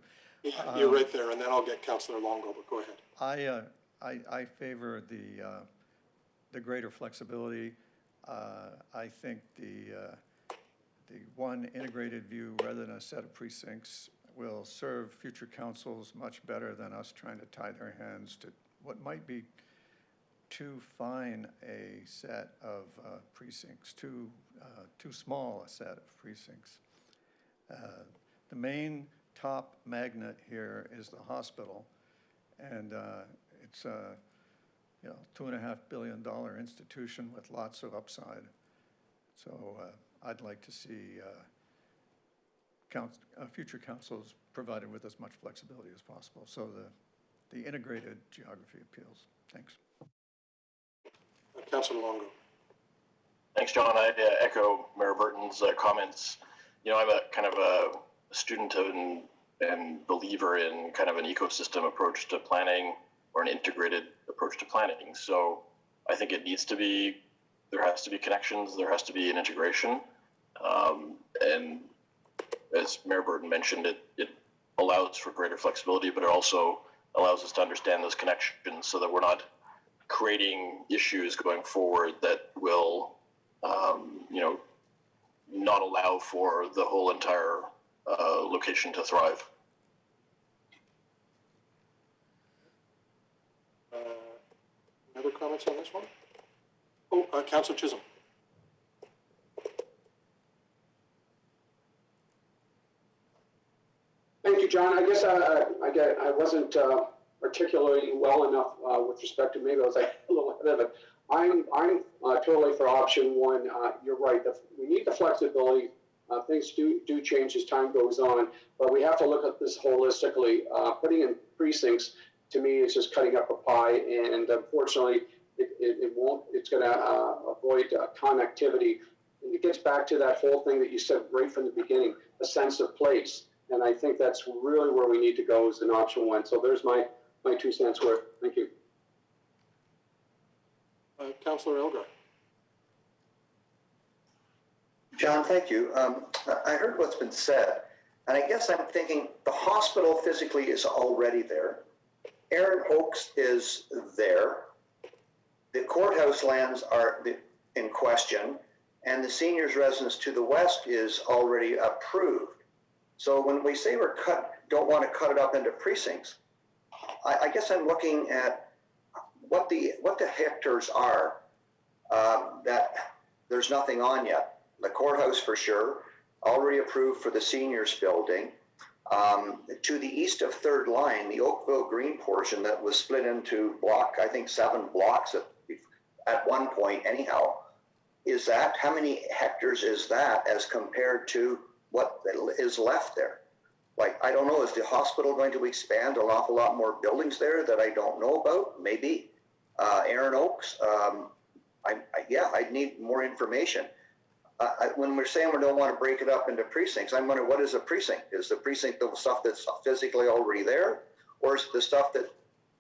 Speaker 4: You're right there, and then I'll get Councillor Longo, but go ahead.
Speaker 1: I favor the greater flexibility. I think the one integrated view rather than a set of precincts will serve future councils much better than us trying to tie their hands to what might be too fine a set of precincts, too small a set of precincts. The main top magnet here is the hospital, and it's a $2.5 billion institution with lots of upside. So I'd like to see future councils provided with as much flexibility as possible. So the integrated geography appeals. Thanks.
Speaker 4: Councillor Longo.
Speaker 16: Thanks, John. I echo Mayor Burton's comments. I'm a kind of a student and believer in kind of an ecosystem approach to planning or an integrated approach to planning. So I think it needs to be, there has to be connections, there has to be an integration. And as Mayor Burton mentioned, it allows for greater flexibility, but it also allows us to understand those connections so that we're not creating issues going forward that will, not allow for the whole entire location to thrive.
Speaker 4: Other comments on this one? Oh, Councillor Chisholm.
Speaker 18: Thank you, John. I guess I wasn't articulating well enough with respect to, maybe I was like a little ahead of it. I'm totally for option one. You're right. We need the flexibility. Things do change as time goes on, but we have to look at this holistically. Putting in precincts, to me, is just cutting up a pie, and unfortunately, it won't. It's going to avoid connectivity. And it gets back to that whole thing that you said right from the beginning, a sense of place. And I think that's really where we need to go as an option one. So there's my 2 cents worth. Thank you.
Speaker 4: Councillor Elgar.
Speaker 7: John, thank you. I heard what's been said, and I guess I'm thinking the hospital physically is already there. Erin Oaks is there. The courthouse lands are in question, and the seniors' residence to the west is already approved. So when we say don't want to cut it up into precincts, I guess I'm looking at what the hectares are that there's nothing on yet. The courthouse for sure, already approved for the seniors building. To the east of Third Line, the Oakville Green portion that was split into I think 7 blocks at one point anyhow. How many hectares is that as compared to what is left there? Like, I don't know, is the hospital going to expand an awful lot more buildings there that I don't know about? Maybe. Erin Oaks, I'd need more information. When we're saying we don't want to break it up into precincts, I'm wondering, what is a precinct? Is the precinct the stuff that's physically already there? Or is it the stuff that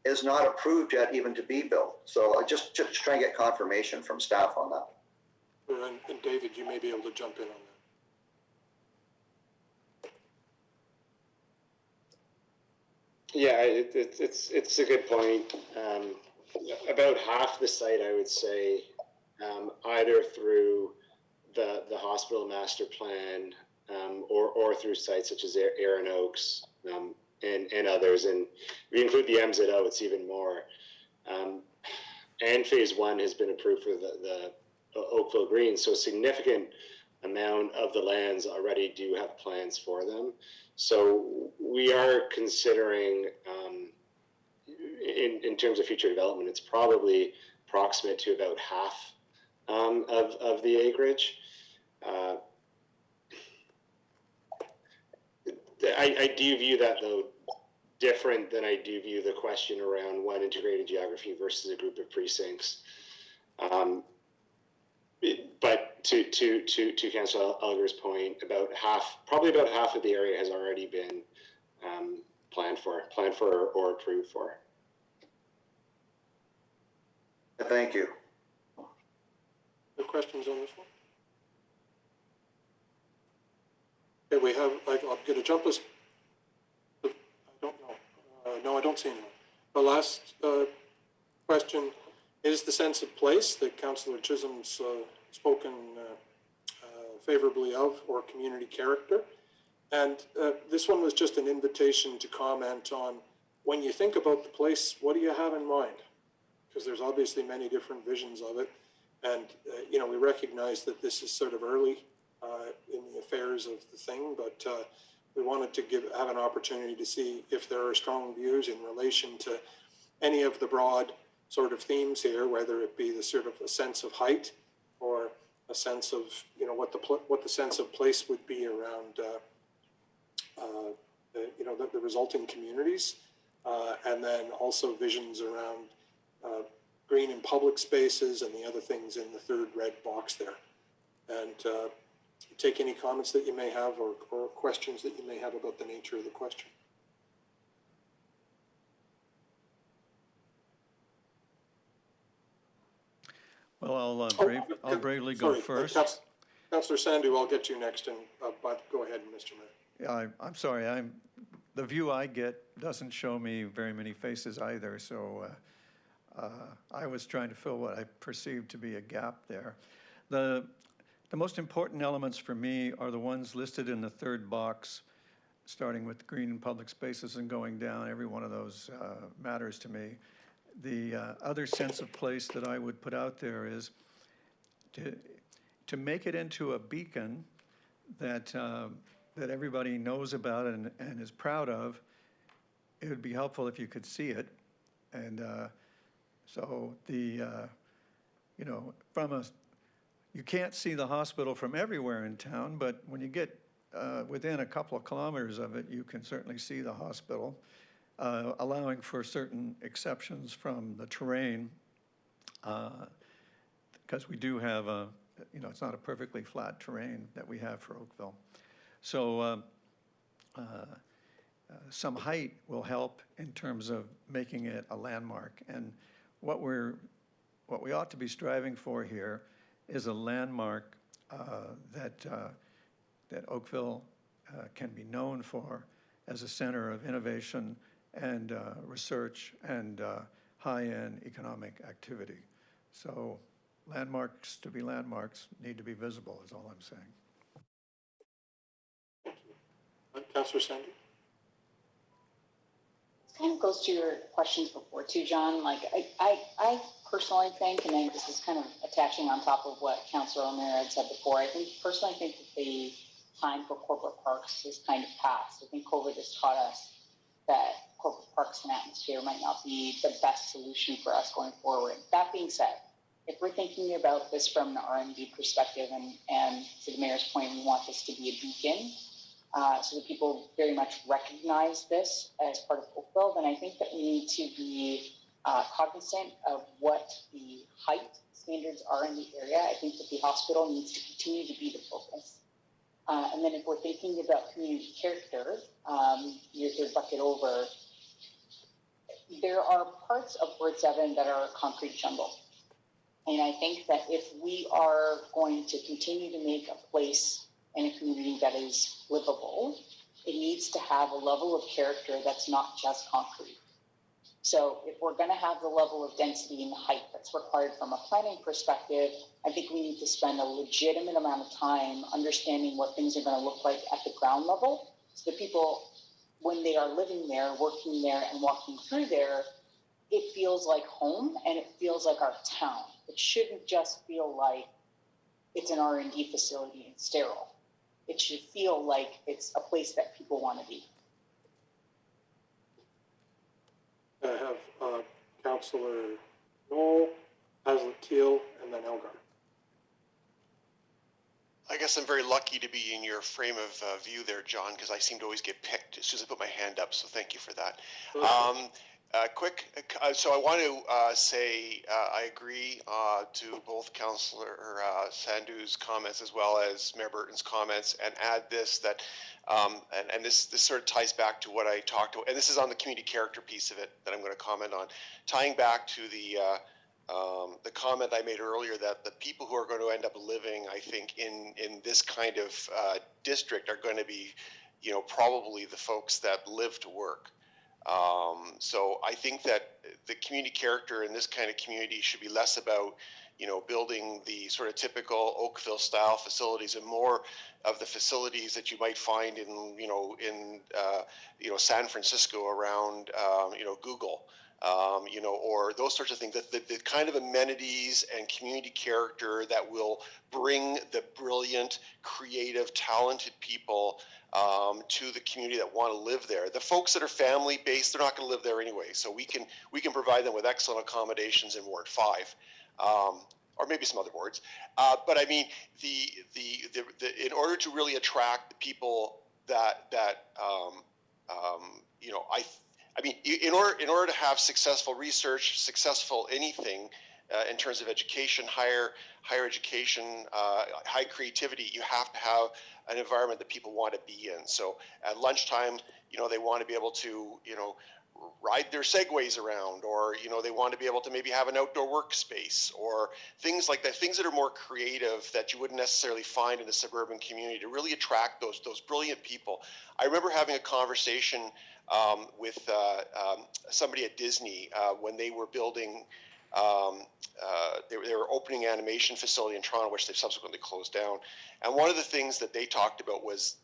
Speaker 7: is not approved yet even to be built? So I just try and get confirmation from staff on that.
Speaker 4: And David, you may be able to jump in on that.
Speaker 5: Yeah, it's a good point. About half the site, I would say, either through the hospital master plan or through sites such as Erin Oaks and others. And if you include the MZO, it's even more. And phase 1 has been approved for the Oakville Green, so a significant amount of the lands already do have plans for them. So we are considering, in terms of future development, it's probably approximate to about half of the acreage. I do view that, though, different than I do view the question around one integrated geography versus a group of precincts. But to Councillor Elgar's point, probably about half of the area has already been planned for or approved for.
Speaker 7: Thank you.
Speaker 4: No questions on this one? Okay, we have, I'm going to jump us, I don't know. No, I don't see anyone. The last question is the sense of place that Councillor Chisholm's spoken favorably of, or community character. And this one was just an invitation to comment on, when you think about the place, what do you have in mind? Because there's obviously many different visions of it. And, we recognize that this is sort of early in the affairs of the thing, but we wanted to have an opportunity to see if there are strong views in relation to any of the broad sort of themes here, whether it be the sort of a sense of height or a sense of, what the sense of place would be around, the resulting communities, and then also visions around green and public spaces and the other things in the third red box there. And take any comments that you may have or questions that you may have about the nature of the question.
Speaker 1: Well, I'll bravely go first.
Speaker 4: Councillor Sandhu, I'll get you next, and but go ahead, Mr. Mayor.
Speaker 1: Yeah, I'm sorry. The view I get doesn't show me very many faces either, so I was trying to fill what I perceived to be a gap there. The most important elements for me are the ones listed in the third box, starting with green and public spaces and going down. Every one of those matters to me. The other sense of place that I would put out there is to make it into a beacon that everybody knows about and is proud of. It would be helpful if you could see it. And so you can't see the hospital from everywhere in town, but when you get within a couple of kilometers of it, you can certainly see the hospital, allowing for certain exceptions from the terrain, because we do have it's not a perfectly flat terrain that we have for Oakville. So some height will help in terms of making it a landmark. And what we're what we ought to be striving for here is a landmark that Oakville can be known for as a center of innovation and research and high-end economic activity. So landmarks, to be landmarks, need to be visible, is all I'm saying.
Speaker 4: Councillor Sandy?
Speaker 8: This kind of goes to your questions before too, John. Like I personally think, and then this is kind of attaching on top of what Councillor O'Meara had said before, I personally think that the time for corporate parks is kind of past. I think COVID has taught us that corporate parks and atmosphere might not be the best solution for us going forward. That being said, if we're thinking about this from an R&D perspective, and to the mayor's point, we want this to be a beacon, so that people very much recognize this as part of Oakville, then I think that we need to be cognizant of what the height standards are in the area. I think that the hospital needs to continue to be the focus. And then if we're thinking about community character, your third bucket over, there are parts of Ward 7 that are concrete jungle. And I think that if we are going to continue to make a place in a community that is livable, it needs to have a level of character that's not just concrete. So if we're going to have the level of density and height that's required from a planning perspective, I think we need to spend a legitimate amount of time understanding what things are going to look like at the ground level, so that people, when they are living there, working there, and walking through there, it feels like home and it feels like our town. It shouldn't just feel like it's an R&D facility and sterile. It should feel like it's a place that people want to be.
Speaker 4: I have Councillor Knoll, Haslett Keel, and then Elgar.
Speaker 19: I guess I'm very lucky to be in your frame of view there, John, because I seem to always get picked as soon as I put my hand up, so thank you for that. So I want to say I agree to both Councillor Sandhu's comments as well as Mayor Burton's comments, and add this, that and this sort of ties back to what I talked about, and this is on the community character piece of it that I'm going to comment on, tying back to the comment I made earlier, that the people who are going to end up living, I think, in this kind of district are going to be, probably the folks that live to work. So I think that the community character in this kind of community should be less about, building the sort of typical Oakville style facilities, and more of the facilities that you might find in, San Francisco around, Google. Or those sorts of things, the kind of amenities and community character that will bring the brilliant, creative, talented people to the community that want to live there. The folks that are family-based, they're not going to live there anyway, so we can provide them with excellent accommodations in Ward 5. Or maybe some other wards, but I mean, in order to really attract the people that I mean, in order to have successful research, successful anything in terms of education, higher education, high creativity, you have to have an environment that people want to be in. So at lunchtime, they want to be able to, ride their segways around, or they want to be able to maybe have an outdoor workspace, or things like that, things that are more creative that you wouldn't necessarily find in a suburban community, to really attract those brilliant people. I remember having a conversation with somebody at Disney when they were building, they were opening an animation facility in Toronto, which they've subsequently closed down. And one of the things that they talked about was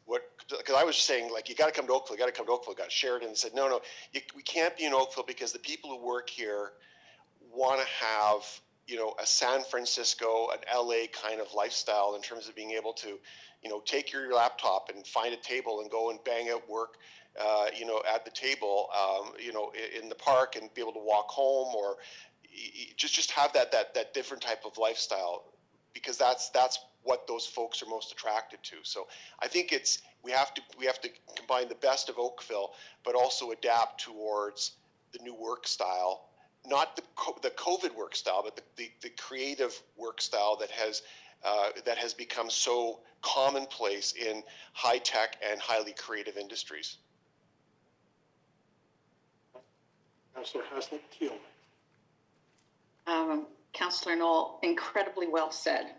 Speaker 19: because I was saying, like, you got to come to Oakville, got to Sheridan, and said, no, we can't be in Oakville because the people who work here want to have, a San Francisco, an LA kind of lifestyle, in terms of being able to, take your laptop and find a table and go and bang out work, at the table, in the park, and be able to walk home, or just have that different type of lifestyle, because that's what those folks are most attracted to. So I think we have to combine the best of Oakville, but also adapt towards the new work style, not the COVID work style, but the creative work style that has become so commonplace in high tech and highly creative industries.
Speaker 4: Councillor Haslett Keel.
Speaker 11: Councillor Knoll, incredibly well said.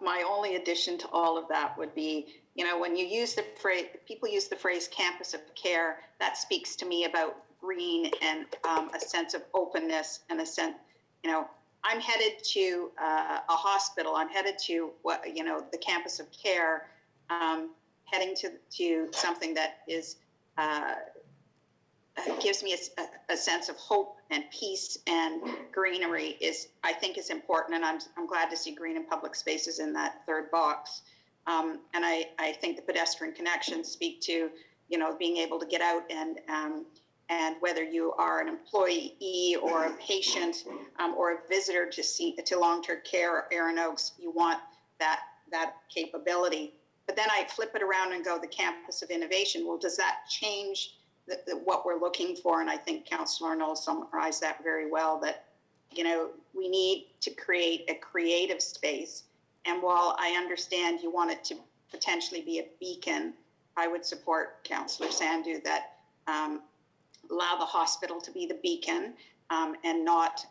Speaker 11: My only addition to all of that would be, you know, when you use the phrase, people use the phrase campus of care, that speaks to me about green and a sense of openness and a sense, you know, I'm headed to a hospital, I'm headed to what, you know, the campus of care, heading to something that is, gives me a sense of hope and peace and greenery is, I think, is important. And I'm glad to see green and public spaces in that third box. And I think the pedestrian connections speak to, you know, being able to get out and whether you are an employee or a patient or a visitor to long-term care or Erin Oaks, you want that capability. But then I flip it around and go the campus of innovation. Well, does that change what we're looking for? And I think Councillor Knoll summarized that very well, that, you know, we need to create a creative space. And while I understand you want it to potentially be a beacon, I would support Councillor Sandu that allow the hospital to be the beacon, and not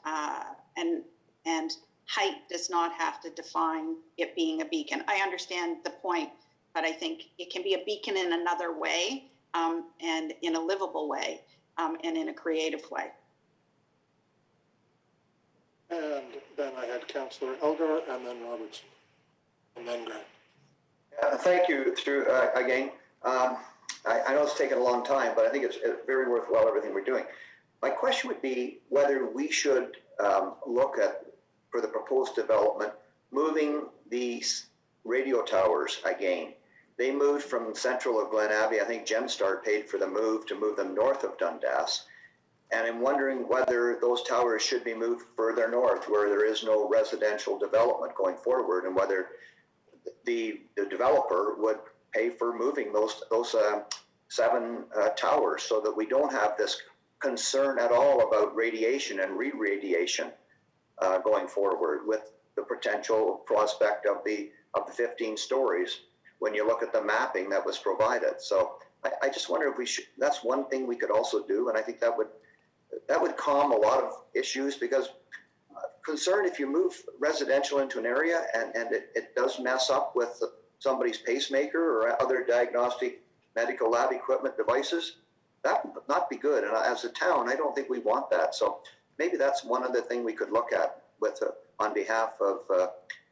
Speaker 11: and height does not have to define it being a beacon. I understand the point, but I think it can be a beacon in another way, and in a livable way, and in a creative way.
Speaker 4: And then I had Councillor Elgar and then Robertson and then Grant.
Speaker 7: Thank you, again. I know it's taken a long time, but I think it's very worthwhile, everything we're doing. My question would be whether we should look at, for the proposed development, moving these radio towers again. They moved from central of Glen Abbey. I think Gemstar paid for the move to move them north of Dundas. And I'm wondering whether those towers should be moved further north where there is no residential development going forward, and whether the developer would pay for moving those 7 towers so that we don't have this concern at all about radiation and re-radiation going forward, with the potential prospect of the 15 stories when you look at the mapping that was provided. So I just wonder if we should, that's one thing we could also do, and I think that would calm a lot of issues, because concern if you move residential into an area and it does mess up with somebody's pacemaker or other diagnostic medical lab equipment devices, that would not be good. And as a town, I don't think we want that. So maybe that's one other thing we could look at with on behalf of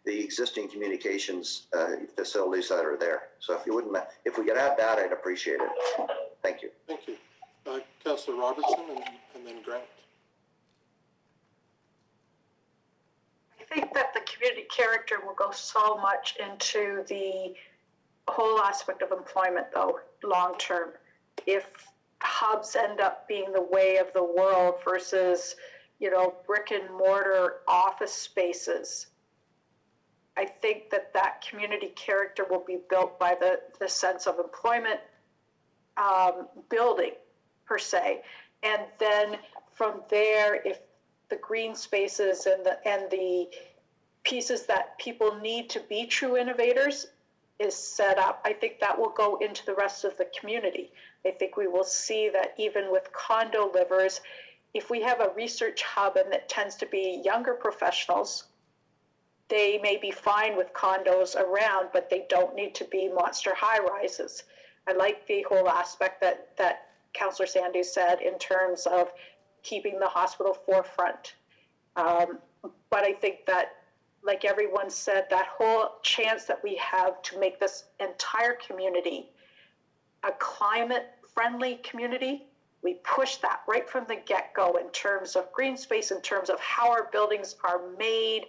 Speaker 7: the existing communications facilities that are there. So if you wouldn't, if we could add that, I'd appreciate it. Thank you.
Speaker 4: Thank you. Councillor Robertson and then Grant.
Speaker 12: I think that the community character will go so much into the whole aspect of employment, though, long term. If hubs end up being the way of the world versus, you know, brick and mortar office spaces, I think that community character will be built by the sense of employment building, per se. And then from there, if the green spaces and the pieces that people need to be true innovators is set up, I think that will go into the rest of the community. I think we will see that even with condo livers, if we have a research hub and that tends to be younger professionals, they may be fine with condos around, but they don't need to be monster high rises. I like the whole aspect that Councillor Sandu said in terms of keeping the hospital forefront. But I think that, like everyone said, that whole chance that we have to make this entire community a climate-friendly community, we push that right from the get-go in terms of green space, in terms of how our buildings are made,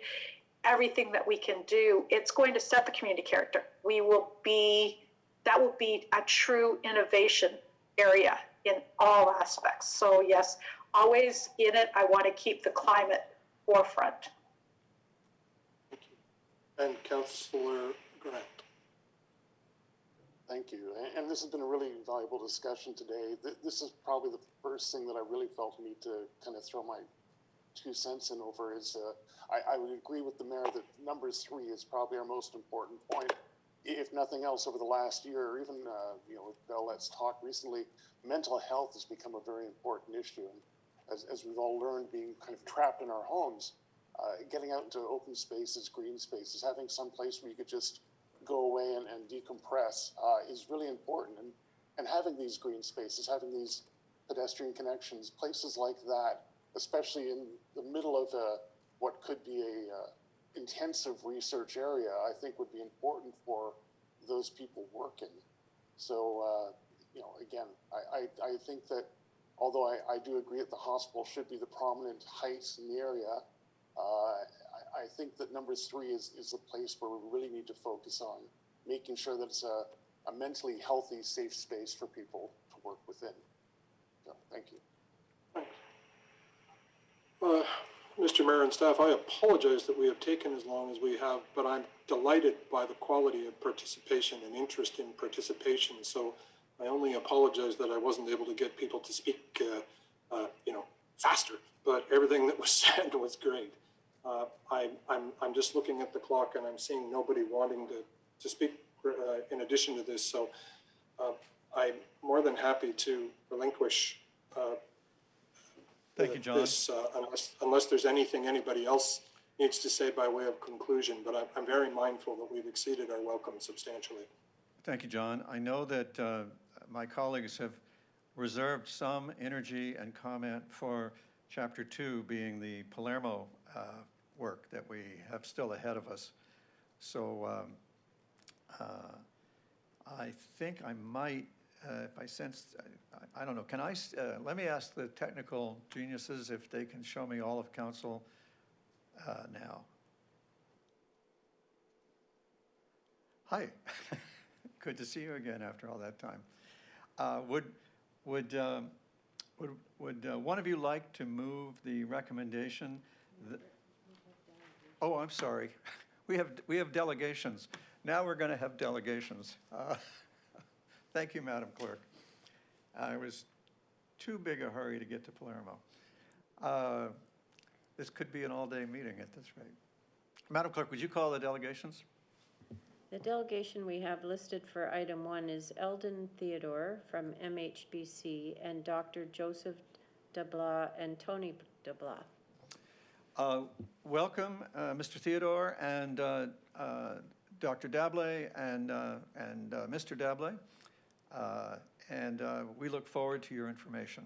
Speaker 12: everything that we can do. It's going to set the community character. That will be a true innovation area in all aspects. So yes, always in it, I want to keep the climate forefront.
Speaker 4: Thank you. And Councillor Grant.
Speaker 20: Thank you. And this has been a really valuable discussion today. This is probably the first thing that I really felt the need to kind of throw my 2 cents in over is I would agree with the mayor that number 3 is probably our most important point. If nothing else, over the last year, or even with Bell Let's Talk recently, mental health has become a very important issue. And as we've all learned, being kind of trapped in our homes, getting out into open spaces, green spaces, having some place where you could just go away and decompress is really important. And having these green spaces, having these pedestrian connections, places like that, especially in the middle of what could be a intensive research area, I think would be important for those people working. So, again, I think that although I do agree that the hospital should be the prominent height in the area, I think that number 3 is the place where we really need to focus on making sure that it's a mentally healthy, safe space for people to work within. So, thank you.
Speaker 4: Mr. Mayor and staff, I apologize that we have taken as long as we have, but I'm delighted by the quality of participation and interest in participation. So I only apologize that I wasn't able to get people to speak, faster, but everything that was said was great. I'm just looking at the clock and I'm seeing nobody wanting to speak in addition to this. So I'm more than happy to relinquish
Speaker 1: Thank you, John.
Speaker 4: this, unless there's anything anybody else needs to say by way of conclusion, but I'm very mindful that we've exceeded our welcome substantially.
Speaker 1: Thank you, John. I know that my colleagues have reserved some energy and comment for Chapter 2 being the Palermo work that we have still ahead of us. So I think I might, if I sense, I don't know, can I, let me ask the technical geniuses if they can show me all of council now. Hi, good to see you again after all that time. Would one of you like to move the recommendation? Oh, I'm sorry. We have delegations. Now we're going to have delegations. Thank you, Madam Clerk. I was too big a hurry to get to Palermo. This could be an all-day meeting at this rate. Madam Clerk, would you call the delegations?
Speaker 21: The delegation we have listed for item 1 is Eldon Theodore from MHBC and Dr. Joseph Dabla and Tony Dabla.
Speaker 1: Welcome, Mr. Theodore and Dr. Dable and Mr. Dable. And we look forward to your information.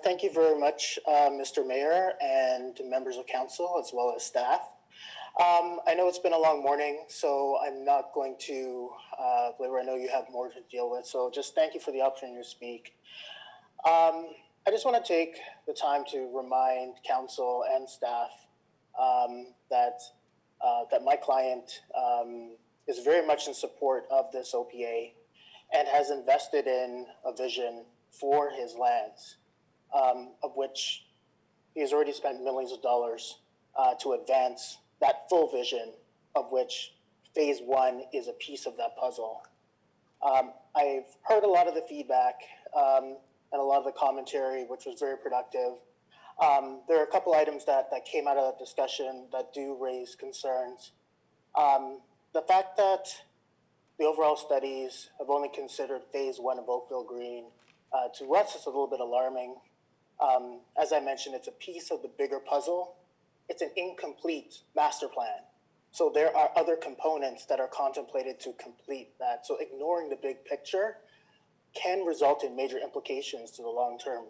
Speaker 22: Thank you very much, Mr. Mayor and members of council, as well as staff. I know it's been a long morning, so I'm not going to belabor. I know you have more to deal with, so just thank you for the opportunity to speak. I just want to take the time to remind council and staff that my client is very much in support of this OPA and has invested in a vision for his lands, of which he has already spent millions of dollars to advance that full vision, of which phase 1 is a piece of that puzzle. I've heard a lot of the feedback and a lot of the commentary, which was very productive. There are a couple items that came out of that discussion that do raise concerns. The fact that the overall studies have only considered phase 1 of Oakville Green, to us, is a little bit alarming. As I mentioned, it's a piece of the bigger puzzle. It's an incomplete master plan. So there are other components that are contemplated to complete that. So ignoring the big picture can result in major implications to the long-term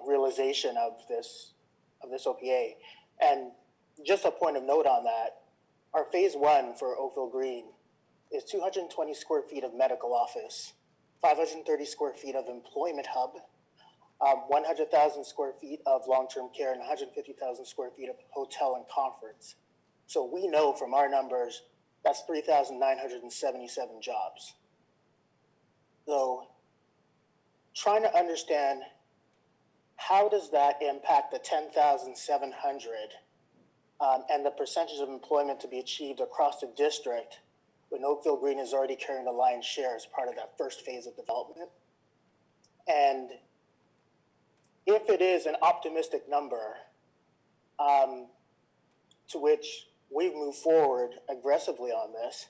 Speaker 22: realization of this OPA. And just a point of note on that, our phase 1 for Oakville Green is 220 square feet of medical office, 530 square feet of employment hub, 100,000 square feet of long-term care, and 150,000 square feet of hotel and conference. So we know from our numbers, that's 3,977 jobs. So trying to understand how does that impact the 10,700 and the percentage of employment to be achieved across the district when Oakville Green is already carrying the lion's share as part of that first phase of development. And if it is an optimistic number to which we move forward aggressively on this,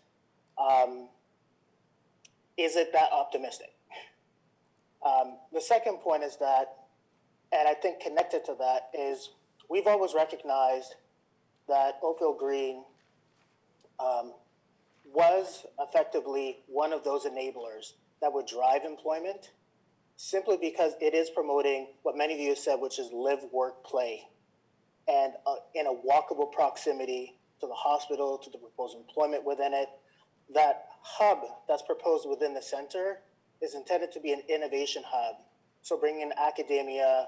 Speaker 22: is it that optimistic? The second point is that, and I think connected to that, is we've always recognized that Oakville Green was effectively one of those enablers that would drive employment, simply because it is promoting what many of you have said, which is live, work, play, and in a walkable proximity to the hospital, to the proposed employment within it. That hub that's proposed within the center is intended to be an innovation hub. So bringing in academia,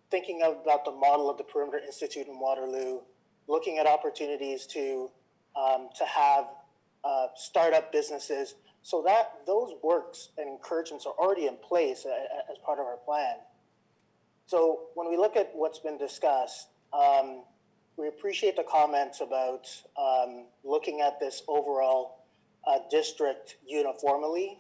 Speaker 22: thinking about the model of the Perimeter Institute in Waterloo, looking at opportunities to have startup businesses, so that those works and encouragements are already in place as part of our plan. So when we look at what's been discussed, we appreciate the comments about looking at this overall district uniformly.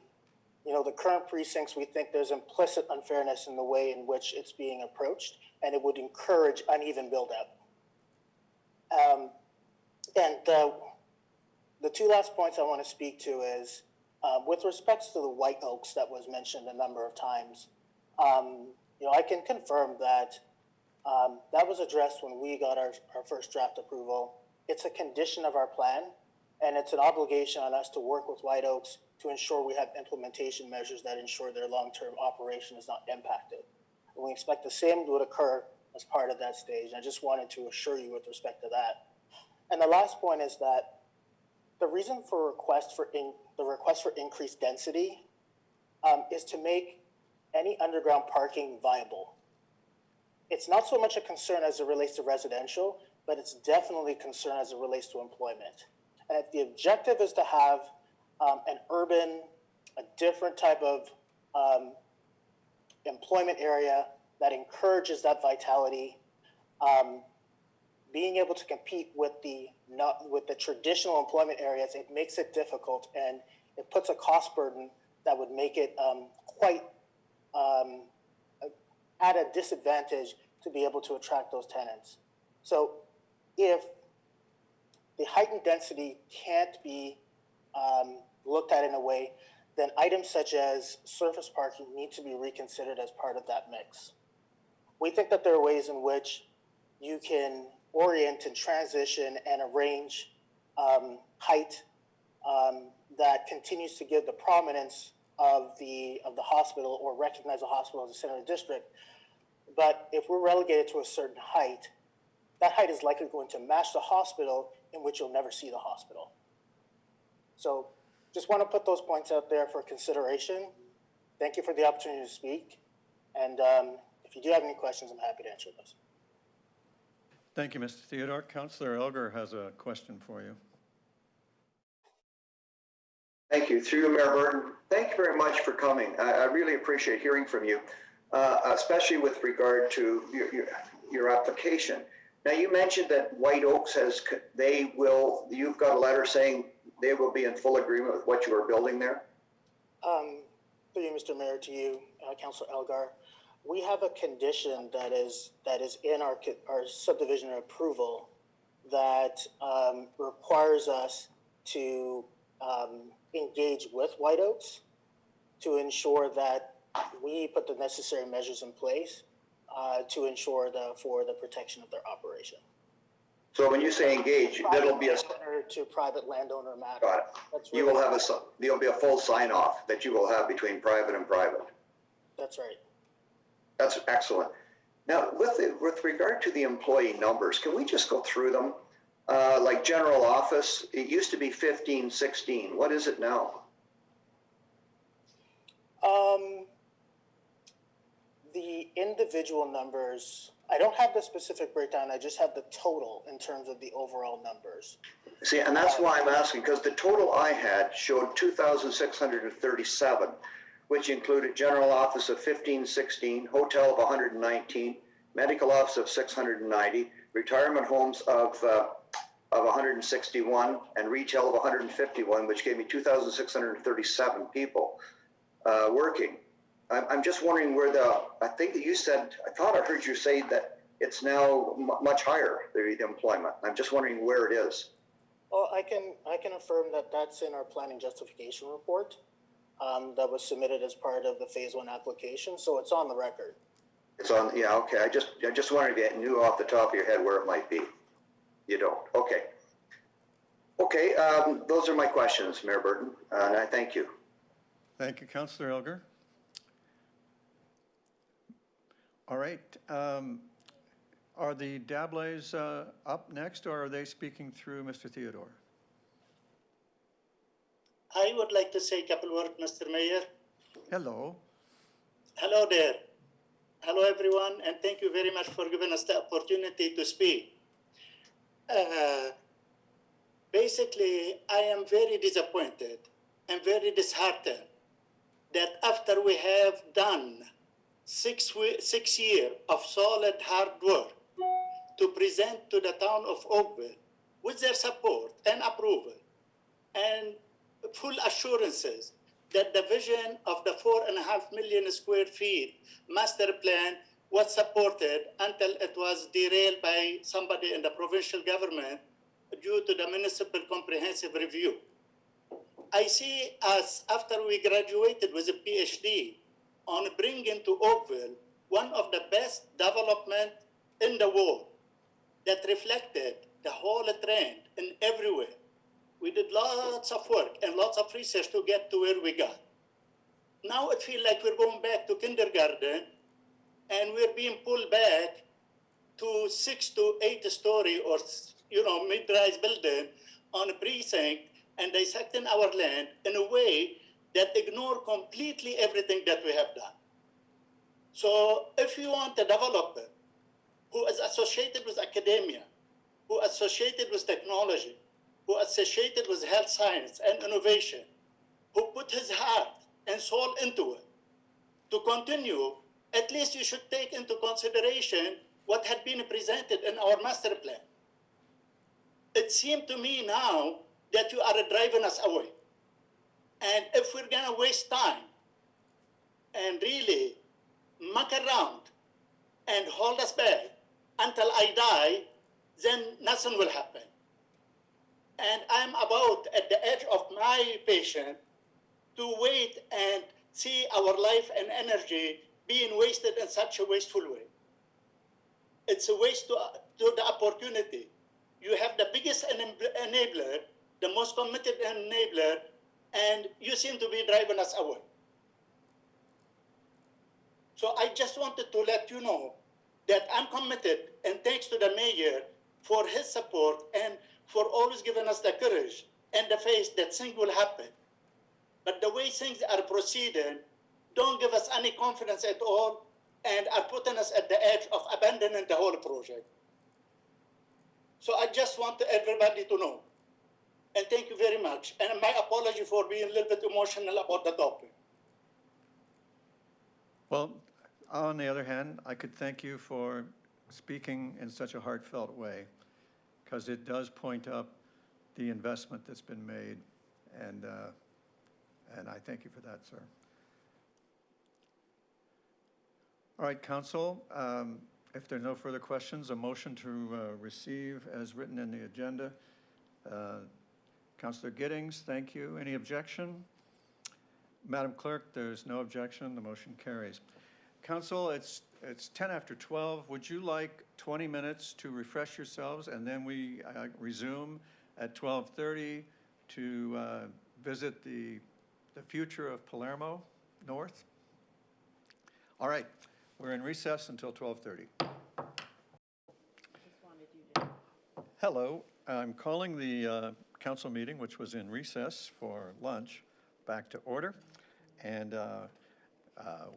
Speaker 22: You know, the current precincts, we think there's implicit unfairness in the way in which it's being approached, and it would encourage uneven build-up. The two last points I want to speak to is, with respects to the White Oaks that was mentioned a number of times, you know, I can confirm that that was addressed when we got our first draft approval. It's a condition of our plan, and it's an obligation on us to work with White Oaks to ensure we have implementation measures that ensure their long-term operation is not impacted. And we expect the same would occur as part of that stage. I just wanted to assure you with respect to that. And the last point is that the reason for the request for increased density is to make any underground parking viable. It's not so much a concern as it relates to residential, but it's definitely a concern as it relates to employment. And if the objective is to have an urban, a different type of employment area that encourages that vitality, being able to compete with the traditional employment areas, it makes it difficult, and it puts a cost burden that would make it quite at a disadvantage to be able to attract those tenants. So if the heightened density can't be looked at in a way, then items such as surface parking need to be reconsidered as part of that mix. We think that there are ways in which you can orient and transition and arrange height that continues to give the prominence of the hospital, or recognize the hospital as a center of the district. But if we're relegated to a certain height, that height is likely going to match the hospital, in which you'll never see the hospital. So just want to put those points out there for consideration. Thank you for the opportunity to speak. And if you do have any questions, I'm happy to answer those.
Speaker 1: Thank you, Mr. Theodore. Councillor Elgar has a question for you.
Speaker 7: Thank you. Through you, Mayor Burton. Thank you very much for coming. I really appreciate hearing from you, especially with regard to your application. Now, you mentioned that White Oaks you've got a letter saying they will be in full agreement with what you are building there?
Speaker 22: Through you, Mr. Mayor, to you, Councillor Elgar. We have a condition that is in our subdivision approval that requires us to engage with White Oaks to ensure that we put the necessary measures in place to ensure for the protection of their operation.
Speaker 7: So when you say engage, that'll be a
Speaker 22: to private landowner matter.
Speaker 7: Got it.
Speaker 22: Really
Speaker 7: There'll be a full sign off that you will have between private and private.
Speaker 22: That's right.
Speaker 7: That's excellent. Now, with regard to the employee numbers, can we just go through them? Like general office, it used to be 15, 16. What is it now?
Speaker 22: The individual numbers, I don't have the specific breakdown. I just have the total in terms of the overall numbers.
Speaker 7: See, and that's why I'm asking, because the total I had showed 2,637, which included general office of 1516, hotel of 119, medical office of 690, retirement homes of 161, and retail of 151, which gave me 2,637 people working. I'm just wondering where I think that you said, I thought I heard you say that it's now much higher, the employment. I'm just wondering where it is.
Speaker 22: Well, I can affirm that that's in our planning justification report that was submitted as part of the phase 1 application, so it's on the record.
Speaker 7: It's on, yeah, okay. I just wondered if you knew off the top of your head where it might be. You don't, okay. Okay, those are my questions, Mayor Burton, and I thank you.
Speaker 1: Thank you, Councillor Elger. All right. Are the Dablays up next, or are they speaking through Mr. Theodore?
Speaker 2: I would like to say a couple words, Mr. Mayor.
Speaker 1: Hello.
Speaker 2: Hello there. Hello, everyone, and thank you very much for giving us the opportunity to speak. Basically, I am very disappointed and very disheartened that after we have done 6 years of solid hard work to present to the town of Oakville with their support and approval and full assurances that the vision of the 4.5 million square feet master plan was supported until it was derailed by somebody in the provincial government due to the municipal comprehensive review. I see us, after we graduated with a PhD, on bringing to Oakville one of the best development in the world that reflected the whole trend in everywhere. We did lots of work and lots of research to get to where we got. Now it feels like we're going back to kindergarten and we're being pulled back to 6 to 8 story or mid-rise building on a precinct and dissecting our land in a way that ignore completely everything that we have done. So if you want a developer who is associated with academia, who is associated with technology, who is associated with health science and innovation, who put his heart and soul into it, to continue, at least you should take into consideration what had been presented in our master plan. It seemed to me now that you are driving us away. And if we're gonna waste time and really muck around and hold us back until I die, then nothing will happen. And I'm about at the edge of my patience to wait and see our life and energy being wasted in such a wasteful way. It's a waste to the opportunity. You have the biggest enabler, the most committed enabler, and you seem to be driving us away. So I just wanted to let you know that I'm committed, and thanks to the mayor for his support and for always giving us the courage and the faith that things will happen. But the way things are proceeding don't give us any confidence at all and are putting us at the edge of abandoning the whole project. So I just want everybody to know. And thank you very much. And my apology for being a little bit emotional about the topic.
Speaker 1: Well, on the other hand, I could thank you for speaking in such a heartfelt way, because it does point up the investment that's been made, and I thank you for that, sir. All right, Council, if there are no further questions, a motion to receive as written in the agenda. Councillor Giddings, thank you. Any objection? Madam Clerk, there's no objection. The motion carries. Council, it's 10 after 12. Would you like 20 minutes to refresh yourselves, and then we resume at 12:30 to visit the future of Palermo North? All right, we're in recess until 12:30. Hello, I'm calling the council meeting, which was in recess for lunch, back to order. And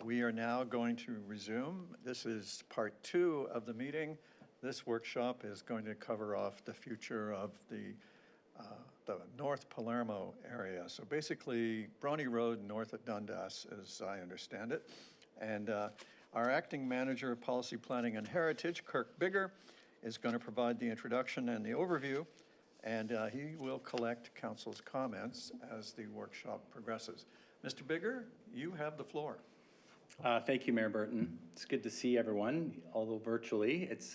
Speaker 1: we are now going to resume. This is part 2 of the meeting. This workshop is going to cover off the future of the North Palermo area. So basically, Bronte Road north of Dundas, as I understand it. And our acting manager of policy planning and heritage, Kirk Bigger, is going to provide the introduction and the overview. And he will collect council's comments as the workshop progresses. Mr. Bigger, you have the floor.
Speaker 3: Thank you, Mayor Burton. It's good to see everyone, although virtually. It's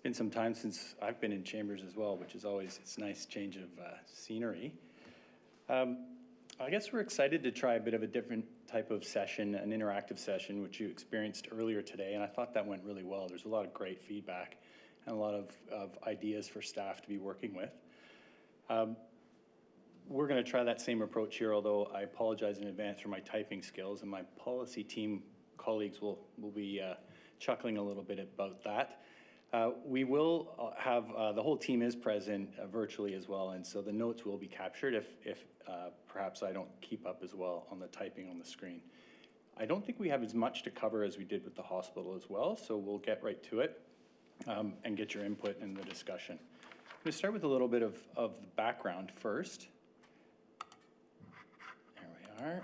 Speaker 3: been some time since I've been in chambers as well, which is always, it's a nice change of scenery. I guess we're excited to try a bit of a different type of session, an interactive session, which you experienced earlier today, and I thought that went really well. There's a lot of great feedback and a lot of ideas for staff to be working with. We're going to try that same approach here, although I apologize in advance for my typing skills, and my policy team colleagues will be chuckling a little bit about that. We will have, the whole team is present virtually as well, and so the notes will be captured if perhaps I don't keep up as well on the typing on the screen. I don't think we have as much to cover as we did with the hospital as well, so we'll get right to it and get your input in the discussion. I'm going to start with a little bit of the background first. There we are.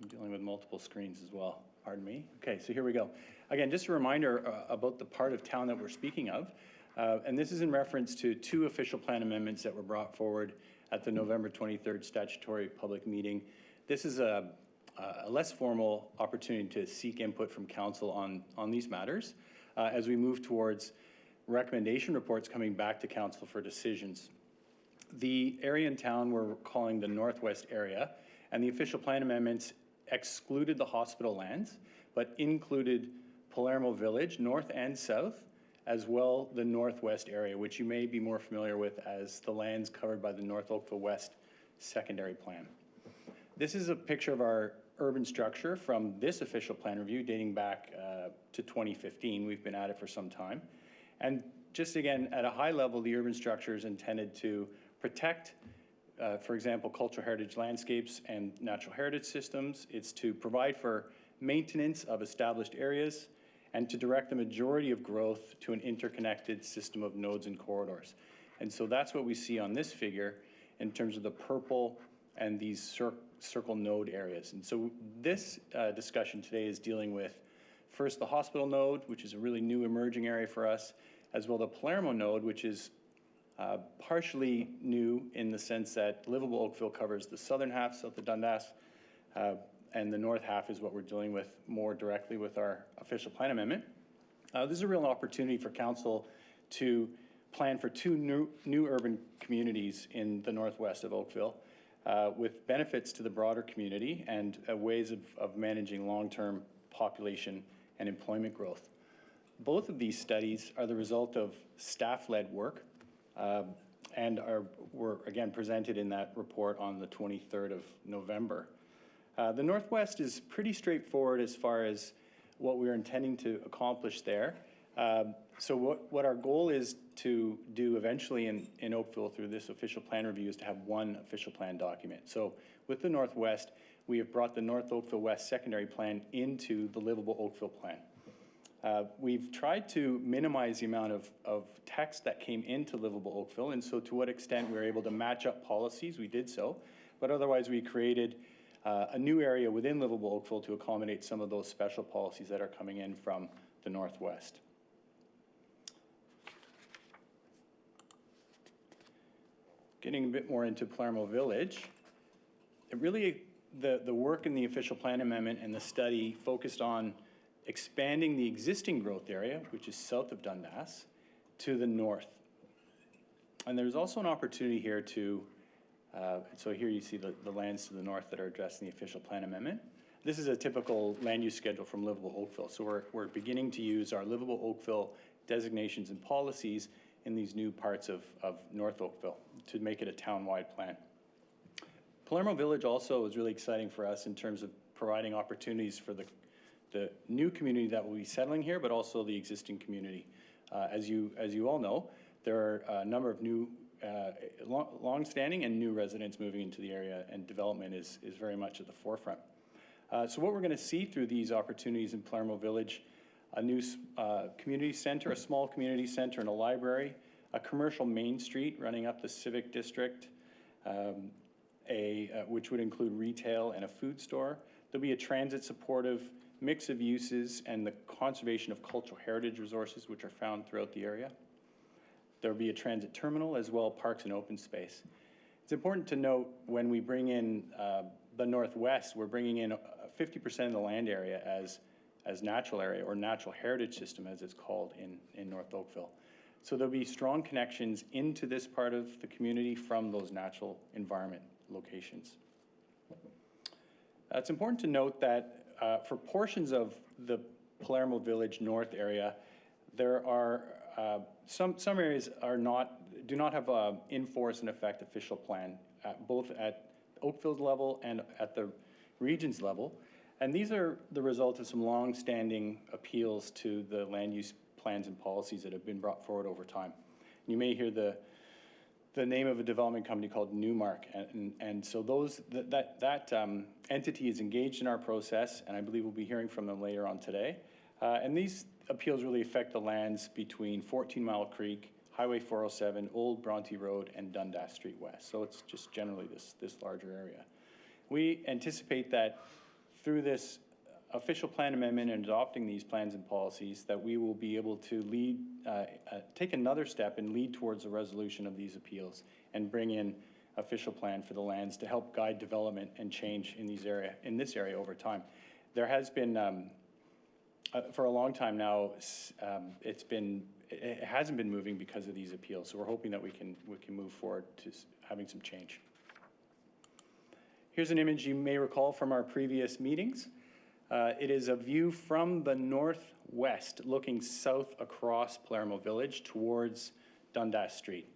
Speaker 3: I'm dealing with multiple screens as well. Pardon me. Okay, so here we go. Again, just a reminder about the part of town that we're speaking of. And this is in reference to 2 official plan amendments that were brought forward at the November 23rd statutory public meeting. This is a less formal opportunity to seek input from council on these matters as we move towards recommendation reports coming back to council for decisions. The area in town we're calling the Northwest area, and the official plan amendments excluded the hospital lands, but included Palermo Village, north and south, as well the Northwest area, which you may be more familiar with as the lands covered by the North Oakville West secondary plan. This is a picture of our urban structure from this official plan review dating back to 2015. We've been at it for some time. And just again, at a high level, the urban structure is intended to protect for example, cultural heritage landscapes and natural heritage systems. It's to provide for maintenance of established areas and to direct the majority of growth to an interconnected system of nodes and corridors. And so that's what we see on this figure in terms of the purple and these circle node areas. And so this discussion today is dealing with first the hospital node, which is a really new emerging area for us, as well the Palermo node, which is partially new in the sense that Livable Oakville covers the southern half, south of Dundas, and the north half is what we're dealing with more directly with our official plan amendment. This is a real opportunity for council to plan for 2 new urban communities in the northwest of Oakville with benefits to the broader community and ways of managing long-term population and employment growth. Both of these studies are the result of staff-led work and were again presented in that report on the 23rd of November. The Northwest is pretty straightforward as far as what we're intending to accomplish there. So what our goal is to do eventually in Oakville through this official plan review is to have one official plan document. So with the Northwest, we have brought the North Oakville West secondary plan into the Livable Oakville plan. We've tried to minimize the amount of text that came into Livable Oakville, and so to what extent we were able to match up policies, we did so. But otherwise, we created a new area within Livable Oakville to accommodate some of those special policies that are coming in from the Northwest. Getting a bit more into Palermo Village, the work in the official plan amendment and the study focused on expanding the existing growth area, which is south of Dundas, to the north. And there's also an opportunity here to, so here you see the lands to the north that are addressed in the official plan amendment. This is a typical land use schedule from Livable Oakville. So we're beginning to use our Livable Oakville designations and policies in these new parts of North Oakville to make it a town-wide plan. Palermo Village also is really exciting for us in terms of providing opportunities for the new community that will be settling here, but also the existing community. As you all know, there are a number of new, long-standing and new residents moving into the area, and development is very much at the forefront. So what we're going to see through these opportunities in Palermo Village, a new community center, a small community center and a library, a commercial main street running up the civic district, which would include retail and a food store. There'll be a transit supportive mix of uses and the conservation of cultural heritage resources which are found throughout the area. There'll be a transit terminal as well, parks and open space. It's important to note when we bring in the Northwest, we're bringing in 50% of the land area as natural area or natural heritage system as it's called in North Oakville. So there'll be strong connections into this part of the community from those natural environment locations. It's important to note that for portions of the Palermo Village North area, there are some areas do not have a in force and effect official plan, both at Oakville's level and at the region's level. And these are the result of some long-standing appeals to the land use plans and policies that have been brought forward over time. You may hear the name of a development company called Newmark, and so that entity is engaged in our process, and I believe we'll be hearing from them later on today. And these appeals really affect the lands between 14 Mile Creek, Highway 407, Old Bronte Road, and Dundas Street West. So it's just generally this larger area. We anticipate that through this official plan amendment and adopting these plans and policies, that we will be able to take another step and lead towards a resolution of these appeals and bring in official plan for the lands to help guide development and change in this area over time. There has been, for a long time now, it hasn't been moving because of these appeals. So we're hoping that we can move forward to having some change. Here's an image you may recall from our previous meetings. It is a view from the northwest, looking south across Palermo Village towards Dundas Street.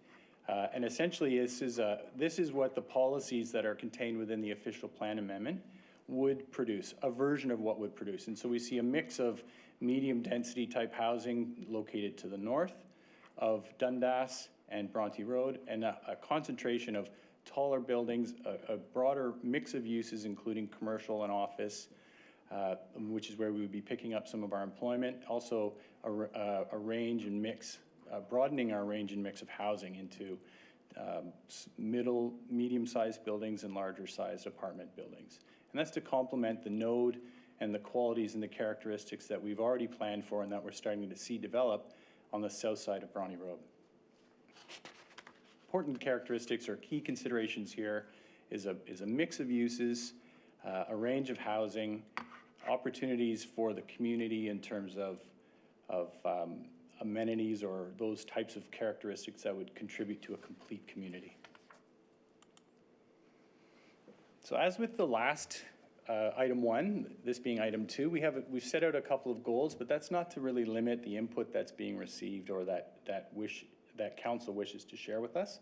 Speaker 3: And essentially, this is what the policies that are contained within the official plan amendment would produce, a version of what would produce. And so we see a mix of medium density type housing located to the north of Dundas and Bronte Road, and a concentration of taller buildings, a broader mix of uses, including commercial and office, which is where we would be picking up some of our employment. Also a range and mix, broadening our range and mix of housing into medium-sized buildings and larger-sized apartment buildings. And that's to complement the node and the qualities and the characteristics that we've already planned for and that we're starting to see develop on the south side of Bronte Road. Important characteristics or key considerations here is a mix of uses, a range of housing, opportunities for the community in terms of amenities or those types of characteristics that would contribute to a complete community. So as with the last item 1, this being item 2, we've set out a couple of goals, but that's not to really limit the input that's being received or that council wishes to share with us.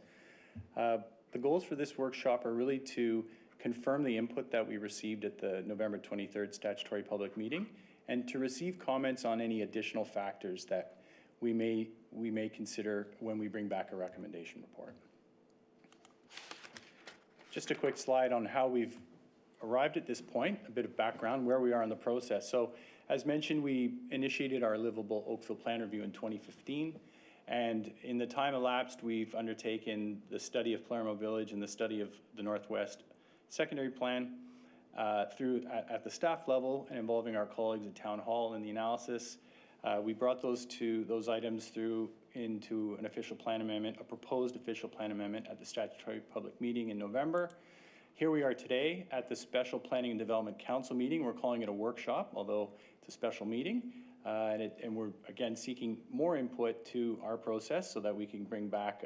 Speaker 3: The goals for this workshop are really to confirm the input that we received at the November 23rd statutory public meeting, and to receive comments on any additional factors that we may consider when we bring back a recommendation report. Just a quick slide on how we've arrived at this point, a bit of background, where we are in the process. So as mentioned, we initiated our Livable Oakville Plan Review in 2015. And in the time elapsed, we've undertaken the study of Palermo Village and the study of the Northwest Secondary Plan at the staff level and involving our colleagues at Town Hall in the analysis. We brought those items through into an official plan amendment, a proposed official plan amendment at the statutory public meeting in November. Here we are today at the Special Planning and Development Council meeting. We're calling it a workshop, although it's a special meeting. And we're, again, seeking more input to our process so that we can bring back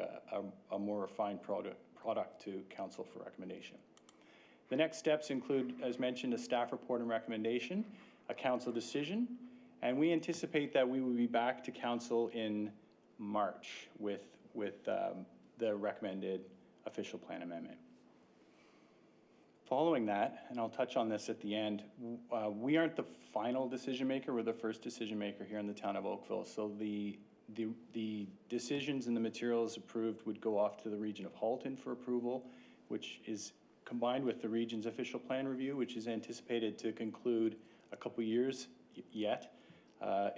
Speaker 3: a more refined product to council for recommendation. The next steps include, as mentioned, a staff report and recommendation, a council decision, and we anticipate that we will be back to council in March with the recommended official plan amendment. Following that, and I'll touch on this at the end, we aren't the final decision maker, we're the first decision maker here in the town of Oakville. So the decisions and the materials approved would go off to the region of Halton for approval, which is combined with the region's official plan review, which is anticipated to conclude a couple years yet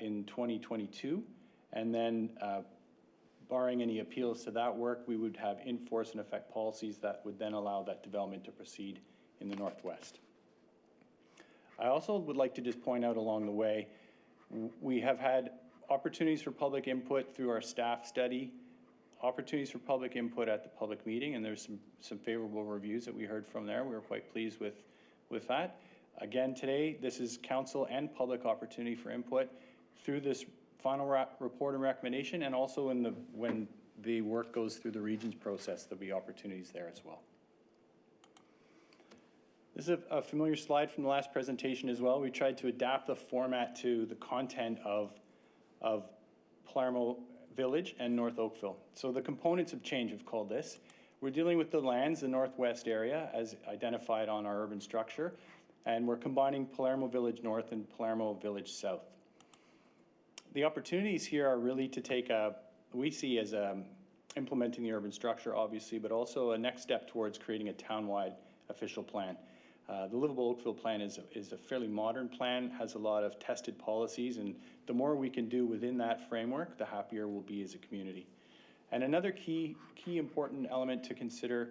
Speaker 3: in 2022. And then barring any appeals to that work, we would have in force and effect policies that would then allow that development to proceed in the Northwest. I also would like to just point out along the way, we have had opportunities for public input through our staff study, opportunities for public input at the public meeting, and there's some favorable reviews that we heard from there. We were quite pleased with that. Again, today, this is council and public opportunity for input through this final report and recommendation, and also when the work goes through the regions process, there'll be opportunities there as well. This is a familiar slide from the last presentation as well. We tried to adapt the format to the content of Palermo Village and North Oakville. So the components of change, we've called this. We're dealing with the lands, the northwest area, as identified on our urban structure, and we're combining Palermo Village North and Palermo Village South. The opportunities here are really to take we see as implementing the urban structure, obviously, but also a next step towards creating a town-wide official plan. The Livable Oakville plan is a fairly modern plan, has a lot of tested policies, and the more we can do within that framework, the happier we'll be as a community. And another key important element to consider,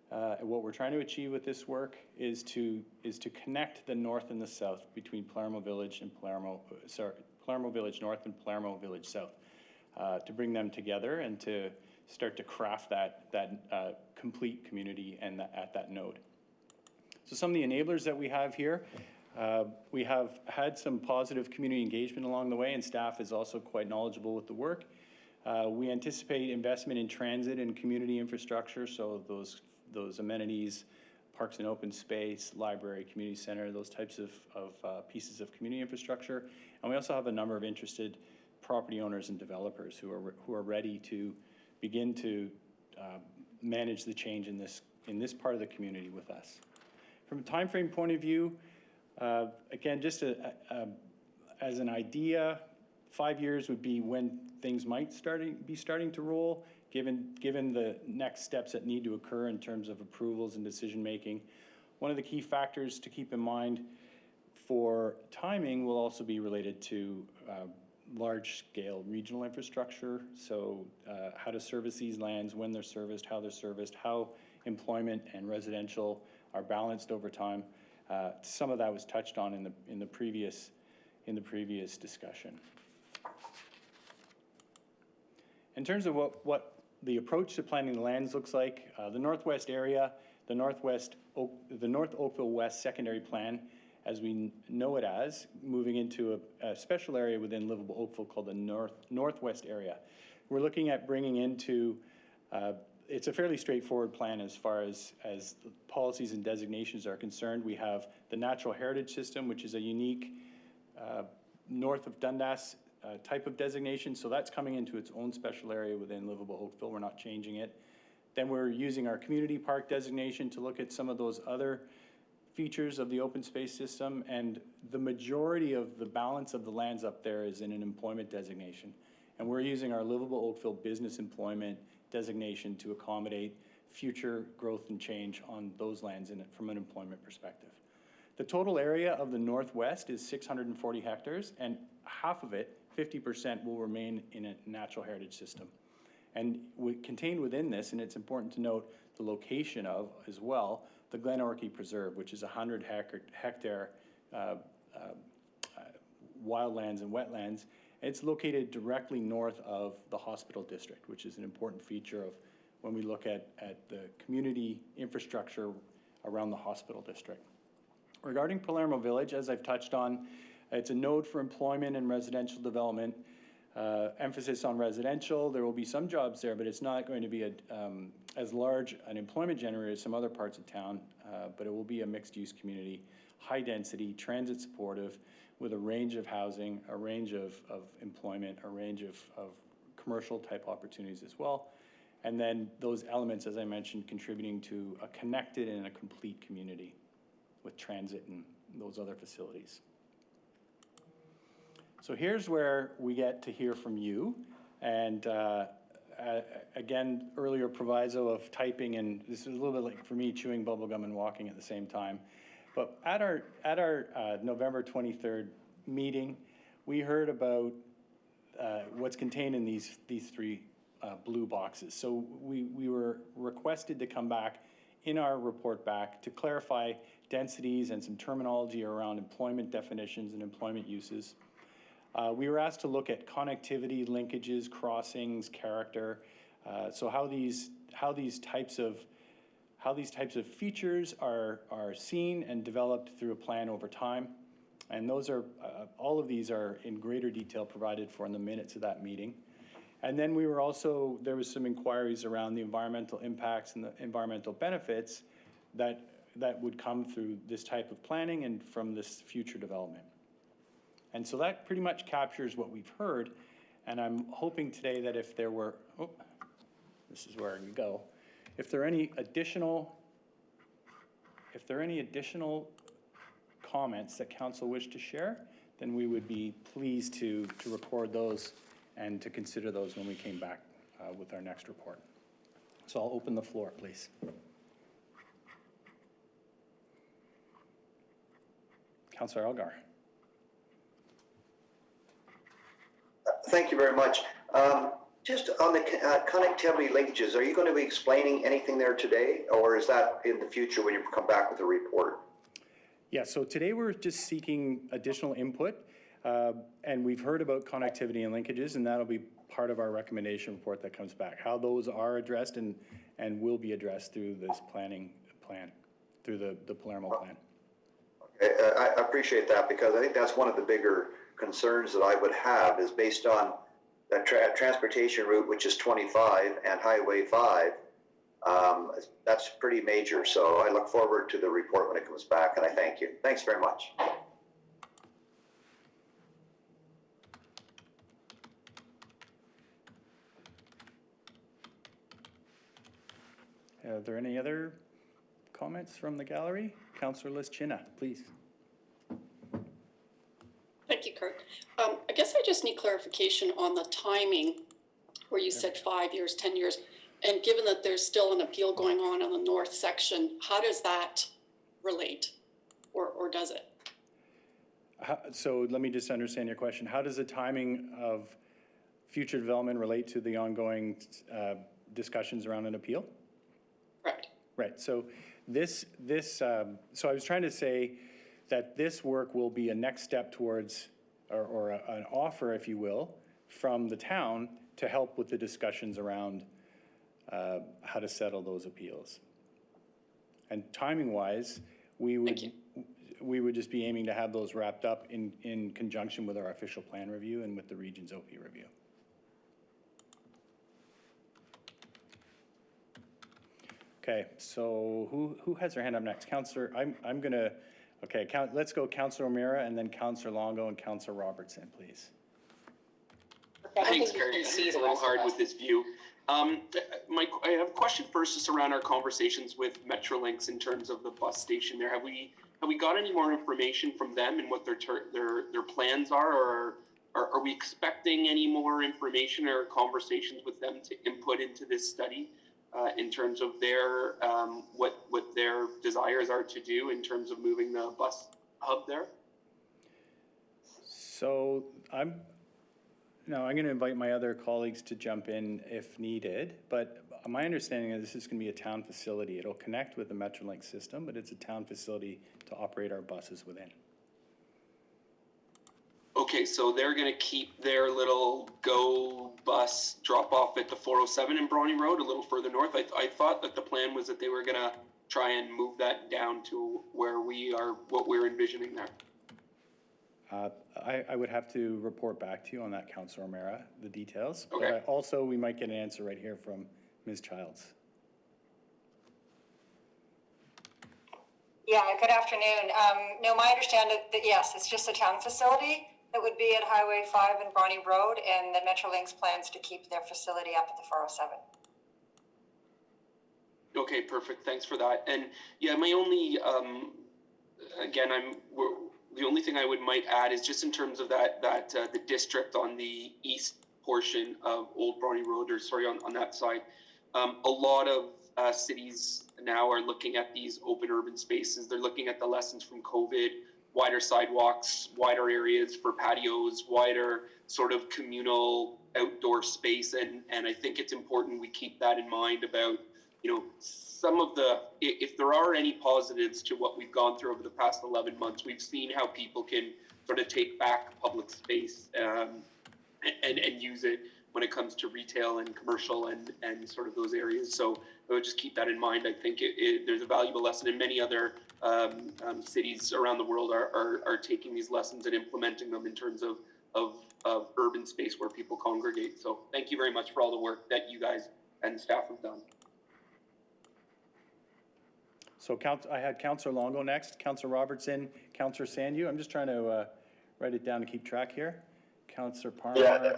Speaker 3: what we're trying to achieve with this work is to connect the north and the south between Palermo Village and Palermo Village North and Palermo Village South, to bring them together and to start to craft that complete community and at that node. So some of the enablers that we have here, we have had some positive community engagement along the way, and staff is also quite knowledgeable with the work. We anticipate investment in transit and community infrastructure, so those amenities, parks and open space, library, community center, those types of pieces of community infrastructure. And we also have a number of interested property owners and developers who are ready to begin to manage the change in this part of the community with us. From a time frame point of view, again, just as an idea, 5 years would be when things might be starting to roll, given the next steps that need to occur in terms of approvals and decision making. One of the key factors to keep in mind for timing will also be related to large-scale regional infrastructure. So how to service these lands, when they're serviced, how employment and residential are balanced over time. Some of that was touched on in the previous discussion. In terms of what the approach to planning the lands looks like, the northwest area, the North Oakville West secondary plan, as we know it as, moving into a special area within Livable Oakville called the Northwest area. We're looking at bringing into, it's a fairly straightforward plan as far as policies and designations are concerned. We have the Natural Heritage System, which is a unique north of Dundas type of designation, so that's coming into its own special area within Livable Oakville. We're not changing it. Then we're using our community park designation to look at some of those other features of the open space system, and the majority of the balance of the lands up there is in an employment designation. And we're using our Livable Oakville business employment designation to accommodate future growth and change on those lands from an employment perspective. The total area of the Northwest is 640 hectares, and half of it, 50%, will remain in a natural heritage system. And contained within this, and it's important to note the location of as well, the Glenorchy Preserve, which is 100 hectare wildlands and wetlands. It's located directly north of the hospital district, which is an important feature of when we look at the community infrastructure around the hospital district. Regarding Palermo Village, as I've touched on, it's a node for employment and residential development. Emphasis on residential. There will be some jobs there, but it's not going to be as large an employment generator as some other parts of town, but it will be a mixed-use community, high density, transit supportive, with a range of housing, a range of employment, a range of commercial type opportunities as well. And then those elements, as I mentioned, contributing to a connected and a complete community with transit and those other facilities. So here's where we get to hear from you. And again, earlier proviso of typing, and this is a little bit like for me chewing bubblegum and walking at the same time. But at our November 23rd meeting, we heard about what's contained in these three blue boxes. So we were requested to come back in our report back to clarify densities and some terminology around employment definitions and employment uses. We were asked to look at connectivity, linkages, crossings, character. So how these types of features are seen and developed through a plan over time. And those are all of these are in greater detail provided for in the minutes of that meeting. And then there was some inquiries around the environmental impacts and the environmental benefits that that would come through this type of planning and from this future development. And so that pretty much captures what we've heard. And I'm hoping today that if there were, oh, this is where you go. If there are any additional comments that council wish to share, then we would be pleased to record those and to consider those when we came back with our next report. So I'll open the floor, please. Councillor Elgar.
Speaker 7: Thank you very much. Just on the connectivity linkages, are you going to be explaining anything there today, or is that in the future when you come back with a report?
Speaker 3: Yeah, so today we're just seeking additional input, and we've heard about connectivity and linkages, and that'll be part of our recommendation report that comes back. How those are addressed and will be addressed through this planning plan, through the Palermo plan.
Speaker 7: Okay, I appreciate that, because I think that's one of the bigger concerns that I would have, is based on that transportation route, which is 25 and Highway 5. That's pretty major. So I look forward to the report when it comes back, and I thank you. Thanks very much.
Speaker 3: Are there any other comments from the gallery? Councillor Lischina, please.
Speaker 15: Thank you, Kurt. I guess I just need clarification on the timing where you said 5 years, 10 years. And given that there's still an appeal going on the north section, how does that relate, or does it?
Speaker 3: So let me just understand your question. How does the timing of future development relate to the ongoing discussions around an appeal?
Speaker 15: Correct.
Speaker 3: Right. So so I was trying to say that this work will be a next step towards, or an offer, if you will, from the town to help with the discussions around how to settle those appeals. And timing-wise, we would just be aiming to have those wrapped up in conjunction with our official plan review and with the region's OP review. Okay, so who has their hand up next? Councillor, I'm gonna, okay, let's go Councillor O'Meara and then Councillor Longo and Councillor Robertson, please.
Speaker 13: Thanks, Kurt. It's a little hard with this view. I have a question first, just around our conversations with Metrolinx in terms of the bus station there. Have we got any more information from them and what their plans are, or are we expecting any more information or conversations with them to input into this study in terms of their what their desires are to do in terms of moving the bus hub there?
Speaker 3: So I'm going to invite my other colleagues to jump in if needed, but my understanding is this is going to be a town facility. It'll connect with the Metrolinx system, but it's a town facility to operate our buses within.
Speaker 13: Okay, so they're going to keep their little GO bus drop off at the 407 in Brawny Road, a little further north. I thought that the plan was that they were going to try and move that down to where we are, what we're envisioning there.
Speaker 3: I would have to report back to you on that, Councillor O'Meara, the details.
Speaker 13: Okay.
Speaker 3: But also, we might get an answer right here from Ms. Childs.
Speaker 6: Yeah, good afternoon. No, my understanding that yes, it's just a town facility that would be at Highway 5 and Brawny Road, and the Metrolinx plans to keep their facility up at the 407.
Speaker 13: Okay, perfect. Thanks for that. And yeah, my only, again, the only thing I might add is just in terms of the district on the east portion of Old Brawny Road, or sorry, on that side, a lot of cities now are looking at these open urban spaces. They're looking at the lessons from COVID, wider sidewalks, wider areas for patios, wider sort of communal outdoor space. And I think it's important we keep that in mind about, some of if there are any positives to what we've gone through over the past 11 months, we've seen how people can sort of take back public space and use it when it comes to retail and commercial and sort of those areas. So I would just keep that in mind. I think there's a valuable lesson, and many other cities around the world are taking these lessons and implementing them in terms of urban space where people congregate. So thank you very much for all the work that you guys and staff have done.
Speaker 3: So I had Councillor Longo next, Councillor Robertson, Councillor Sandu. I'm just trying to write it down to keep track here. Councillor Parmar.
Speaker 16: Yeah.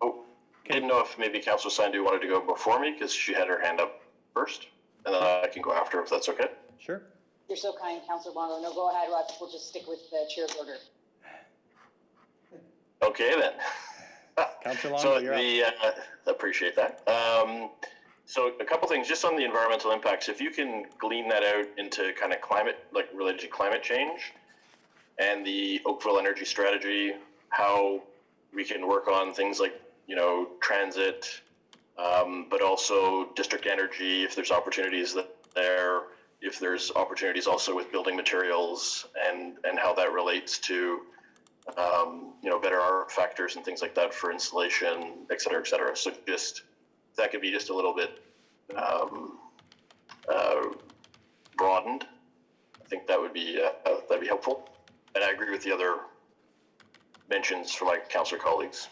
Speaker 16: Oh, I didn't know if maybe Councillor Sandu wanted to go before me because she had her hand up first, and then I can go after if that's okay.
Speaker 3: Sure.
Speaker 8: You're so kind, Councillor Longo. No, go ahead, Rob. We'll just stick with the chair's order.
Speaker 16: Okay then.
Speaker 3: Councillor Longo,
Speaker 16: So
Speaker 3: you're up.
Speaker 16: appreciate that. So a couple things just on the environmental impacts. If you can glean that out into kind of climate, like related to climate change and the Oakville energy strategy, how we can work on things like, you know, transit, but also district energy, if there's opportunities there, if there's opportunities also with building materials and how that relates to, you know, better art factors and things like that for installation, et cetera, et cetera. So just, that could be just a little bit broadened. I think that'd be helpful. And I agree with the other mentions from my councillor colleagues.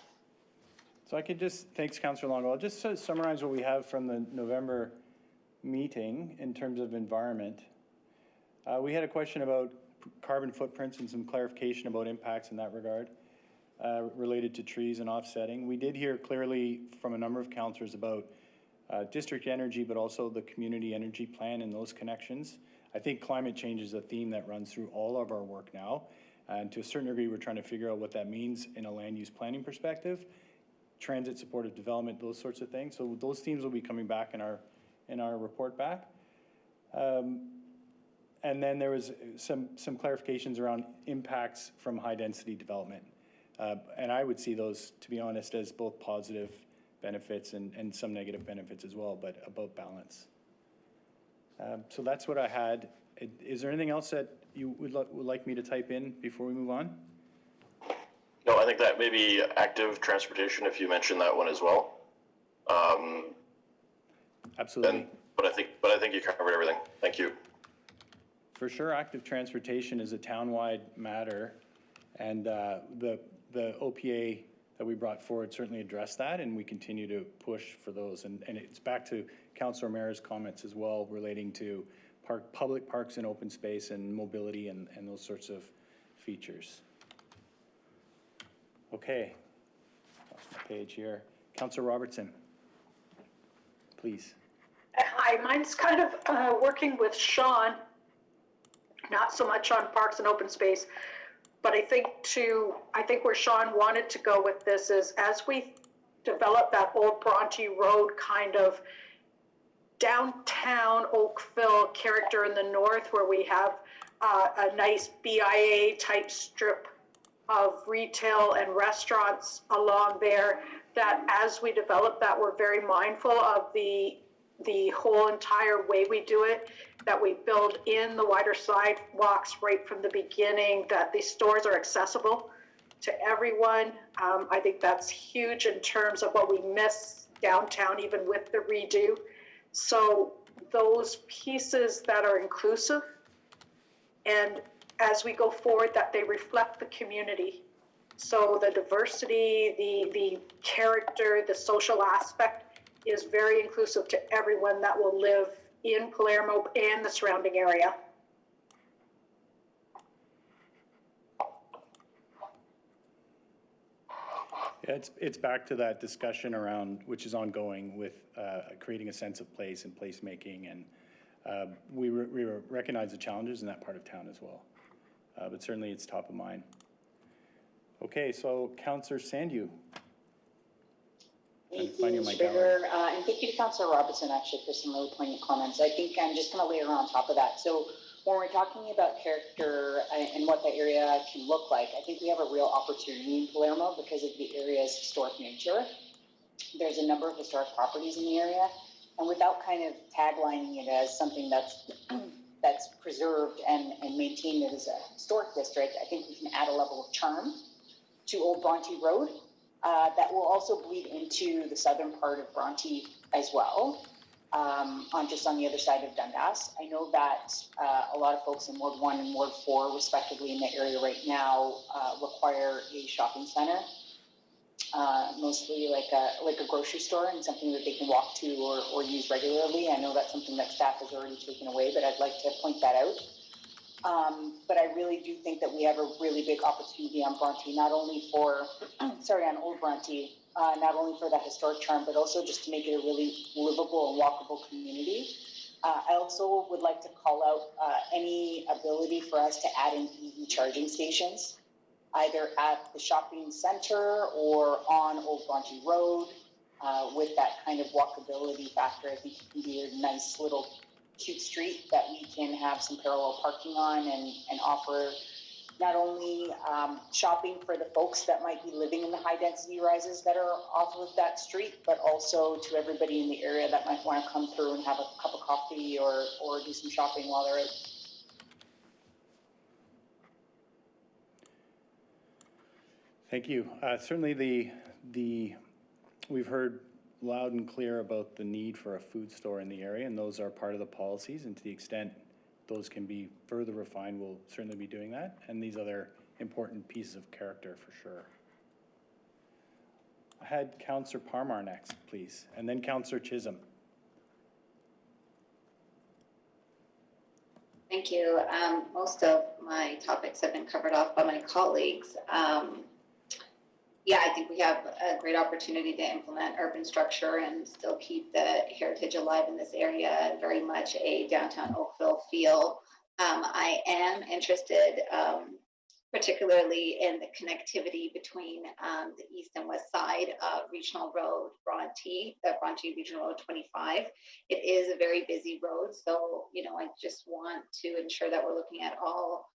Speaker 3: So I could just, thanks Councillor Longo. I'll just summarize what we have from the November meeting in terms of environment. We had a question about carbon footprints and some clarification about impacts in that regard related to trees and offsetting. We did hear clearly from a number of councillors about district energy, but also the community energy plan and those connections. I think climate change is a theme that runs through all of our work now. And to a certain degree, we're trying to figure out what that means in a land use planning perspective, transit supportive development, those sorts of things. So those themes will be coming back in our report back. And then there was some clarifications around impacts from high density development. And I would see those, to be honest, as both positive benefits and some negative benefits as well, but about balance. So that's what I had. Is there anything else that you would like me to type in before we move on?
Speaker 16: No, I think that maybe active transportation, if you mentioned that one as well.
Speaker 3: Absolutely.
Speaker 16: But I think you covered everything. Thank you.
Speaker 3: For sure, active transportation is a town-wide matter, and the OPA that we brought forward certainly addressed that, and we continue to push for those. And it's back to Councillor O'Meara's comments as well relating to public parks and open space and mobility and those sorts of features. Okay, lost my page here. Councillor Robertson, please.
Speaker 12: Hi, mine's kind of working with Sean, not so much on parks and open space, but I think where Sean wanted to go with this is as we develop that old Bronte Road kind of downtown Oakville character in the north, where we have a nice BIA type strip of retail and restaurants along there, that as we develop that, we're very mindful of the whole entire way we do it, that we build in the wider sidewalks right from the beginning, that the stores are accessible to everyone. I think that's huge in terms of what we miss downtown, even with the redo. So those pieces that are inclusive, and as we go forward, that they reflect the community. So the diversity, the character, the social aspect is very inclusive to everyone that will live in Palermo and the surrounding area.
Speaker 3: Yeah, it's back to that discussion around, which is ongoing, with creating a sense of place and placemaking, and we recognize the challenges in that part of town as well. But certainly it's top of mind. Okay, so Councillor Sandu.
Speaker 8: Thank you, Sugar, and thank you to Councillor Robertson actually for some really poignant comments. I think I'm just going to layer on top of that. So when we're talking about character and what that area can look like, I think we have a real opportunity in Palermo because of the area's historic nature. There's a number of historic properties in the area, and without kind of taglining it as something that's preserved and maintained as a historic district, I think we can add a level of charm to Old Bronte Road. That will also bleed into the southern part of Bronte as well, on the other side of Dundas. I know that a lot of folks in Ward 1 and Ward 4, respectively, in the area right now require a shopping center. mostly like a grocery store and something that they can walk to or use regularly. I know that's something that staff has already taken away, but I'd like to point that out. But I really do think that we have a really big opportunity on Bronte, not only for, on Old Bronte, not only for that historic charm, but also just to make it a really livable and walkable community. I also would like to call out any ability for us to add in EV charging stations, either at the shopping center or on Old Bronte Road, with that kind of walkability factor. I think it can be a nice little cute street that we can have some parallel parking on and offer not only shopping for the folks that might be living in the high density rises that are off of that street, but also to everybody in the area that might want to come through and have a cup of coffee or do some shopping while they're out.
Speaker 3: Thank you. Certainly we've heard loud and clear about the need for a food store in the area, and those are part of the policies, and to the extent those can be further refined, we'll certainly be doing that, and these other important pieces of character for sure. I had Councillor Parmar next, please, and then Councillor Chisholm.
Speaker 14: Thank you. Most of my topics have been covered off by my colleagues. Yeah, I think we have a great opportunity to implement urban structure and still keep the heritage alive in this area and very much a downtown Oakville feel. I am interested particularly in the connectivity between the east and west side of Regional Road Bronte, the Bronte Regional Road 25. It is a very busy road, so I just want to ensure that we're looking at all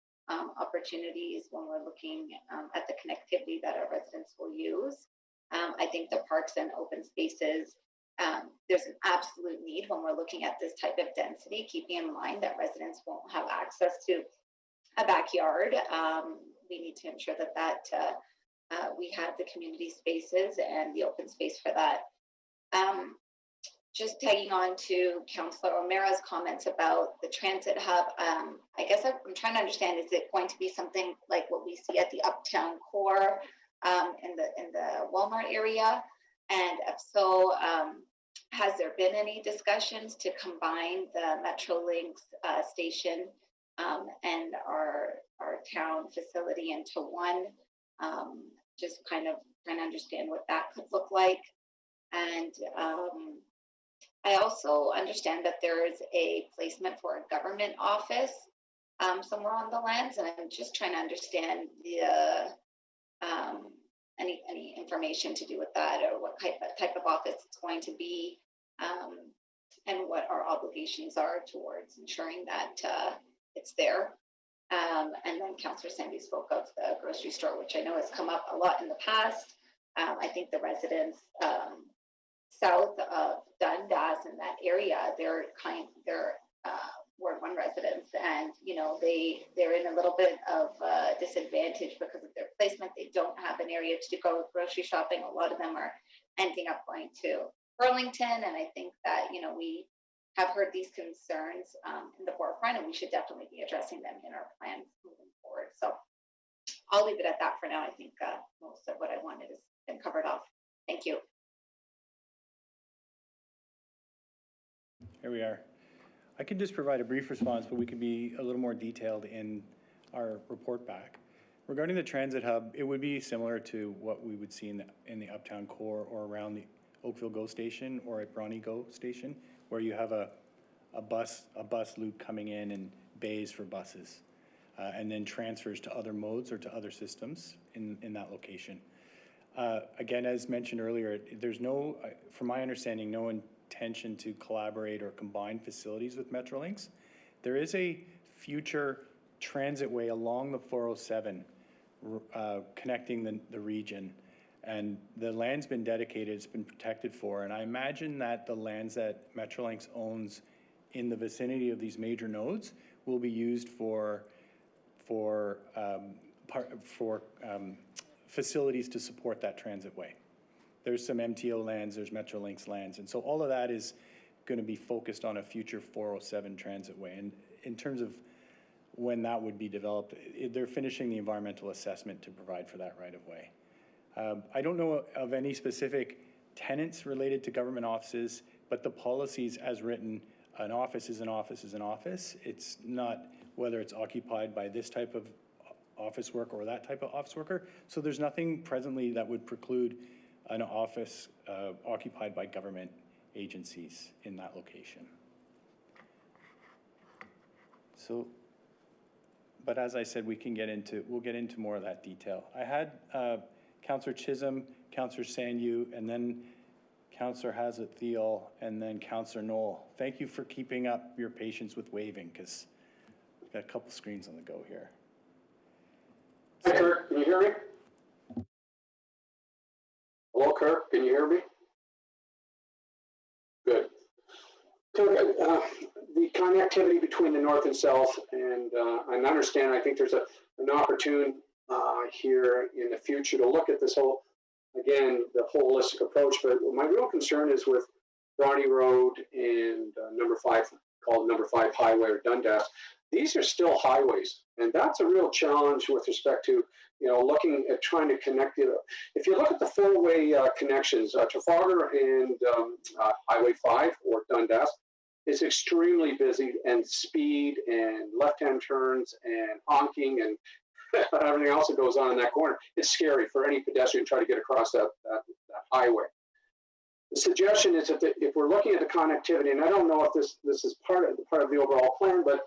Speaker 14: opportunities when we're looking at the connectivity that our residents will use. I think the parks and open spaces, there's an absolute need when we're looking at this type of density, keeping in mind that residents won't have access to a backyard. We need to ensure that we have the community spaces and the open space for that. Just tagging on to Councillor O'Mara's comments about the transit hub, I guess I'm trying to understand, is it going to be something like what we see at the Uptown Core in the Walmart area? And if so, has there been any discussions to combine the Metrolinx station and our town facility into one? Just kind of trying to understand what that could look like. And I also understand that there is a placement for a government office somewhere on the lands, and I'm just trying to understand the any information to do with that, or what type of office it's going to be, and what our obligations are towards ensuring that it's there. And then Councillor Sandy spoke of the grocery store, which I know has come up a lot in the past. I think the residents south of Dundas in that area, they're Ward 1 residents, and they're in a little bit of disadvantage because of their placement. They don't have an area to go grocery shopping. A lot of them are ending up going to Burlington, and I think that we have heard these concerns in the forefront, and we should definitely be addressing them in our plans moving forward. So I'll leave it at that for now. I think most of what I wanted has been covered off. Thank you.
Speaker 3: Here we are. I can just provide a brief response, but we can be a little more detailed in our report back. Regarding the transit hub, it would be similar to what we would see in the Uptown Core or around the Oakville GO station or at Bronte GO station, where you have a bus loop coming in and bays for buses, and then transfers to other modes or to other systems in that location. Again, as mentioned earlier, there's no, from my understanding, no intention to collaborate or combine facilities with Metrolinx. There is a future transitway along the 407 connecting the region, and the land's been dedicated, it's been protected for, and I imagine that the lands that Metrolinx owns in the vicinity of these major nodes will be used for facilities to support that transitway. There's some MTO lands, there's Metrolinx lands, and so all of that is going to be focused on a future 407 transitway. And in terms of when that would be developed, they're finishing the environmental assessment to provide for that right of way. I don't know of any specific tenants related to government offices, but the policies as written, an office is an office is an office. It's not whether it's occupied by this type of office worker or that type of office worker. So there's nothing presently that would preclude an office occupied by government agencies in that location. So, but as I said, we'll get into more of that detail. I had Councillor Chisholm, Councillor Sanyu, and then Councillor Hazlet-Thiel, and then Councillor Knoll. Thank you for keeping up your patience with waving, because we've got a couple screens on the go here.
Speaker 18: Hi, Kirk, can you hear me? Hello, Kirk, can you hear me? Good. Kirk, the connectivity between the north and south, and I understand, I think there's an opportune here in the future to look at this whole, again, the holistic approach, but my real concern is with Bronte Road and number 5, called number 5 Highway or Dundas. These are still highways, and that's a real challenge with respect to, you know, looking at trying to connect it. If you look at the 4-way connections, Trafalgar and Highway 5 or Dundas, is extremely busy, and speed and left-hand turns and honking and everything else that goes on in that corner. It's scary for any pedestrian trying to get across that highway. The suggestion is that if we're looking at the connectivity, and I don't know if this is part of the overall plan, but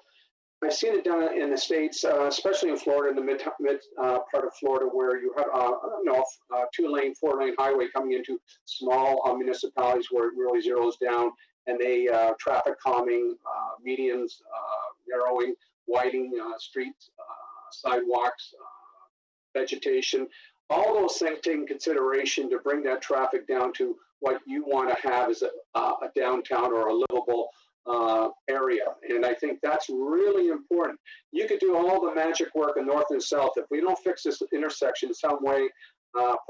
Speaker 18: I've seen it done in the States, especially in Florida, in the mid part of Florida, where you have a 2-lane, 4-lane highway coming into small municipalities where it really zeroes down, and they traffic calming, medians, narrowing, widening streets, sidewalks, vegetation, all those things taken consideration to bring that traffic down to what you want to have as a downtown or a livable area. And I think that's really important. You could do all the magic work in north and south. If we don't fix this intersection some way,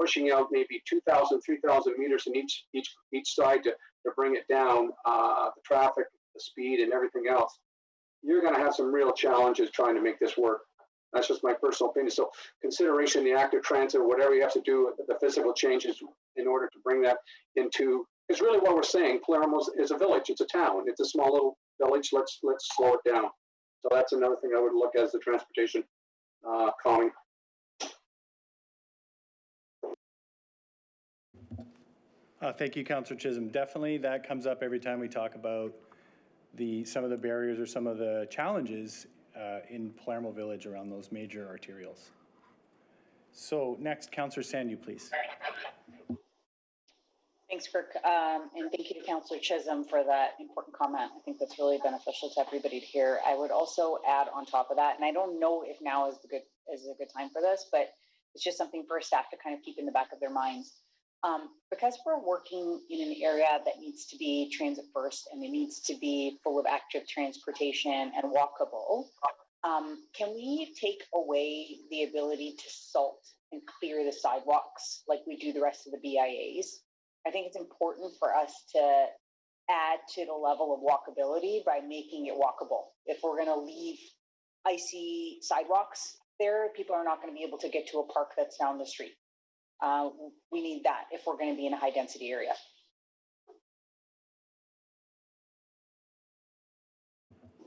Speaker 18: pushing out maybe 2,000, 3,000 meters in each side to bring it down, the traffic, the speed, and everything else, you're going to have some real challenges trying to make this work. That's just my personal opinion. So consideration, the active transit, whatever you have to do, the physical changes in order to bring that into, is really what we're saying. Palermo is a village. It's a town. It's a small little village. Let's slow it down. So that's another thing I would look at as the transportation calming.
Speaker 3: Thank you, Councillor Chisholm. Definitely that comes up every time we talk about some of the barriers or some of the challenges in Palermo Village around those major arterials. So next, Councillor Sanyu, please.
Speaker 8: Thanks, Kirk, and thank you to Councillor Chisholm for that important comment. I think that's really beneficial to everybody to hear. I would also add on top of that, and I don't know if now is a good time for this, but it's just something for staff to kind of keep in the back of their minds. Because we're working in an area that needs to be transit first and it needs to be full of active transportation and walkable, can we take away the ability to salt and clear the sidewalks like we do the rest of the BIAs? I think it's important for us to add to the level of walkability by making it walkable. If we're going to leave icy sidewalks there, people are not going to be able to get to a park that's down the street. We need that if we're going to be in a high density area.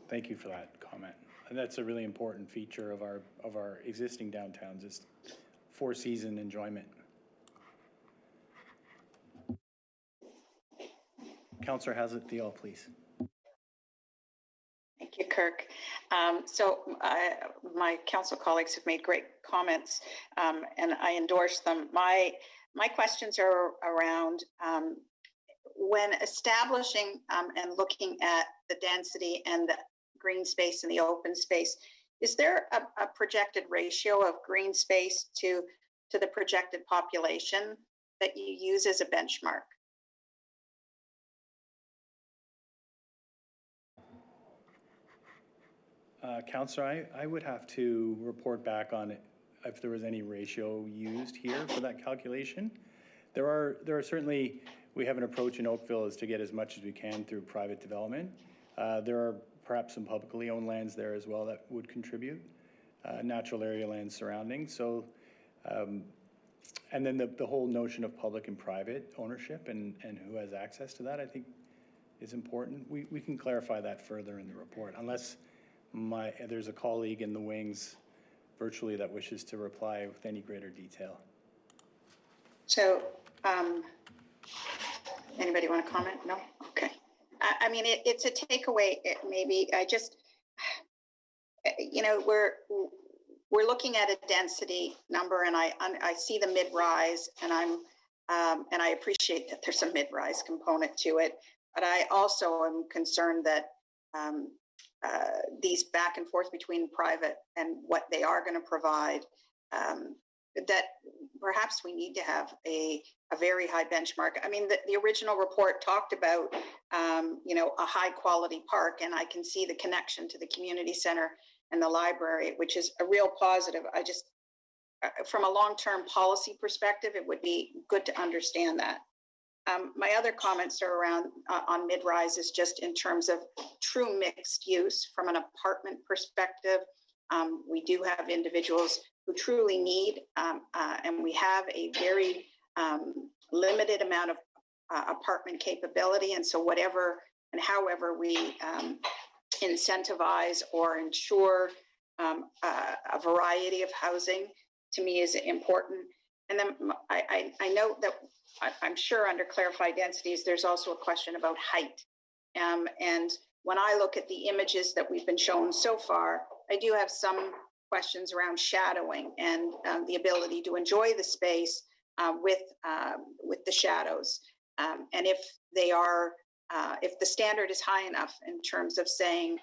Speaker 3: Thank you for that comment. And that's a really important feature of our existing downtowns is for-season enjoyment. Councillor Hazlet-Thiel, please.
Speaker 11: Thank you, Kirk. My council colleagues have made great comments, and I endorse them. My questions are around when establishing and looking at the density and the green space and the open space. Is there a projected ratio of green space to the projected population that you use as a benchmark?
Speaker 3: Councillor, I would have to report back on it if there was any ratio used here for that calculation. There are certainly, we have an approach in Oakville is to get as much as we can through private development. There are perhaps some publicly owned lands there as well that would contribute, natural area lands surrounding. So And then the whole notion of public and private ownership and who has access to that, I think is important. We can clarify that further in the report, unless there's a colleague in the wings virtually that wishes to reply with any greater detail.
Speaker 11: So, anybody want to comment? No? Okay. I mean, it's a takeaway. Maybe I just, you know, we're looking at a density number, and I see the mid-rise, and I appreciate that there's a mid-rise component to it, but I also am concerned that these back and forth between private and what they are going to provide, that perhaps we need to have a very high benchmark. I mean, the original report talked about, you know, a high quality park, and I can see the connection to the community center and the library, which is a real positive. I just, from a long-term policy perspective, it would be good to understand that. My other comments are around on mid-rise is just in terms of true mixed use from an apartment perspective. We do have individuals who truly need, and we have a very limited amount of apartment capability. And so whatever and however we incentivize or ensure a variety of housing, to me, is important. And then I note that I'm sure under clarified densities, there's also a question about height. And when I look at the images that we've been shown so far, I do have some questions around shadowing and the ability to enjoy the space with the shadows. And if they are, if the standard is high enough in terms of saying,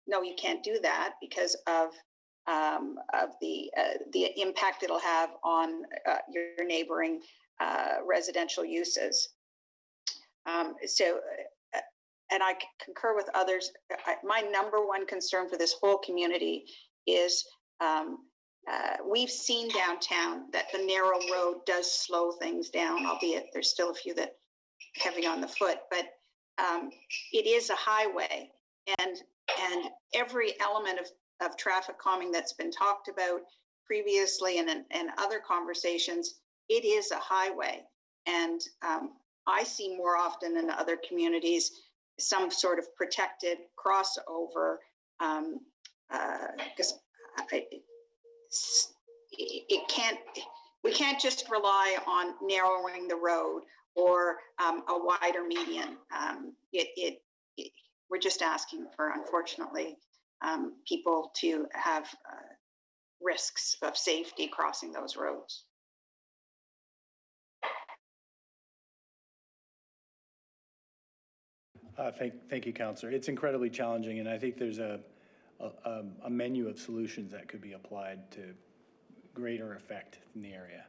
Speaker 11: no, you can't do that because of the impact it'll have on your neighboring residential uses. And I concur with others. My number one concern for this whole community is we've seen downtown that the narrow road does slow things down, albeit there's still a few that heavy on the foot, but it is a highway, and every element of traffic calming that's been talked about previously and other conversations, it is a highway. And I see more often in other communities some sort of protected crossover, because we can't just rely on narrowing the road or a wider median. We're just asking for, unfortunately, people to have risks of safety crossing those roads.
Speaker 3: Thank you, Councillor. It's incredibly challenging, and I think there's a menu of solutions that could be applied to greater effect in the area.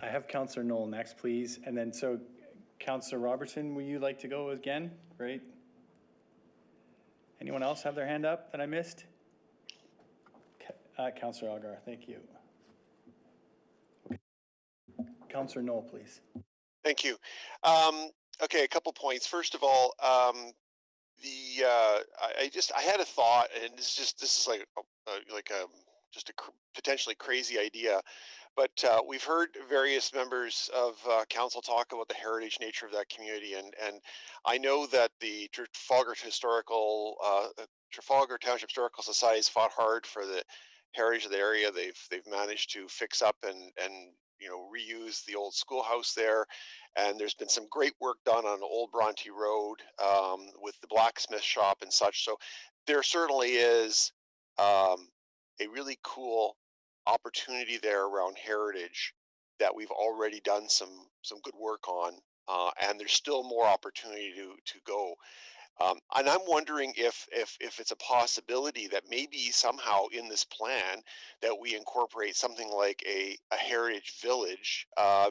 Speaker 3: I have Councillor Knoll next, please, and then so Councillor Robertson, would you like to go again? Great. Anyone else have their hand up that I missed? Councillor Algar, thank you. Okay. Councillor Knoll, please.
Speaker 19: Thank you. Okay, a couple points. First of all, I had a thought, and this is like just a potentially crazy idea, but we've heard various members of council talk about the heritage nature of that community, and I know that the Trafalgar Township Historical Society has fought hard for the heritage of the area. They've managed to fix up and you know, reuse the old schoolhouse there, and there's been some great work done on Old Bronte Road with the blacksmith shop and such. So there certainly is a really cool opportunity there around heritage that we've already done some good work on, and there's still more opportunity to go. And I'm wondering if it's a possibility that maybe somehow in this plan that we incorporate something like a heritage village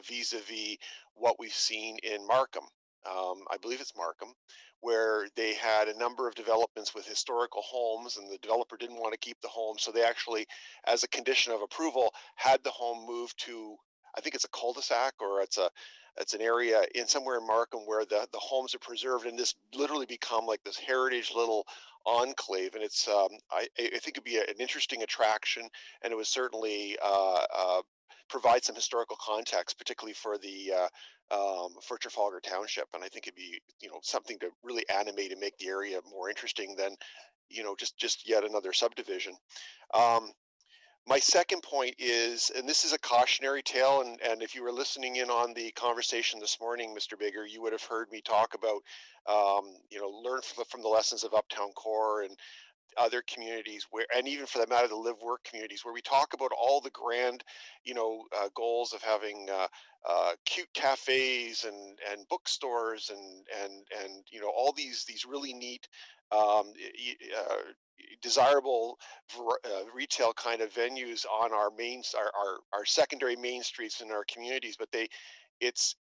Speaker 19: vis-a-vis what we've seen in Markham. I believe it's Markham, where they had a number of developments with historical homes, and the developer didn't want to keep the home, so they actually, as a condition of approval, had the home moved to I think it's a cul-de-sac, or it's an area in somewhere in Markham where the homes are preserved, and this literally become like this heritage little enclave. And it's I think it'd be an interesting attraction, and it would certainly provide some historical context, particularly for the for Trafalgar Township. And I think it'd be, something to really animate and make the area more interesting than, just yet another subdivision. My second point is, and this is a cautionary tale, and if you were listening in on the conversation this morning, Mr. Bigger, you would have heard me talk about, learn from the lessons of Uptown Core and other communities where, and even for that matter, the live work communities, where we talk about all the grand, goals of having cute cafes and bookstores and all these really neat, desirable retail kind of venues on our our secondary main streets in our communities, but it's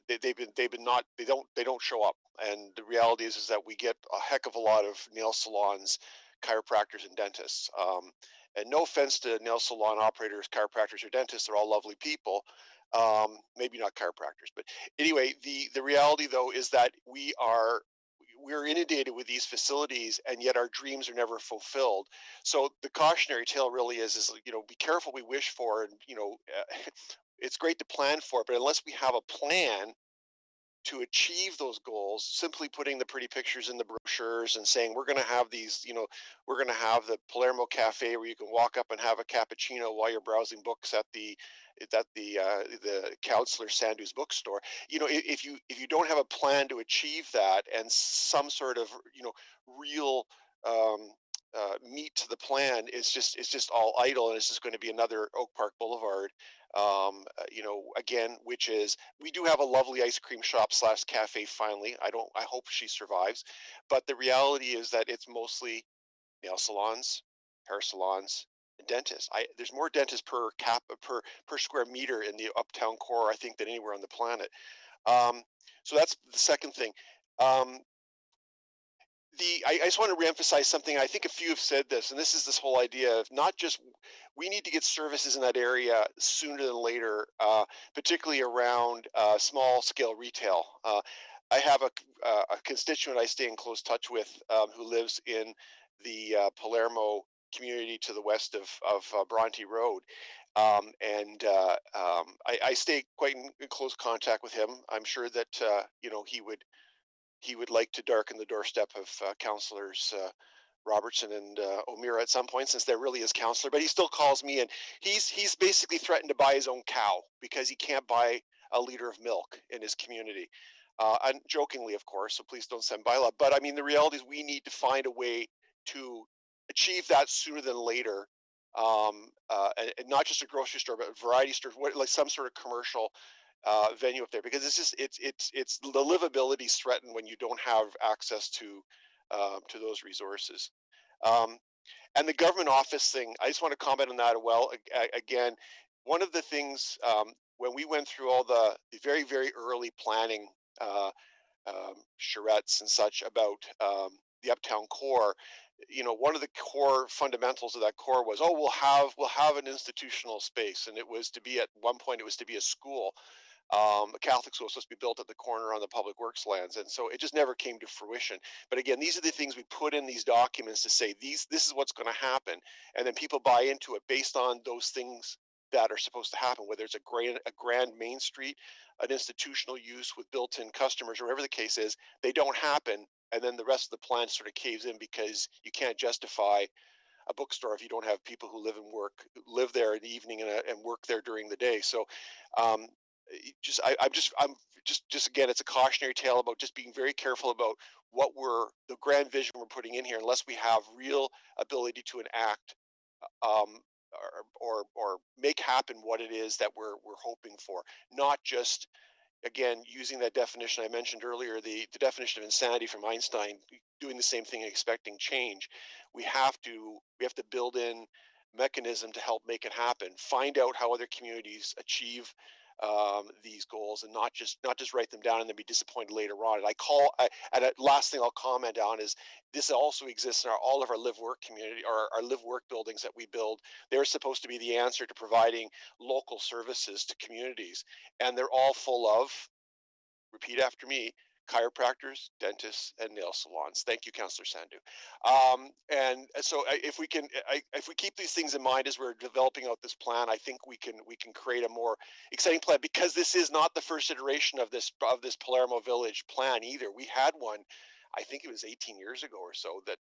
Speaker 19: they don't show up. And the reality is that we get a heck of a lot of nail salons, chiropractors, and dentists. And no offense to nail salon operators, chiropractors, or dentists, they're all lovely people. Maybe not chiropractors, but anyway, the reality though is that we're inundated with these facilities, and yet our dreams are never fulfilled. So the cautionary tale really is be careful we wish for, and it's great to plan for it, but unless we have a plan to achieve those goals, simply putting the pretty pictures in the brochures and saying we're going to have these, we're going to have the Palermo Cafe where you can walk up and have a cappuccino while you're browsing books at the Counselor Sandhu's bookstore. If you don't have a plan to achieve that, and some sort of real meat to the plan, it's just all idle, and it's just going to be another Oak Park Boulevard. Again, which is, we do have a lovely ice cream shop / cafe finally. I hope she survives, but the reality is that it's mostly nail salons, hair salons, and dentists. There's more dentists per square meter in the Uptown Core, I think, than anywhere on the planet. So that's the second thing. I just want to reemphasize something. I think a few have said this, and this is this whole idea of not just, we need to get services in that area sooner than later, particularly around small scale retail. I have a constituent I stay in close touch with, who lives in the Palermo community to the west of Bronte Road. I stay quite in close contact with him. I'm sure that he would like to darken the doorstep of Councillors Robertson and O'Meara at some point, since there really is councillor. But he still calls me, and he's basically threatened to buy his own cow because he can't buy a liter of milk in his community. And jokingly, of course, so please don't send bylaw. But I mean, the reality is we need to find a way to achieve that sooner than later. And not just a grocery store, but a variety store, like some sort of commercial venue up there, because it's the livability is threatened when you don't have access to those resources. And the government office thing, I just want to comment on that as well. Again, one of the things, when we went through all the very, very early planning charrettes and such about the Uptown Core, one of the core fundamentals of that core was, we'll have an institutional space, and it was to be, at one point, it was to be a school. A Catholic school was supposed to be built at the corner on the public works lands, and so it just never came to fruition. But again, these are the things we put in these documents to say this is what's going to happen, and then people buy into it based on those things that are supposed to happen, whether it's a grand main street, an institutional use with built-in customers, or whatever the case is. They don't happen, and then the rest of the plan sort of caves in, because you can't justify a bookstore if you don't have people who live there in the evening and work there during the day. So I'm just again, it's a cautionary tale about just being very careful about what the grand vision we're putting in here, unless we have real ability to enact or make happen what it is that we're hoping for. Not just, again, using that definition I mentioned earlier, the definition of insanity from Einstein, doing the same thing and expecting change. We have to build in mechanism to help make it happen. Find out how other communities achieve these goals and not just write them down and then be disappointed later on. And last thing I'll comment on is this also exists in all of our live work community, or our live work buildings that we build. They're supposed to be the answer to providing local services to communities, and they're all full of, repeat after me, chiropractors, dentists, and nail salons. Thank you, Councillor Sandhu. And so if we keep these things in mind as we're developing out this plan, I think we can create a more exciting plan, because this is not the first iteration of this Palermo Village plan either. We had one, I think it was 18 years ago or so, that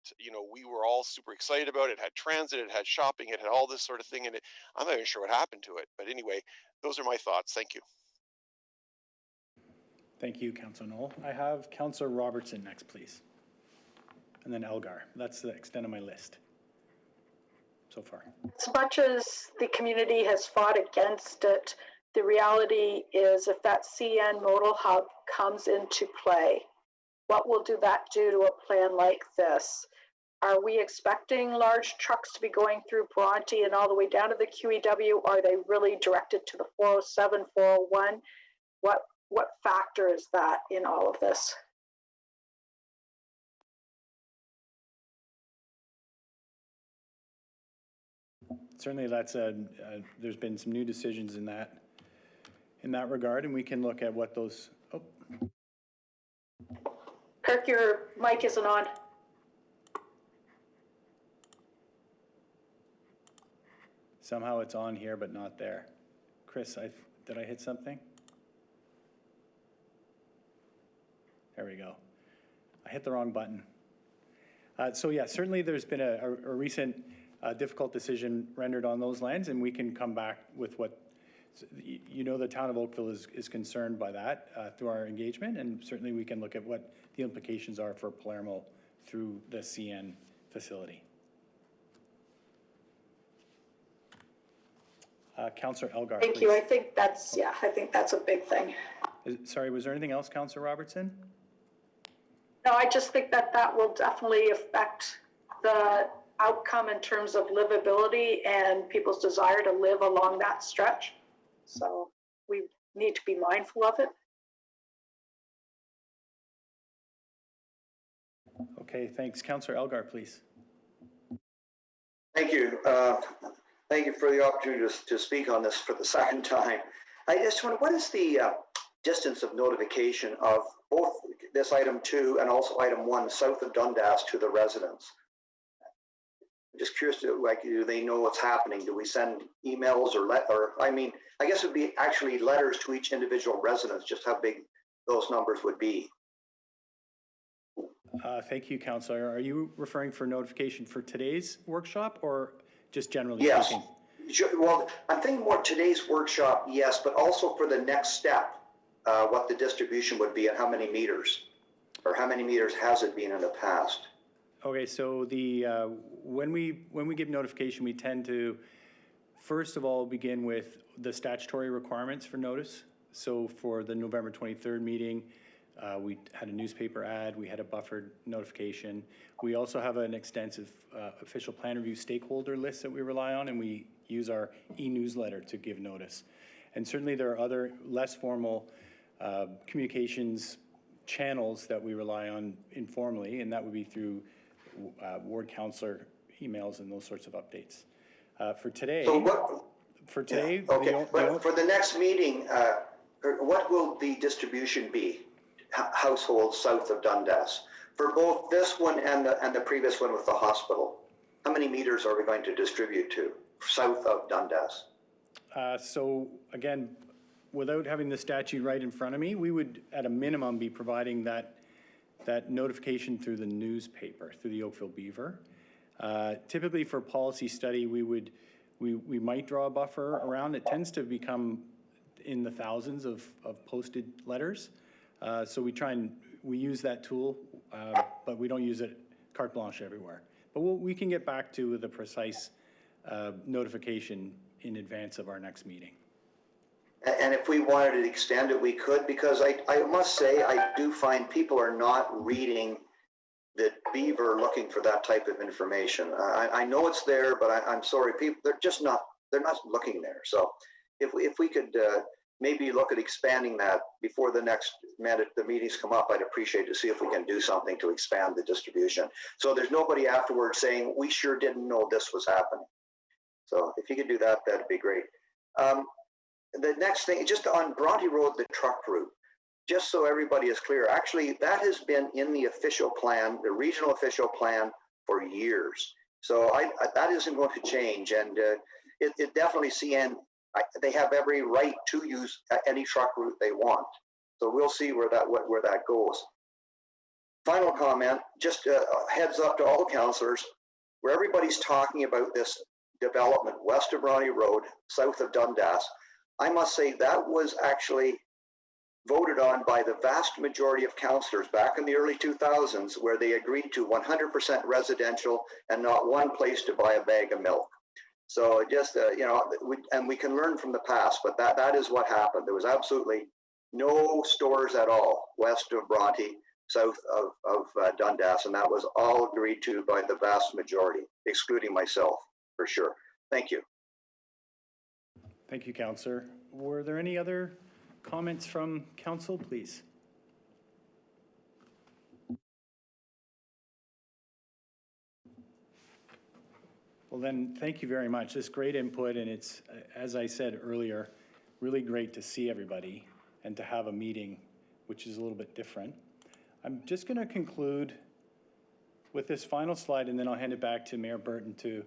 Speaker 19: we were all super excited about. It had transit, it had shopping, it had all this sort of thing in it. I'm not even sure what happened to it, but anyway, those are my thoughts. Thank you.
Speaker 3: Thank you, Councillor Knoll. I have Councillor Robertson next, please. And then Elgar. That's the extent of my list so far.
Speaker 12: As much as the community has fought against it, the reality is if that CN modal hub comes into play, what will that do to a plan like this? Are we expecting large trucks to be going through Bronte and all the way down to the QEW? Are they really directed to the 407, 401? What factor is that in all of this?
Speaker 3: Certainly, that's there's been some new decisions in that regard, and we can look at what those. Oh.
Speaker 12: Kirk, your mic isn't on.
Speaker 3: Somehow it's on here, but not there. Chris, did I hit something? There we go. I hit the wrong button. So yeah, certainly there's been a recent difficult decision rendered on those lands, and we can come back with what, the town of Oakville is concerned by that through our engagement, and certainly we can look at what the implications are for Palermo through the CN facility. Councillor Elgar,
Speaker 12: Thank
Speaker 3: please.
Speaker 12: you. I think that's a big thing.
Speaker 3: Sorry, was there anything else, Councillor Robertson?
Speaker 12: No, I just think that will definitely affect the outcome in terms of livability and people's desire to live along that stretch. So we need to be mindful of it.
Speaker 3: Okay, thanks. Councillor Elgar, please.
Speaker 7: Thank you. Thank you for the opportunity to speak on this for the second time. I just wonder, what is the distance of notification of both this item 2 and also item 1 south of Dundas to the residents? I'm just curious, do they know what's happening? Do we send emails I guess it would be actually letters to each individual resident, just how big those numbers would be.
Speaker 3: Thank you, Councillor. Are you referring for notification for today's workshop or just generally speaking?
Speaker 7: Well, I'm thinking more today's workshop, yes, but also for the next step, what the distribution would be and how many meters, or how many meters has it been in the past?
Speaker 3: Okay, so when we give notification, we tend to first of all begin with the statutory requirements for notice. So for the November 23rd meeting, we had a newspaper ad, we had a buffered notification. We also have an extensive official plan review stakeholder list that we rely on, and we use our e-newsletter to give notice. And certainly there are other less formal communications channels that we rely on informally, and that would be through ward councillor emails and those sorts of updates. For today, for
Speaker 7: the next meeting, what will the distribution be? Households south of Dundas for both this one and the previous one with the hospital. How many meters are we going to distribute to south of Dundas?
Speaker 3: So again, without having the statute right in front of me, we would at a minimum be providing that notification through the newspaper, through the Oakville Beaver. Typically for policy study, we might draw a buffer around. It tends to become in the thousands of posted letters. So we use that tool, but we don't use it carte blanche everywhere. But we can get back to the precise notification in advance of our next meeting.
Speaker 7: And if we wanted to extend it, we could, because I must say, I do find people are not reading the Beaver looking for that type of information. I know it's there, but I'm sorry, people, they're not looking there. So if we could maybe look at expanding that before the meetings come up. I'd appreciate to see if we can do something to expand the distribution. So there's nobody afterwards saying, we sure didn't know this was happening. So if you could do that, that'd be great. The next thing, just on Bronte Road, the truck route, just so everybody is clear, actually that has been in the official plan, the regional official plan, for years. So that isn't going to change, and it definitely they have every right to use any truck route they want. So we'll see where that goes. Final comment, just a heads up to all councillors, where everybody's talking about this development west of Bronte Road, south of Dundas. I must say that was actually voted on by the vast majority of councillors back in the early 2000s, where they agreed to 100% residential and not one place to buy a bag of milk. So just, we can learn from the past, but that is what happened. There was absolutely no stores at all west of Bronte, south of Dundas, and that was all agreed to by the vast majority, excluding myself, for sure. Thank you.
Speaker 3: Thank you, Councillor. Were there any other comments from council, please? Well then, thank you very much. This great input, and it's, as I said earlier, really great to see everybody and to have a meeting, which is a little bit different. I'm just going to conclude with this final slide, and then I'll hand it back to Mayor Burton to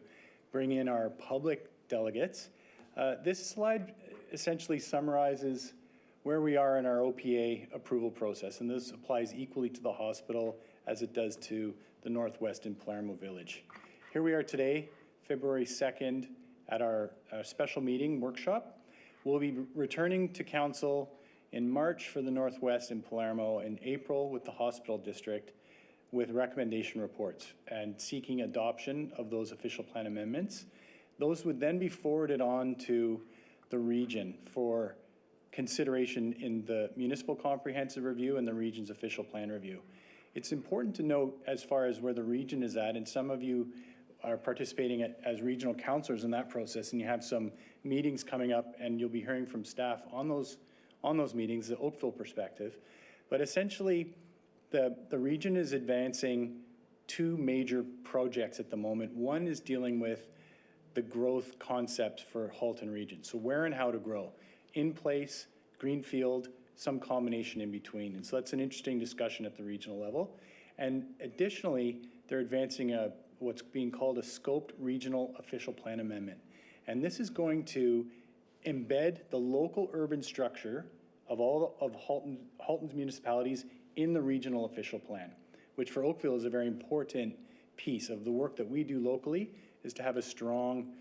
Speaker 3: bring in our public delegates. This slide essentially summarizes where we are in our OPA approval process, and this applies equally to the hospital as it does to the Northwest and Palermo Village. Here we are today, February 2nd, at our special meeting workshop. We'll be returning to council in March for the Northwest and Palermo, in April with the hospital district, with recommendation reports and seeking adoption of those official plan amendments. Those would then be forwarded on to the region for consideration in the municipal comprehensive review and the region's official plan review. It's important to note as far as where the region is at, and some of you are participating as regional councillors in that process, and you have some meetings coming up, and you'll be hearing from staff on those meetings, the Oakville perspective. But essentially, the region is advancing two major projects at the moment. One is dealing with the growth concept for Halton region. So where and how to grow. In place, greenfield, some combination in between. And so that's an interesting discussion at the regional level. And additionally, they're advancing what's being called a scoped regional official plan amendment. And this is going to embed the local urban structure of all of Halton's municipalities in the regional official plan, which for Oakville is a very important piece of the work that we do locally, is to have a strong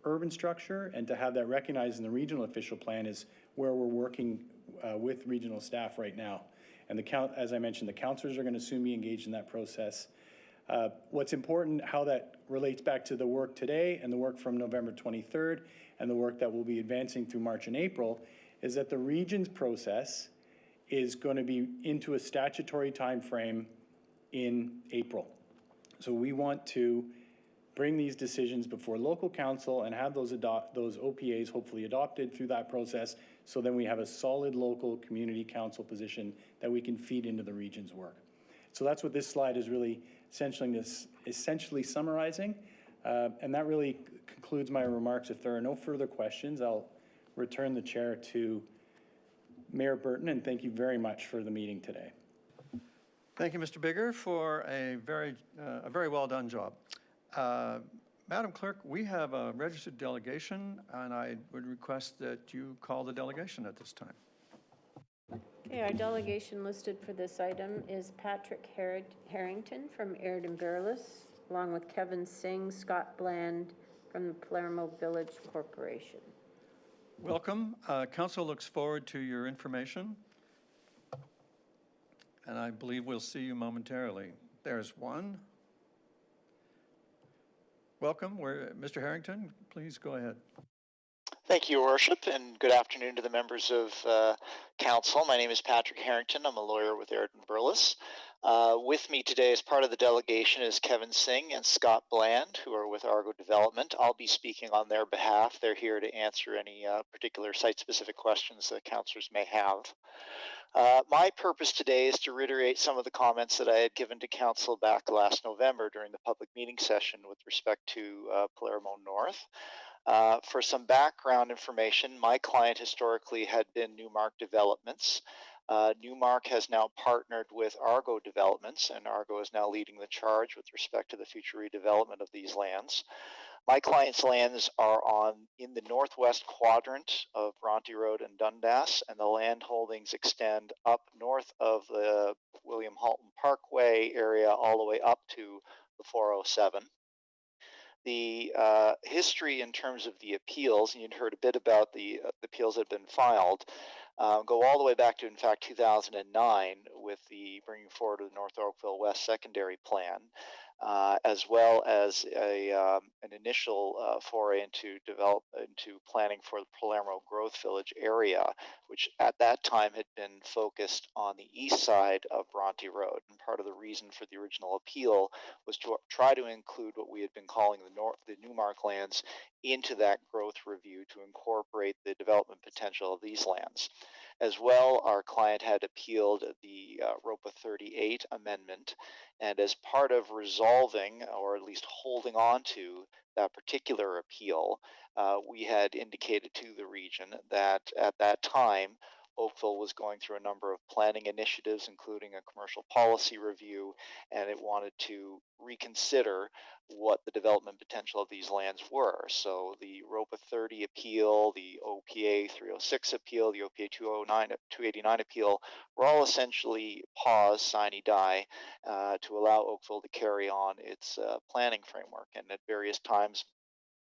Speaker 3: urban structure, and to have that recognized in the regional official plan is where we're working with regional staff right now. And as I mentioned, the councillors are going to soon be engaged in that process. What's important, how that relates back to the work today and the work from November 23rd and the work that we'll be advancing through March and April, is that the region's process is going to be into a statutory time frame in April. So we want to bring these decisions before local council and have those OPAs hopefully adopted through that process, so then we have a solid local community council position that we can feed into the region's work. So that's what this slide is really essentially summarizing, and that really concludes my remarks. If there are no further questions, I'll return the chair to Mayor Burton, and thank you very much for the meeting today.
Speaker 1: Thank you, Mr. Bigger, for a very well done job. Madam Clerk, we have a registered delegation, and I would request that you call the delegation at this time.
Speaker 21: Okay, our delegation listed for this item is Patrick Harrington from Airden Burles, along with Kevin Singh, Scott Bland from the Palermo Village Corporation.
Speaker 1: Welcome. Council looks forward to your information, and I believe we'll see you momentarily. There's one. Welcome. Mr. Harrington, please go ahead.
Speaker 9: Thank you, Your Worship, and good afternoon to the members of Council. My name is Patrick Harrington. I'm a lawyer with Airden Burles. With me today as part of the delegation is Kevin Singh and Scott Bland, who are with Argo Development. I'll be speaking on their behalf. They're here to answer any particular site-specific questions that councillors may have. My purpose today is to reiterate some of the comments that I had given to council back last November during the public meeting session with respect to Palermo North. For some background information, my client historically had been Newmark Developments. Newmark has now partnered with Argo Developments, and Argo is now leading the charge with respect to the future redevelopment of these lands. My client's lands are in the northwest quadrant of Bronte Road and Dundas, and the land holdings extend up north of the William Halton Parkway area all the way up to the 407. The history in terms of the appeals, and you'd heard a bit about the appeals that have been filed, go all the way back to, in fact, 2009 with the bringing forward of the North Oakville West Secondary Plan, as well as an initial foray into planning for the Palermo Growth Village area, which at that time had been focused on the east side of Bronte Road. And part of the reason for the original appeal was to try to include what we had been calling the Newmark lands into that growth review to incorporate the development potential of these lands. As well, our client had appealed the ROPA 38 amendment, and as part of resolving, or at least holding on to that particular appeal, we had indicated to the region that at that time, Oakville was going through a number of planning initiatives, including a commercial policy review, and it wanted to reconsider what the development potential of these lands were. So the ROPA 30 appeal, the OPA 306 appeal, the OPA 289 appeal were all essentially paused, sine die, to allow Oakville to carry on its planning framework. And at various times,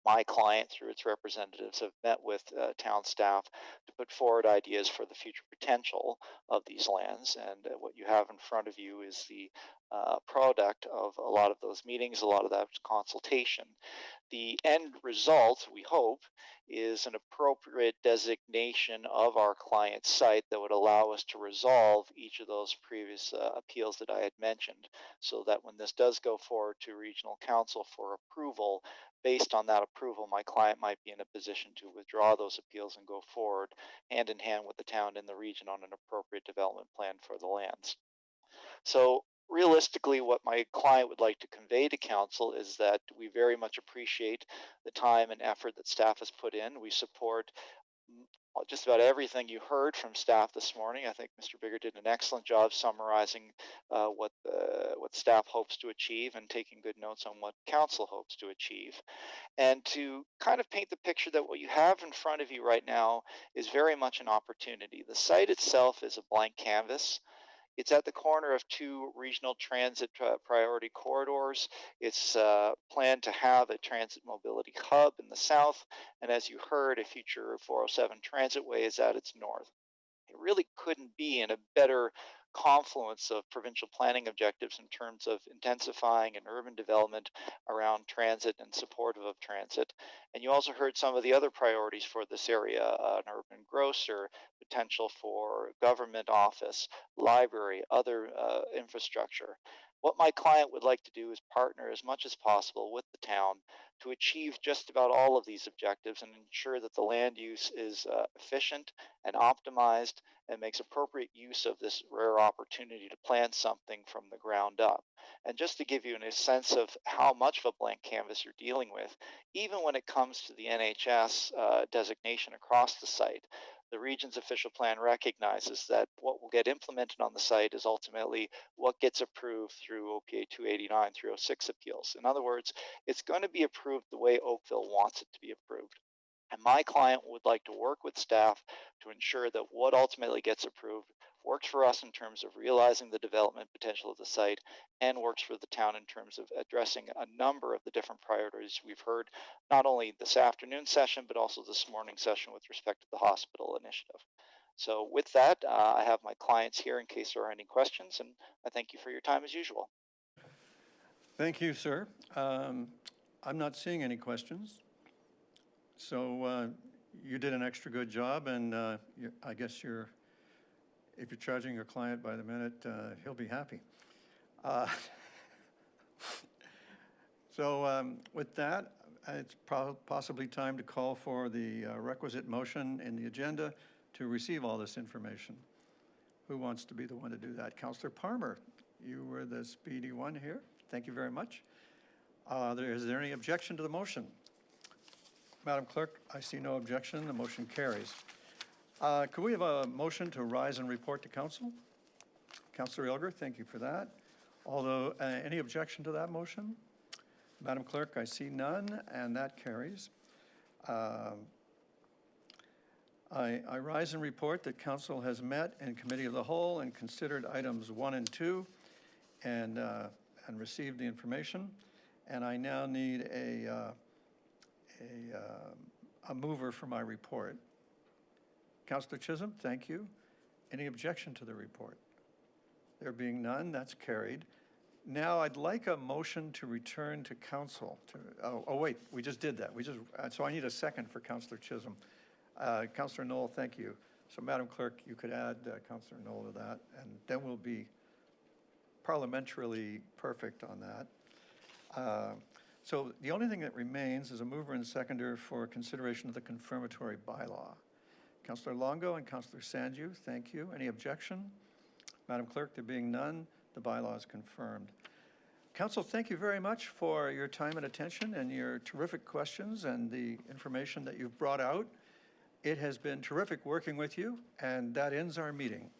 Speaker 9: my client, through its representatives, have met with town staff to put forward ideas for the future potential of these lands. And what you have in front of you is the product of a lot of those meetings, a lot of that consultation. The end result, we hope, is an appropriate designation of our client's site that would allow us to resolve each of those previous appeals that I had mentioned, so that when this does go forward to regional council for approval, based on that approval, my client might be in a position to withdraw those appeals and go forward hand in hand with the town and the region on an appropriate development plan for the lands. So realistically, what my client would like to convey to council is that we very much appreciate the time and effort that staff has put in. We support just about everything you heard from staff this morning. I think Mr. Bigger did an excellent job summarizing what staff hopes to achieve and taking good notes on what council hopes to achieve. And to kind of paint the picture that what you have in front of you right now is very much an opportunity. The site itself is a blank canvas. It's at the corner of two regional transit priority corridors. It's planned to have a transit mobility hub in the south, and as you heard, a future 407 transitway is at its north. It really couldn't be in a better confluence of provincial planning objectives in terms of intensifying an urban development around transit and supportive of transit. And you also heard some of the other priorities for this area, an urban grocer, potential for government office, library, other infrastructure. What my client would like to do is partner as much as possible with the town to achieve just about all of these objectives and ensure that the land use is efficient and optimized and makes appropriate use of this rare opportunity to plan something from the ground up. And just to give you a sense of how much of a blank canvas you're dealing with, even when it comes to the NHS designation across the site, the region's official plan recognizes that what will get implemented on the site is ultimately what gets approved through OPA 289, 306 appeals. In other words, it's going to be approved the way Oakville wants it to be approved. And my client would like to work with staff to ensure that what ultimately gets approved works for us in terms of realizing the development potential of the site and works for the town in terms of addressing a number of the different priorities we've heard, not only this afternoon session, but also this morning session with respect to the hospital initiative. So with that, I have my clients here in case there are any questions, and I thank you for your time as usual.
Speaker 1: Thank you, sir. I'm not seeing any questions. So you did an extra good job, and I guess if you're charging your client by the minute, he'll be happy. So with that, it's possibly time to call for the requisite motion in the agenda to receive all this information. Who wants to be the one to do that? Councillor Palmer, you were the speedy one here. Thank you very much. Is there any objection to the motion? Madam Clerk, I see no objection. The motion carries. Could we have a motion to rise and report to council? Councillor Ilger, thank you for that. Although, any objection to that motion? Madam Clerk, I see none, and that carries. I rise and report that council has met in committee of the whole and considered items 1 and 2 and received the information. And I now need a mover for my report. Councillor Chisholm, thank you. Any objection to the report? There being none, that's carried. Now I'd like a motion to return to council. Wait, we just did that. So I need a second for Councillor Chisholm. Councillor Knoll, thank you. So Madam Clerk, you could add Councillor Knoll to that, and then we'll be parliamentarily perfect on that. So the only thing that remains is a mover and seconder for consideration of the confirmatory bylaw. Councillor Longo and Councillor Sanju, thank you. Any objection? Madam Clerk, there being none, the bylaw is confirmed. Council, thank you very much for your time and attention and your terrific questions and the information that you've brought out. It has been terrific working with you, and that ends our meeting.